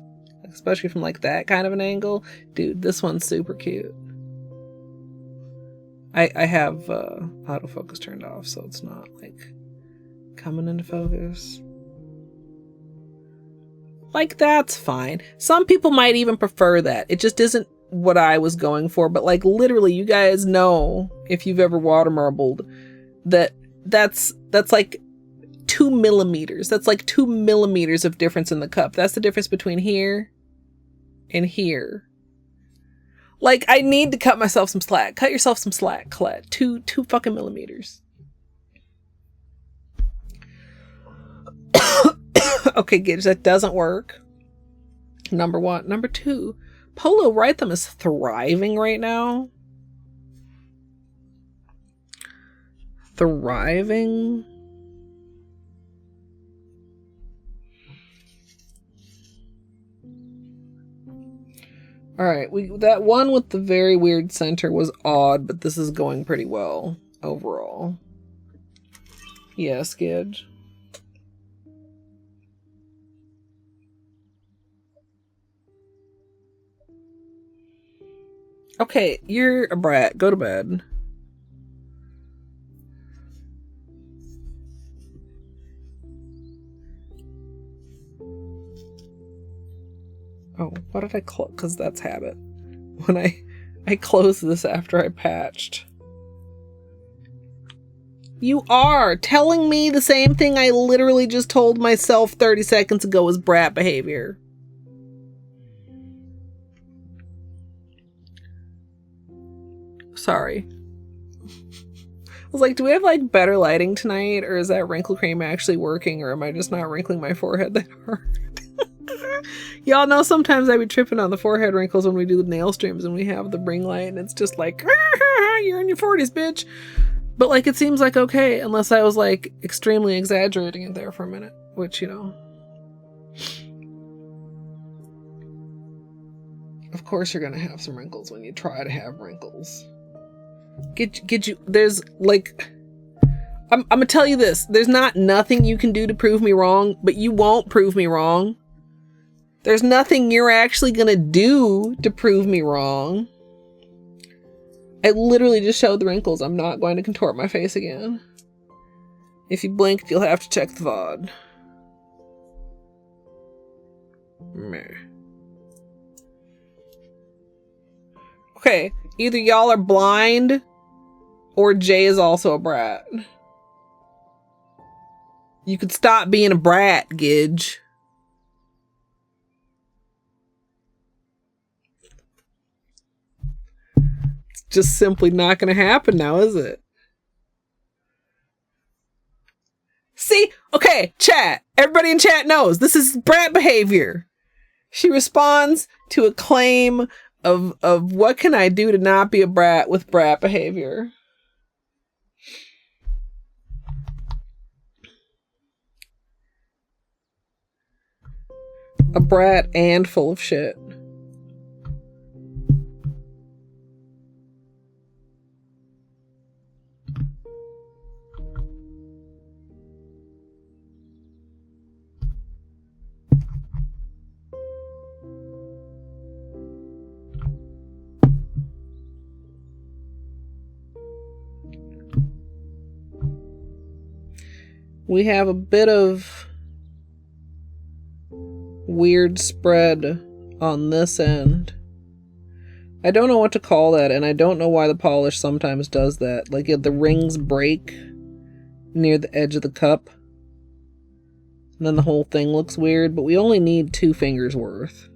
especially from like that kind of an angle. Dude, this one's super cute. I have autofocus turned off, so it's not like coming into focus. Like, that's fine. Some people might even prefer that. It just isn't what I was going for. But like, literally, you guys know, if you've ever water marbled, that's like 2 millimeters. That's like 2 millimeters of difference in the cup. That's the difference between here and here. Like, I need to cut myself some slack. Cut yourself some slack, Colette. 2 fucking millimeters. Okay, Gidge, that doesn't work. Number one. Number two, Polo Rhythm is thriving right now. Thriving. Alright, that one with the very weird center was odd, but this is going pretty well overall. Yes, Gidge. Okay, you're a brat. Go to bed. Oh, why did I close? Because that's habit. When I closed this after I patched. You are telling me the same thing I literally just told myself 30 seconds ago was brat behavior. Sorry. I was like, do we have like better lighting tonight? Or is that wrinkle cream actually working? Or am I just not wrinkling my forehead that hard? Y'all know sometimes I be tripping on the forehead wrinkles when we do the nail streams and we have the ring light and it's just like, you're in your 40s, bitch. But like, it seems like okay, unless I was like extremely exaggerating it there for a minute, which, you know. Of course you're gonna have some wrinkles when you try to have wrinkles. Get you, there's like, I'm gonna tell you this, there's nothing you can do to prove me wrong, but you won't prove me wrong. There's nothing you're actually gonna do to prove me wrong. I literally just showed the wrinkles. I'm not going to contort my face again. If you blinked, you'll have to check the VOD. Meh. Okay, either y'all are blind or Jay is also a brat. You could stop being a brat, Gidge. Just simply not going to happen now, is it? See? Okay, chat. Everybody in chat knows this is brat behavior. She responds to a claim of what can I do to not be a brat with brat behavior. A brat and full of shit. We have a bit of weird spread on this end. I don't know what to call that, and I don't know why the polish sometimes does that. Like, if the rings break near the edge of the cup, and then the whole thing looks weird, but we only need 2 fingers worth.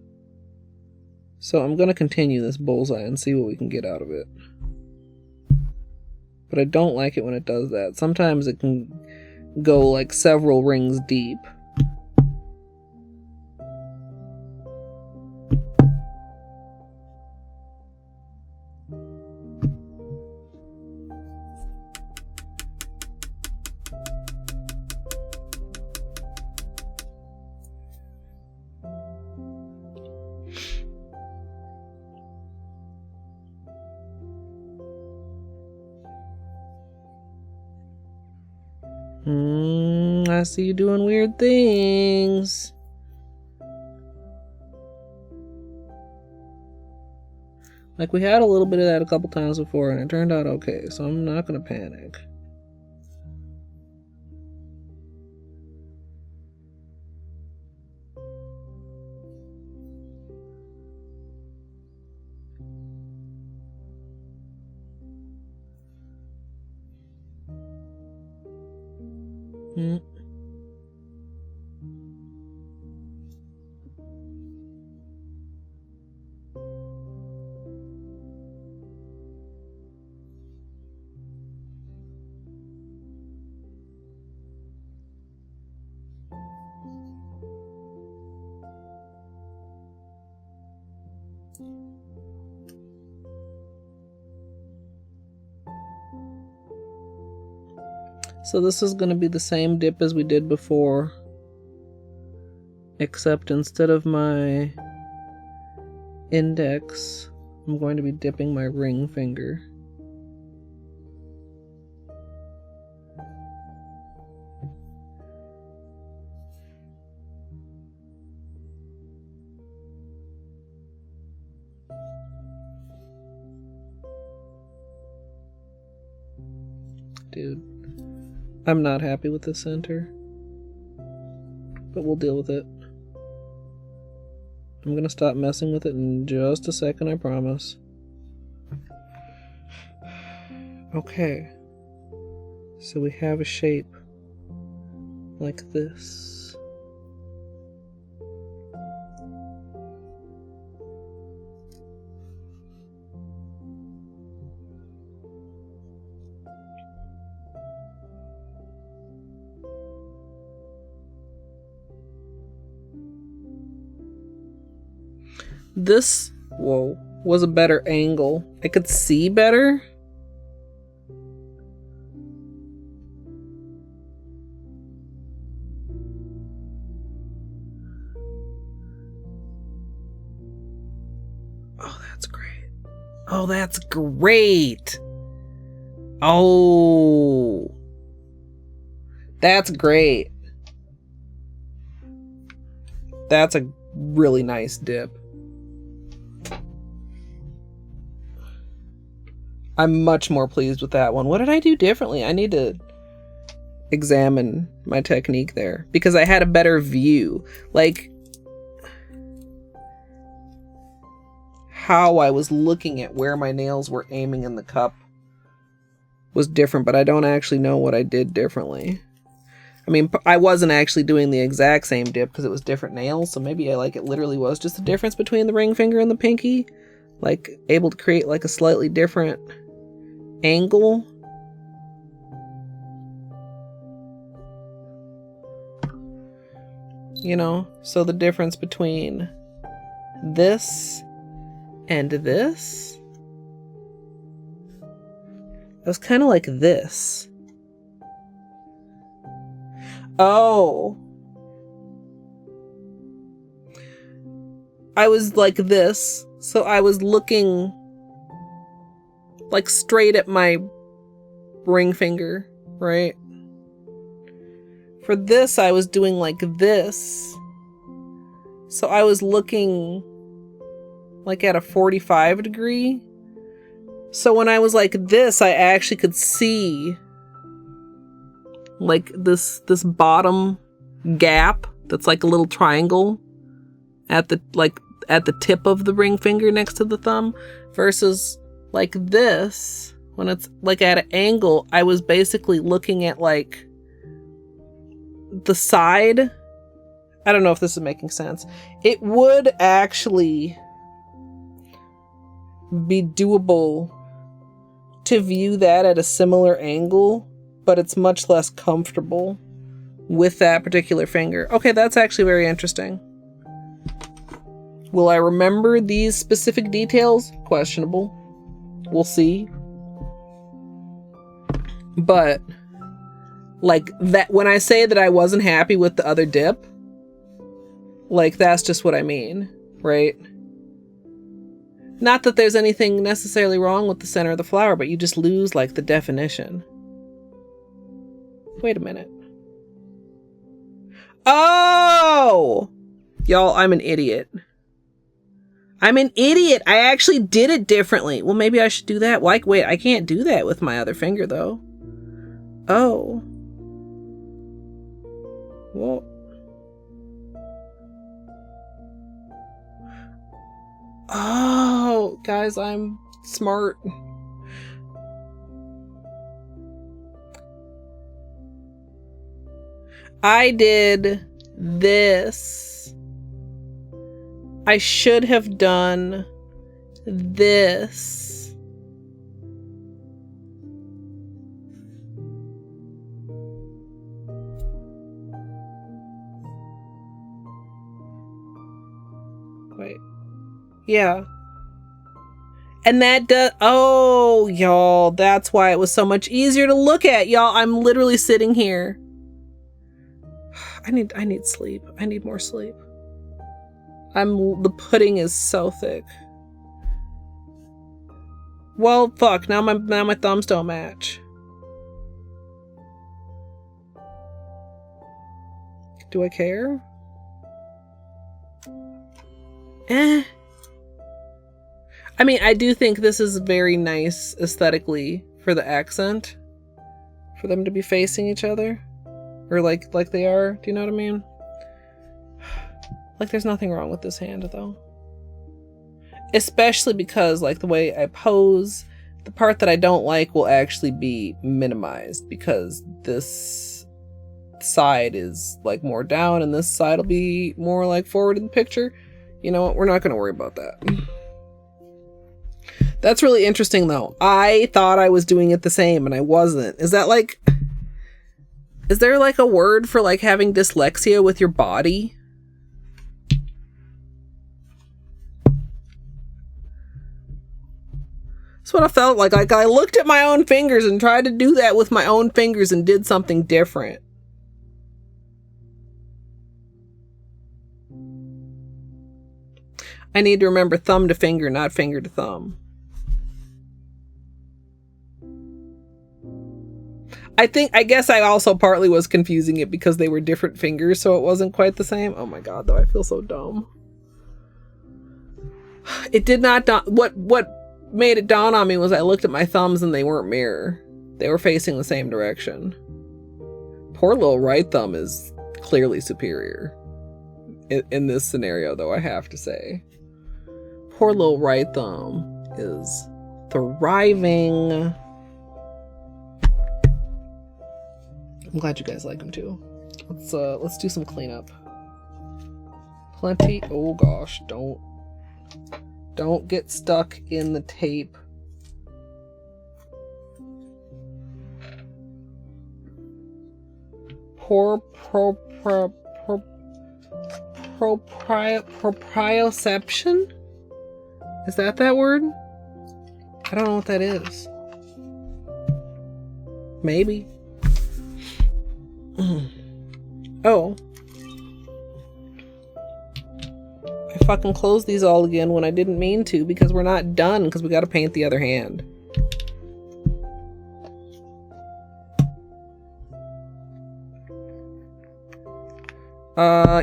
So I'm going to continue this bullseye and see what we can get out of it. But I don't like it when it does that. Sometimes it can go like several rings deep. I see you doing weird things. Like, we had a little bit of that a couple times before, and it turned out okay, so I'm not gonna panic. So this is going to be the same dip as we did before, except instead of my index, I'm going to be dipping my ring finger. Dude, I'm not happy with the center, but we'll deal with it. I'm gonna stop messing with it in just a second, I promise. Okay, so we have a shape like this. This, whoa, was a better angle. I could see better. Oh, that's great. Oh, that's great. Oh, that's great. That's a really nice dip. I'm much more pleased with that one. What did I do differently? I need to examine my technique there because I had a better view. Like, how I was looking at where my nails were aiming in the cup was different, but I don't actually know what I did differently. I mean, I wasn't actually doing the exact same dip because it was different nails, so maybe it literally was just the difference between the ring finger and the pinky. Like, able to create like a slightly different angle. You know, so the difference between this, and this. It was kind of like this. Oh. I was like this, so I was looking like straight at my ring finger, right? For this, I was doing like this. So I was looking like at a 45 degree. So when I was like this, I actually could see like this bottom gap that's like a little triangle at the tip of the ring finger next to the thumb, versus like this, when it's like at an angle, I was basically looking at like the side. I don't know if this is making sense. It would actually be doable to view that at a similar angle, but it's much less comfortable with that particular finger. Okay, that's actually very interesting. Will I remember these specific details? Questionable. We'll see. But like that, when I say that I wasn't happy with the other dip, like that's just what I mean, right? Not that there's anything necessarily wrong with the center of the flower, but you just lose like the definition. Wait a minute. Oh! Y'all, I'm an idiot. I'm an idiot. I actually did it differently. Well, maybe I should do that. Like, wait, I can't do that with my other finger, though. Oh. Well. Oh, guys, I'm smart. I did this. I should have done this. Wait. Yeah. And that does, oh, y'all, that's why it was so much easier to look at, y'all. I'm literally sitting here. I need sleep. I need more sleep. The pudding is so thick. Well, fuck, now my thumbs don't match. Do I care? I mean, I do think this is very nice aesthetically for the accent. For them to be facing each other. Or like they are, do you know what I mean? Like, there's nothing wrong with this hand, though. Especially because, like, the way I pose, the part that I don't like will actually be minimized, because this side is, like, more down, and this side will be more, like, forward in the picture. You know what? We're not going to worry about that. That's really interesting, though. I thought I was doing it the same, and I wasn't. Is that, like... Is there, like, a word for, like, having dyslexia with your body? That's what I felt like. Like, I looked at my own fingers and tried to do that with my own fingers and did something different. I need to remember thumb to finger, not finger to thumb. I guess I also partly was confusing it because they were different fingers, so it wasn't quite the same. Oh my god, though, I feel so dumb. It did not dawn... What made it dawn on me was I looked at my thumbs and they weren't mirror. They were facing the same direction. Poor little right thumb is clearly superior. In this scenario, though, I have to say. Poor little right thumb is thriving. I'm glad you guys like him too. Let's do some cleanup. Plenty. Oh gosh, don't get stuck in the tape. proprioception? Is that word? I don't know what that is. Maybe. Oh. I fucking closed these all again when I didn't mean to because we're not done because we gotta paint the other hand.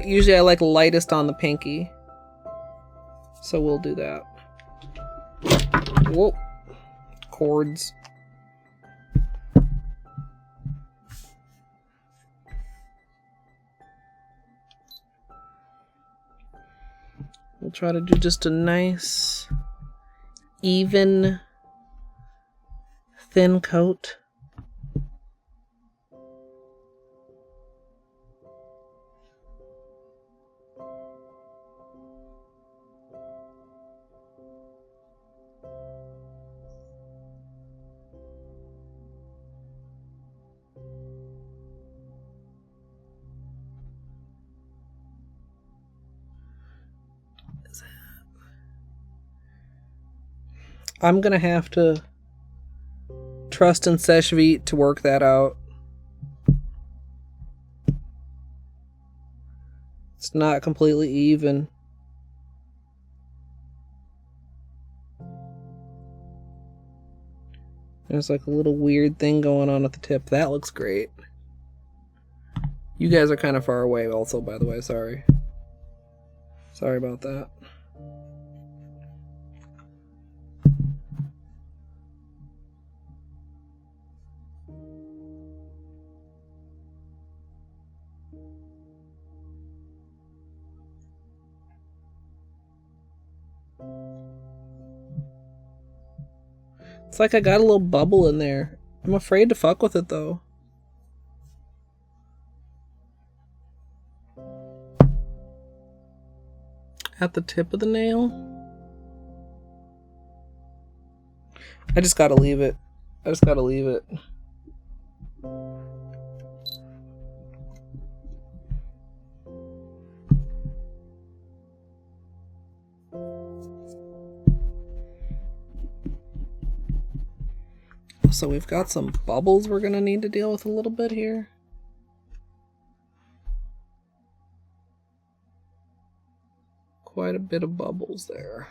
Usually I like lightest on the pinky. So we'll do that. Whoa. Chords. We'll try to do just a nice, even, thin coat. I'm gonna have to trust in Seshvit to work that out. It's not completely even. There's like a little weird thing going on at the tip. That looks great. You guys are kind of far away also, by the way. Sorry. Sorry about that. It's like I got a little bubble in there. I'm afraid to fuck with it though. At the tip of the nail. I just gotta leave it. I just gotta leave it. So we've got some bubbles we're gonna need to deal with a little bit here. Quite a bit of bubbles there.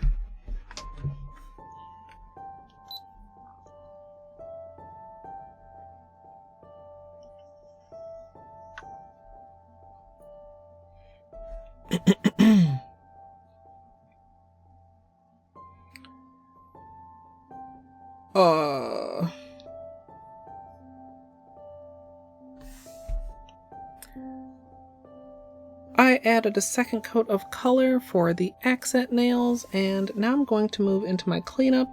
I added a second coat of color for the accent nails, and now I'm going to move into my cleanup.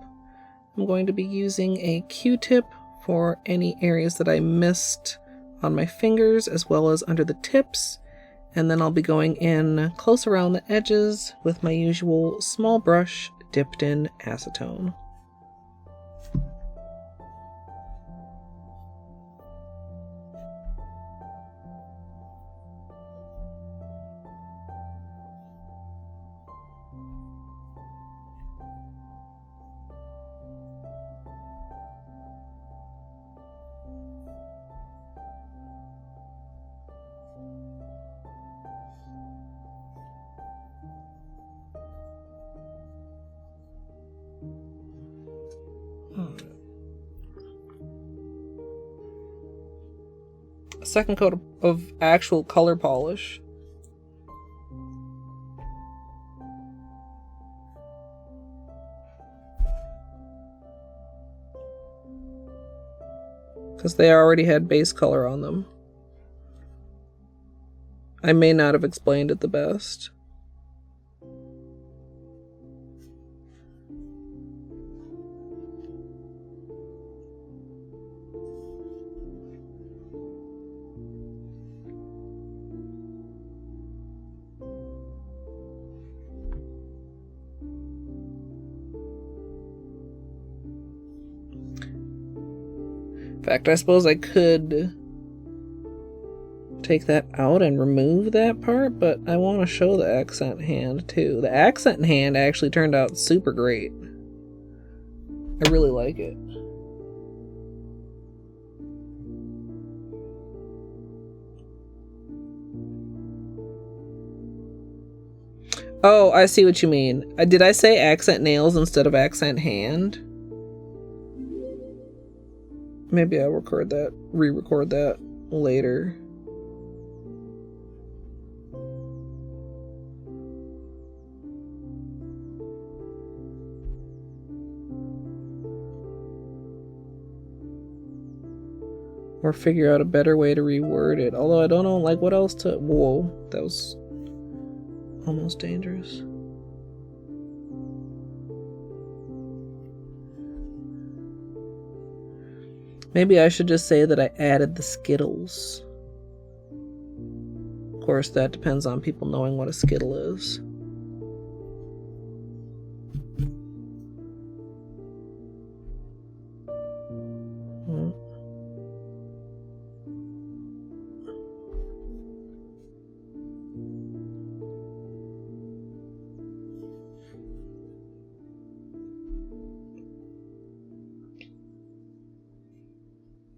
I'm going to be using a Q-tip for any areas that I missed on my fingers as well as under the tips, and then I'll be going in close around the edges with my usual small brush dipped in acetone. A second coat of actual color polish. Because they already had base color on them. I may not have explained it the best. In fact, I suppose I could take that out and remove that part, but I want to show the accent hand too. The accent hand actually turned out super great. I really like it. Oh, I see what you mean. Did I say accent nails instead of accent hand? Maybe I'll re-record that later. Or figure out a better way to reword it. Although I don't know, like, what else to... Whoa, that was almost dangerous. Maybe I should just say that I added the Skittles. Of course, that depends on people knowing what a Skittle is.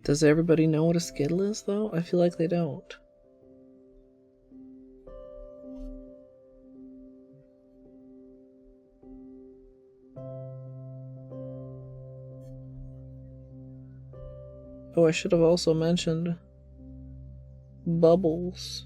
Does everybody know what a Skittle is, though? I feel like they don't. Oh, I should have also mentioned Bubbles.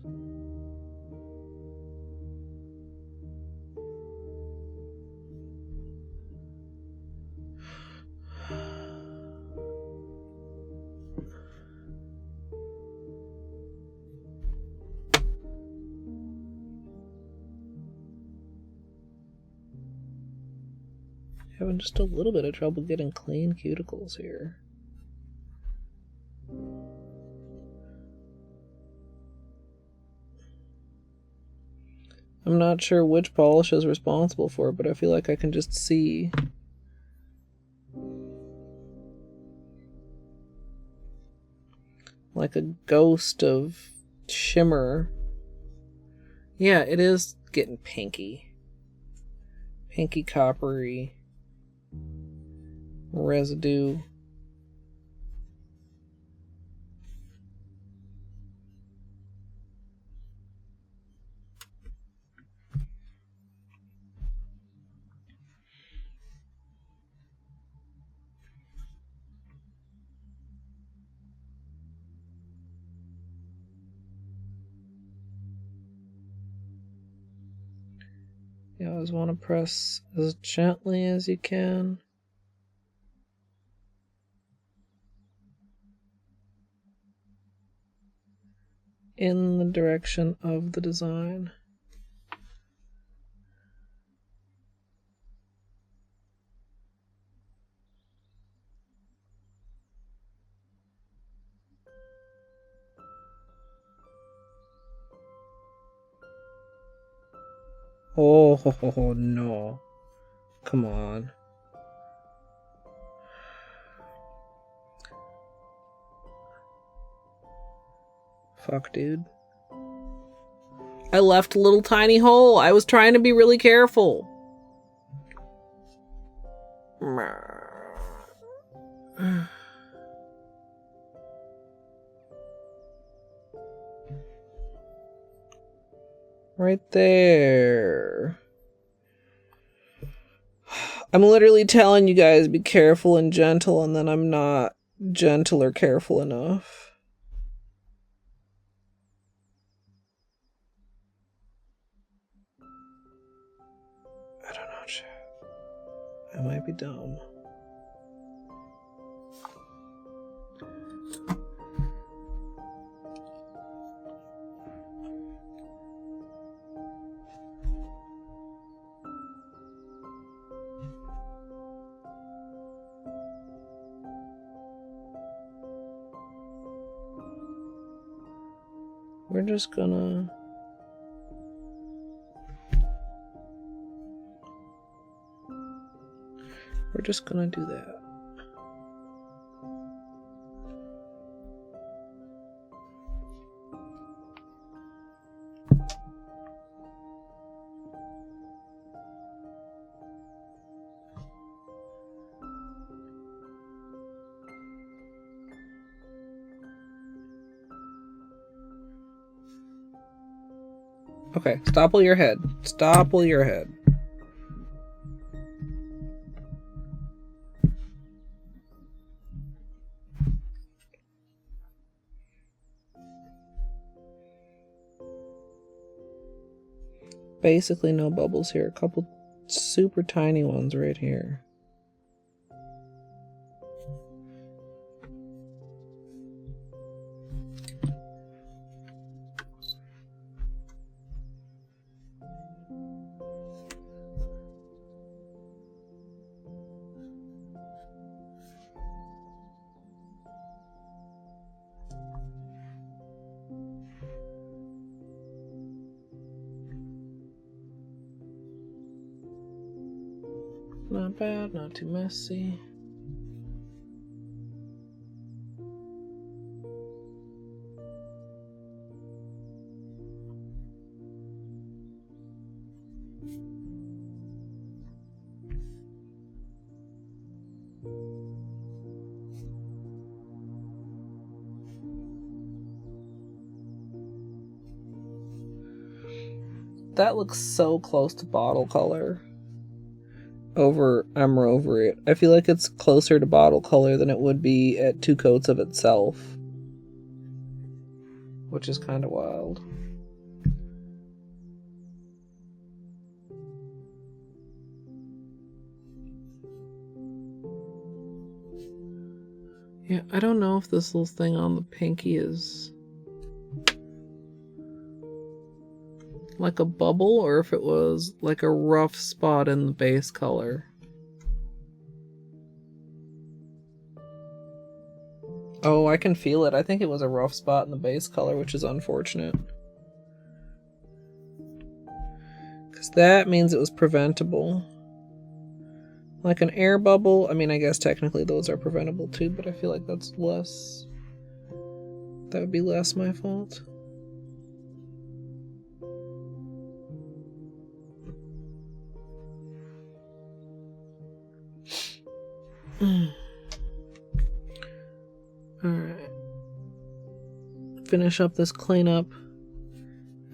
Having just a little bit of trouble getting clean cuticles here. I'm not sure which polish is responsible for it, but I feel like I can just see. Like a ghost of shimmer. Yeah, it is getting pinky. Pinky coppery residue. You always want to press as gently as you can. In the direction of the design. Oh, no. Come on. Fuck, dude. I left a little tiny hole. I was trying to be really careful. Right there. I'm literally telling you guys be careful and gentle, and then I'm not gentle or careful enough. I don't know, chat. I might be dumb. We're just gonna... We're just gonna do that. Okay, stopple your head. Stopple your head. Basically no bubbles here. A couple super tiny ones right here. Not bad, not too messy. That looks so close to bottle color. I'm over it. I feel like it's closer to bottle color than it would be at 2 coats of itself. Which is kind of wild. Yeah, I don't know if this little thing on the pinky is like a bubble or if it was like a rough spot in the base color. Oh, I can feel it. I think it was a rough spot in the base color, which is unfortunate. Because that means it was preventable. Like an air bubble, I mean, I guess technically those are preventable too, but I feel like that's less... That would be less my fault. Alright. Finish up this cleanup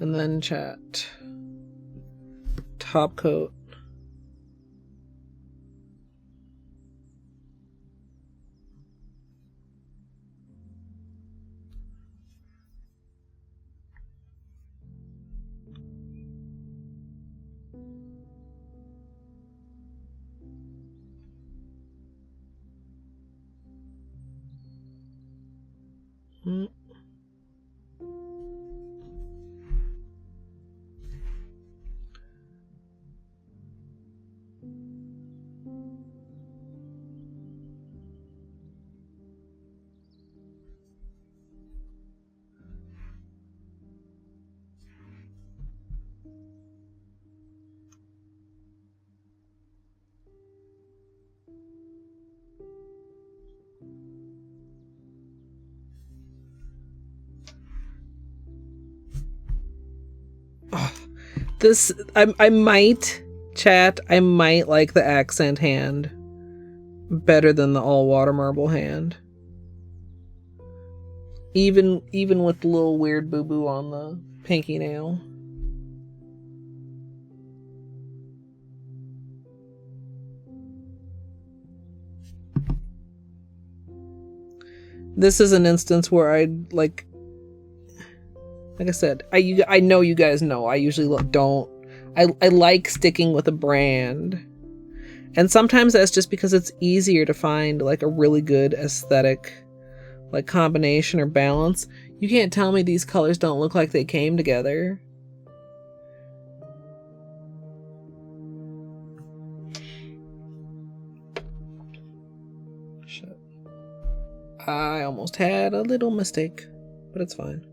and then chat. Top coat. This, I might, chat, I might like the accent hand better than the all water marble hand. Even with the little weird boo-boo on the pinky nail. This is an instance where I'd like I said, I know you guys know, I usually I like sticking with a brand. And sometimes that's just because it's easier to find like a really good aesthetic like combination or balance. You can't tell me these colors don't look like they came together. Shit. I almost had a little mistake, but it's fine.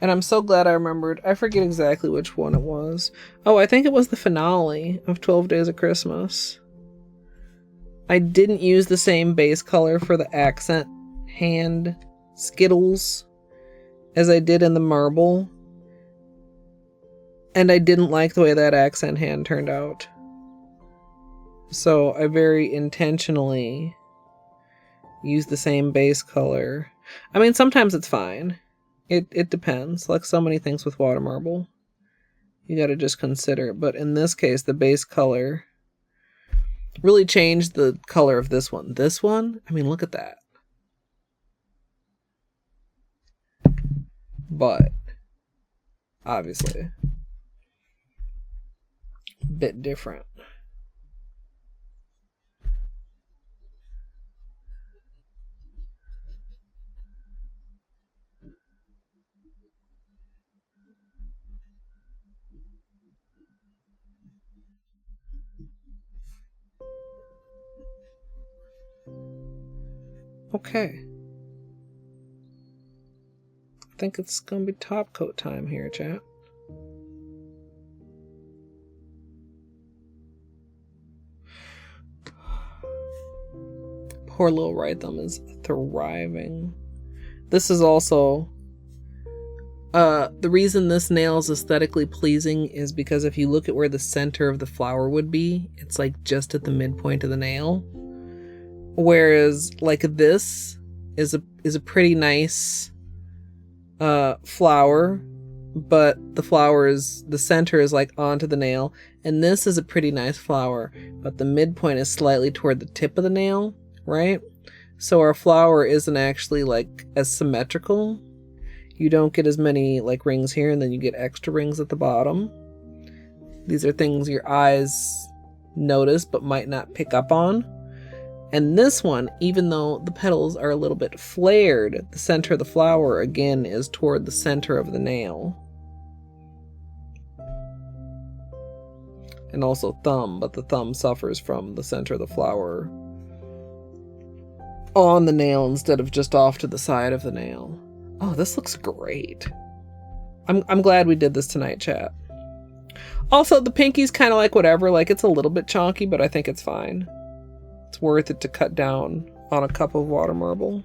And I'm so glad I remembered. I forget exactly which one it was. Oh, I think it was the finale of 12 Days of Christmas. I didn't use the same base color for the accent hand Skittles as I did in the marble. And I didn't like the way that accent hand turned out. So I very intentionally use the same base color. I mean, sometimes it's fine. It depends. Like so many things with water marble, you got to just consider. But in this case, the base color really changed the color of this one. This one, I mean, look at that. But obviously, a bit different. Okay. I think it's going to be top coat time here, chat. Poor little right thumb is thriving. This is also... the reason this nail is aesthetically pleasing is because if you look at where the center of the flower would be, it's like just at the midpoint of the nail. Whereas like this is a pretty nice flower, but the center is like onto the nail, and this is a pretty nice flower, but the midpoint is slightly toward the tip of the nail, right? So our flower isn't actually like as symmetrical. You don't get as many like rings here, and then you get extra rings at the bottom. These are things your eyes notice but might not pick up on. And this one, even though the petals are a little bit flared, the center of the flower again is toward the center of the nail. And also thumb, but the thumb suffers from the center of the flower on the nail instead of just off to the side of the nail. Oh, this looks great. I'm glad we did this tonight, chat. Also, the pinky's kind of like whatever. Like, it's a little bit chonky, but I think it's fine. It's worth it to cut down on a cup of water marble.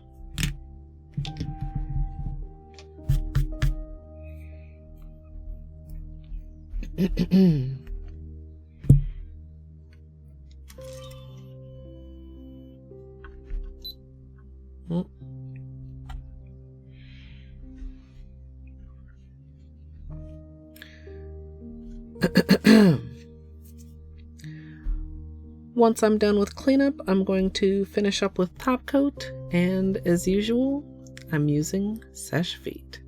Once I'm done with cleanup, I'm going to finish up with top coat, and as usual, I'm using Seche Vite.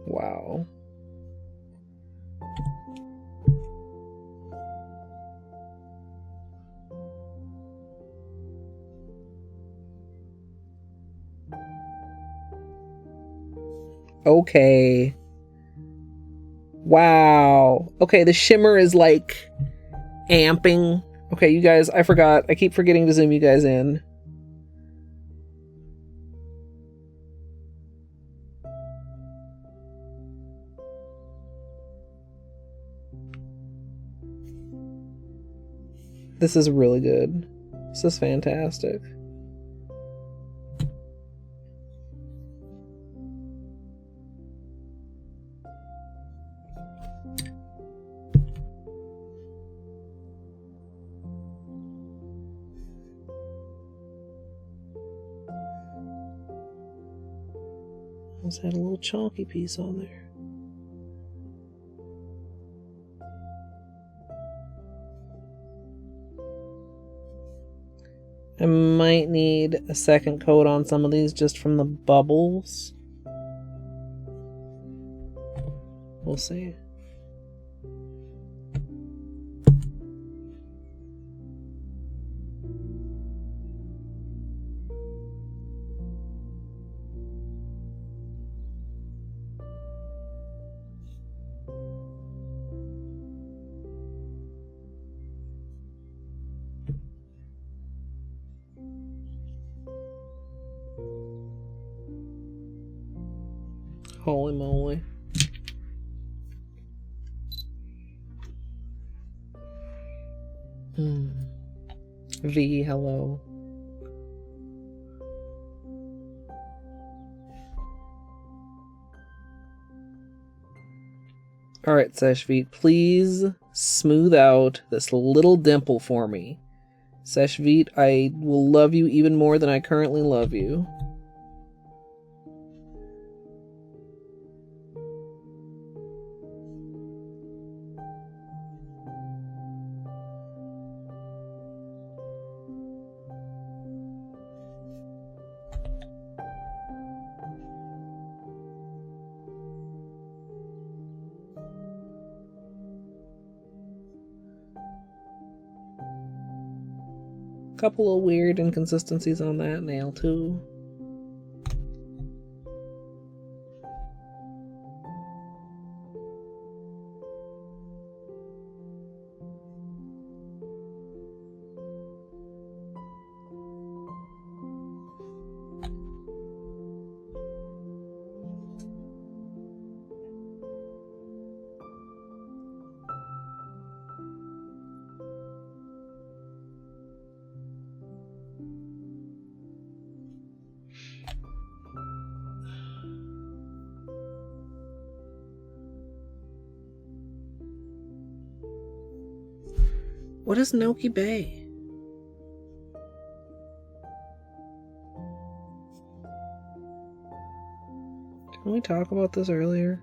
Wow. Okay. Wow. Okay, the shimmer is like amping. Okay, you guys, I forgot. I keep forgetting to zoom you guys in. This is really good. This is fantastic. Let's add a little chalky piece on there. I might need a second coat on some of these just from the bubbles. We'll see. Holy moly. V, hello. Alright, Seshveet, please smooth out this little dimple for me. Seshveet, I will love you even more than I currently love you. Couple of weird inconsistencies on that nail too. What is Noki Bay? Didn't we talk about this earlier?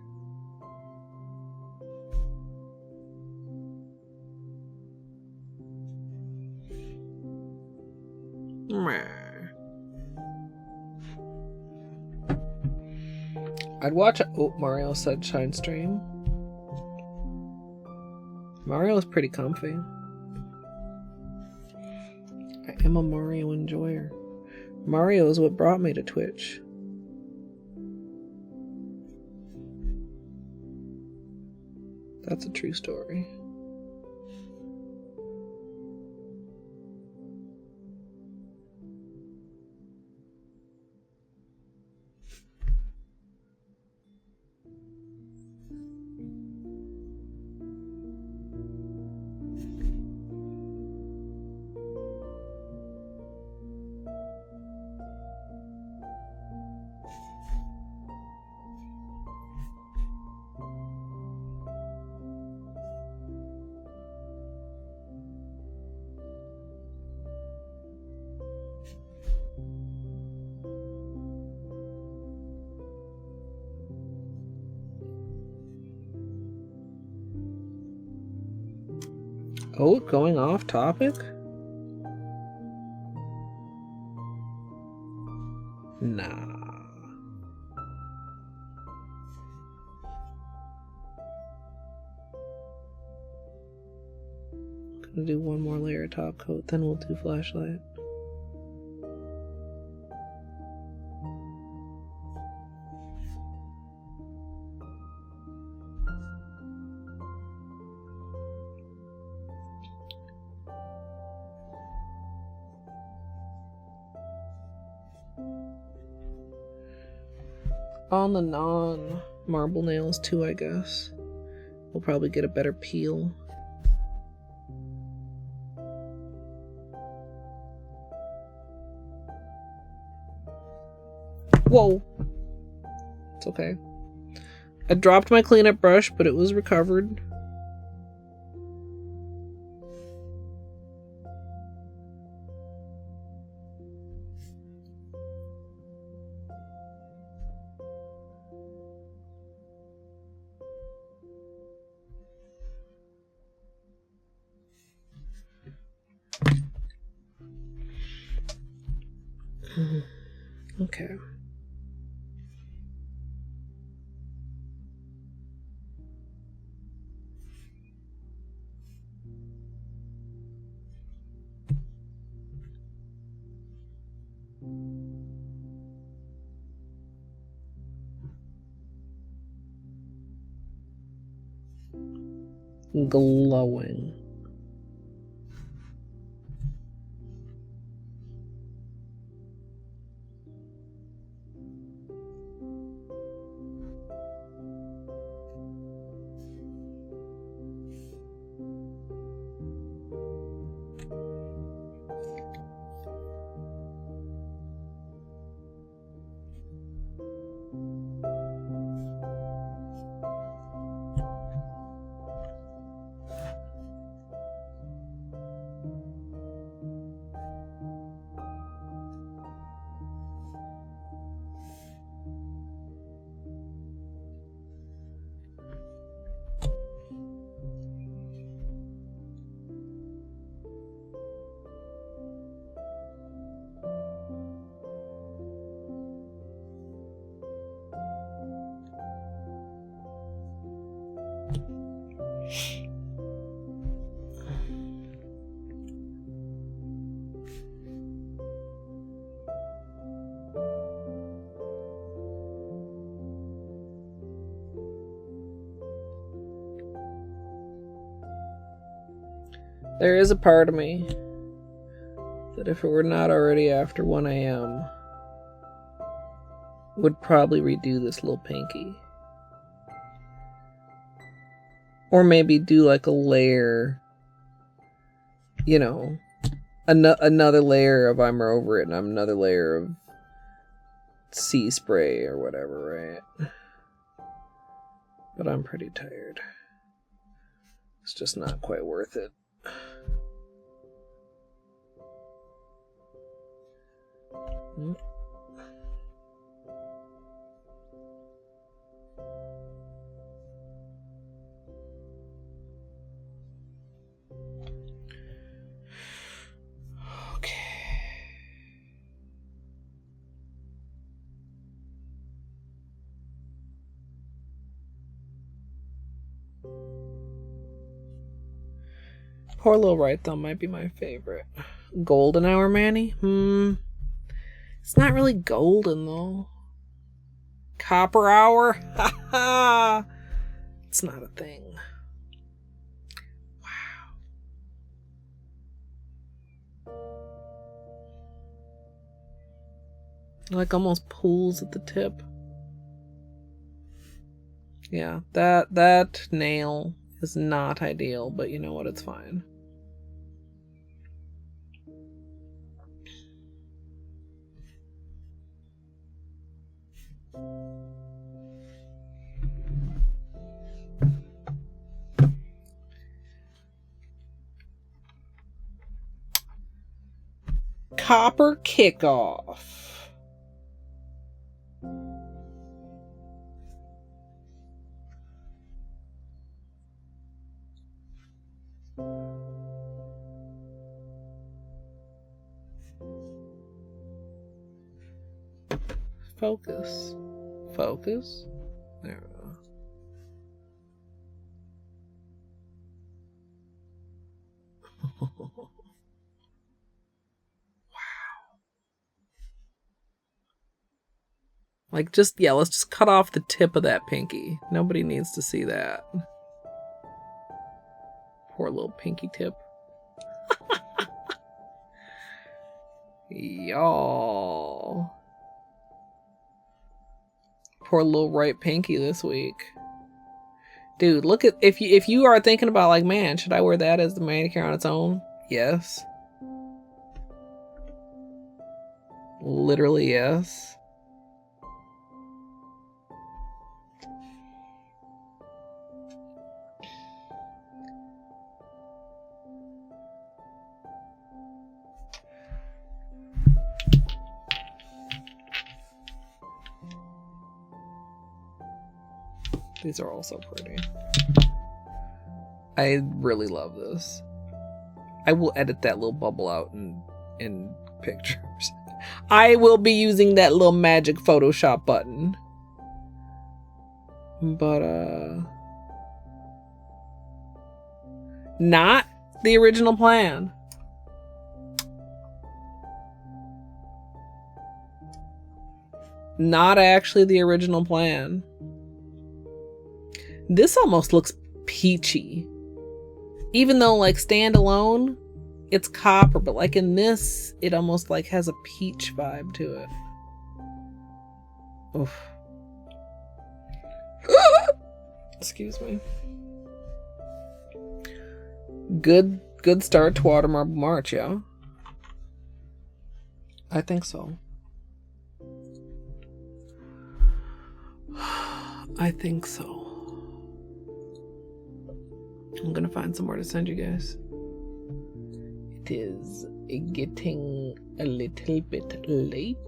I'd watch a Mario Sunshine stream. Mario is pretty comfy. I am a Mario enjoyer. Mario is what brought me to Twitch. That's a true story. Oh, going off topic? Nah. Gonna do one more layer of top coat, then we'll do flashlight. On the non-marble nails too, I guess. We'll probably get a better peel. Whoa! It's okay. I dropped my cleanup brush, but it was recovered. Okay. Glowing. There is a part of me that if it were not already after 1 a.m. would probably redo this little pinky. Or maybe do like a layer, you know, another layer of I'm over it and I'm another layer of sea spray or whatever, right? But I'm pretty tired. It's just not quite worth it. Okay. Poor little right thumb might be my favorite. Golden hour Manny? It's not really golden though. Copper hour? Ha ha! It's not a thing. Wow. Like almost pulls at the tip. Yeah, that nail is not ideal, but you know what, it's fine. Copper kickoff. Focus. Focus. There we go. Like, just, yeah, let's just cut off the tip of that pinky. Nobody needs to see that. Poor little pinky tip. Y'all. Poor little right pinky this week. Dude, look at, if you are thinking about like, man, should I wear that as the manicure on its own? Yes. Literally yes. These are all so pretty. I really love this. I will edit that little bubble out in pictures. I will be using that little magic Photoshop button. But, not the original plan. Not actually the original plan. This almost looks peachy. Even though, like, standalone, it's copper, but like in this, it almost like has a peach vibe to it. Oof. Excuse me. Good start to Water Marble March, yeah? I think so. I think so. I'm gonna find somewhere to send you guys. It is getting a little bit late.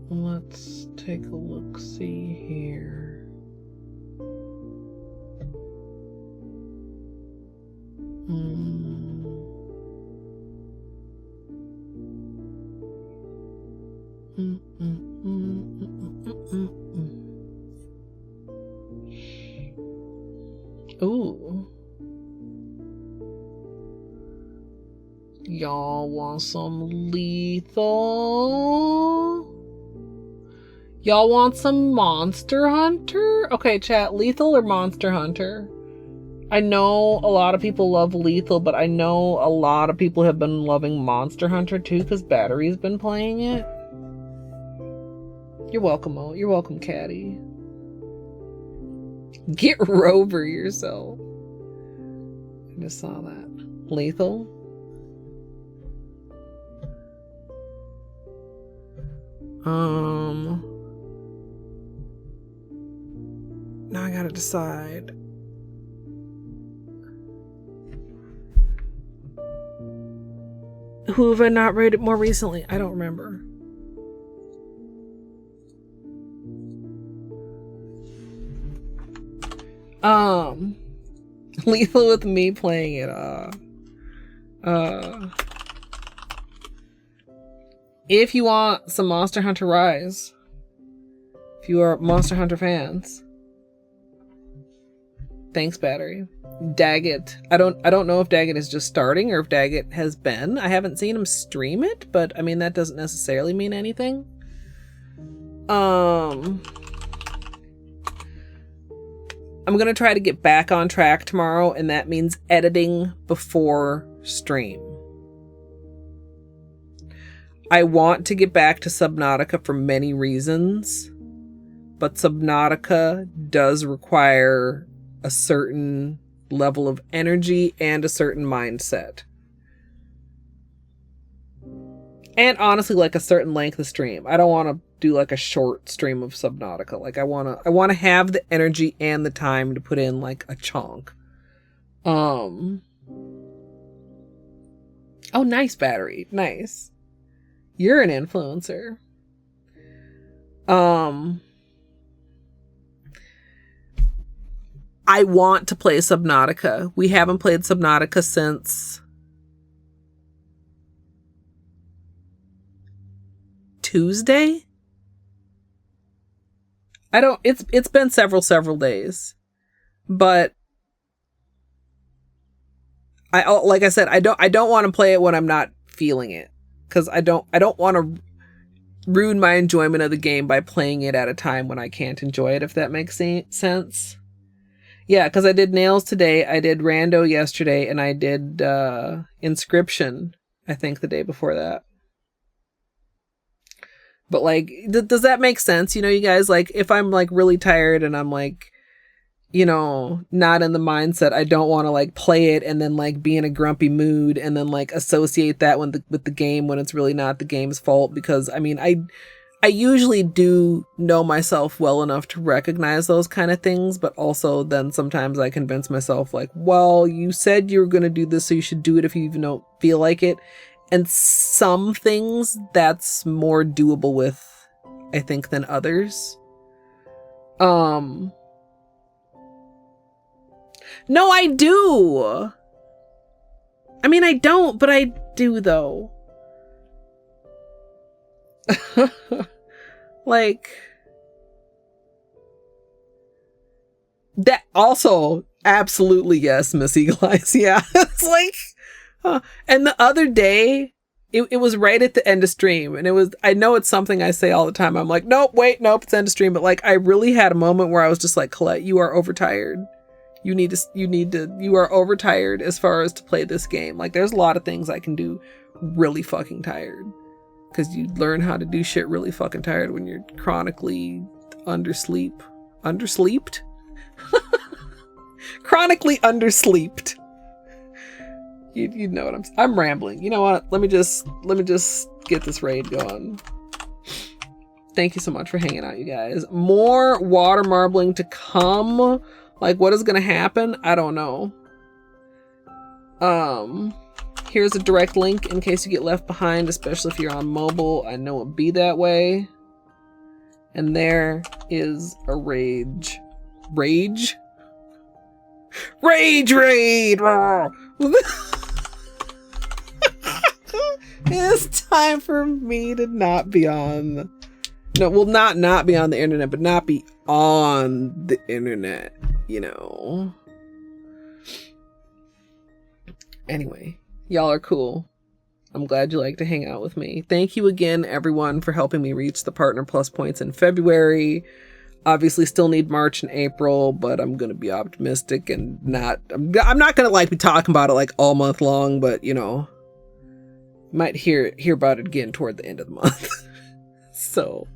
Let's take a look, see here. Ooh. Y'all want some lethal? Y'all want some Monster Hunter? Okay, chat, lethal or Monster Hunter? I know a lot of people love lethal, but I know a lot of people have been loving Monster Hunter too because Battery's been playing it. You're welcome, Mo. You're welcome, Caddy. Get Rover yourself. I just saw that. Lethal? Now I gotta decide. Who have I not rated more recently? I don't remember. Lethal with me playing it. If you want some Monster Hunter Rise, if you are Monster Hunter fans, thanks, Battery. Daggett. I don't know if Daggett is just starting or if Daggett has been. I haven't seen him stream it, but I mean that doesn't necessarily mean anything. I'm gonna try to get back on track tomorrow, and that means editing before stream. I want to get back to Subnautica for many reasons, but Subnautica does require a certain level of energy and a certain mindset. And honestly, like a certain length of stream. I don't want to do like a short stream of Subnautica. Like I want to have the energy and the time to put in like a chunk. Oh, nice, Battery. Nice. You're an influencer. I want to play Subnautica. We haven't played Subnautica since Tuesday. It's been several days, but like I said, I don't want to play it when I'm not feeling it, because I don't want to ruin my enjoyment of the game by playing it at a time when I can't enjoy it, if that makes sense. Yeah, because I did Nails today, I did Rando yesterday, and I did Inscription, I think, the day before that. But, like, does that make sense? You know, you guys, like, if I'm, like, really tired and I'm, like, you know, not in the mindset, I don't want to, like, play it and then, like, be in a grumpy mood and then, like, associate that with the game when it's really not the game's fault. Because, I mean, I usually do know myself well enough to recognize those kind of things, but also then sometimes I convince myself, like, well, you said you were going to do this, so you should do it if you even don't feel like it. And some things that's more doable with, I think, than others. No, I do. I mean, I don't, but I do, though. Like, that also, absolutely yes, Miss Eagle Eyes. Yeah, it's like, and the other day, it was right at the end of stream, and it was, I know it's something I say all the time. I'm like, nope, it's end of stream. But like, I really had a moment where I was just like, Colette, you are overtired. You are overtired as far as to play this game. Like, there's a lot of things I can do really fucking tired. Because you learn how to do shit really fucking tired when you're chronically undersleeped? Chronically undersleeped. You know what I'm rambling. You know what? Let me just get this raid going. Thank you so much for hanging out, you guys. More water marbling to come. Like, what is gonna happen? I don't know. Here's a direct link in case you get left behind, especially if you're on mobile. I know it'd be that way. And there is a rage raid. It's time for me to not be on. No, well, not be on the internet, but not be on the internet, you know. Anyway, y'all are cool. I'm glad you like to hang out with me. Thank you again, everyone, for helping me reach the Partner Plus points in February. Obviously still need March and April, but I'm going to be optimistic and I'm not going to like be talking about it like all month long, but you know, might hear about it again toward the end of the month. So,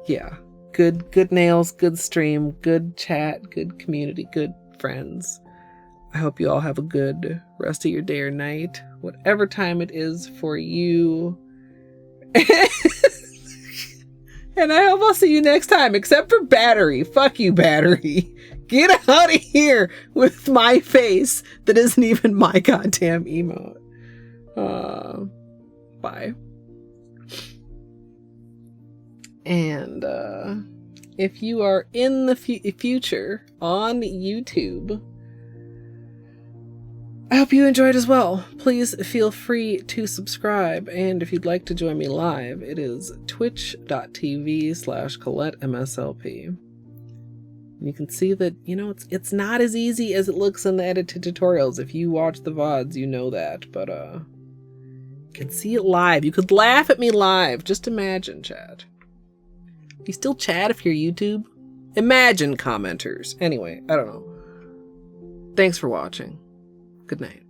yeah, good nails, good stream, good chat, good community, good friends. I hope you all have a good rest of your day or night, whatever time it is for you. And I hope I'll see you next time, except for Battery. Fuck you, Battery. Get out of here with my face that isn't even my goddamn emote. Bye. And if you are in the future on YouTube, I hope you enjoyed as well. Please feel free to subscribe. And if you'd like to join me live, it is twitch.tv/Colette MSLP. And you can see that, you know, it's not as easy as it looks in the edited tutorials. If you watch the VODs, you know that. But you can see it live. You could laugh at me live. Just imagine, chat. You still chat if you're YouTube? Imagine, commenters. Anyway, I don't know. Thanks for watching. Good night.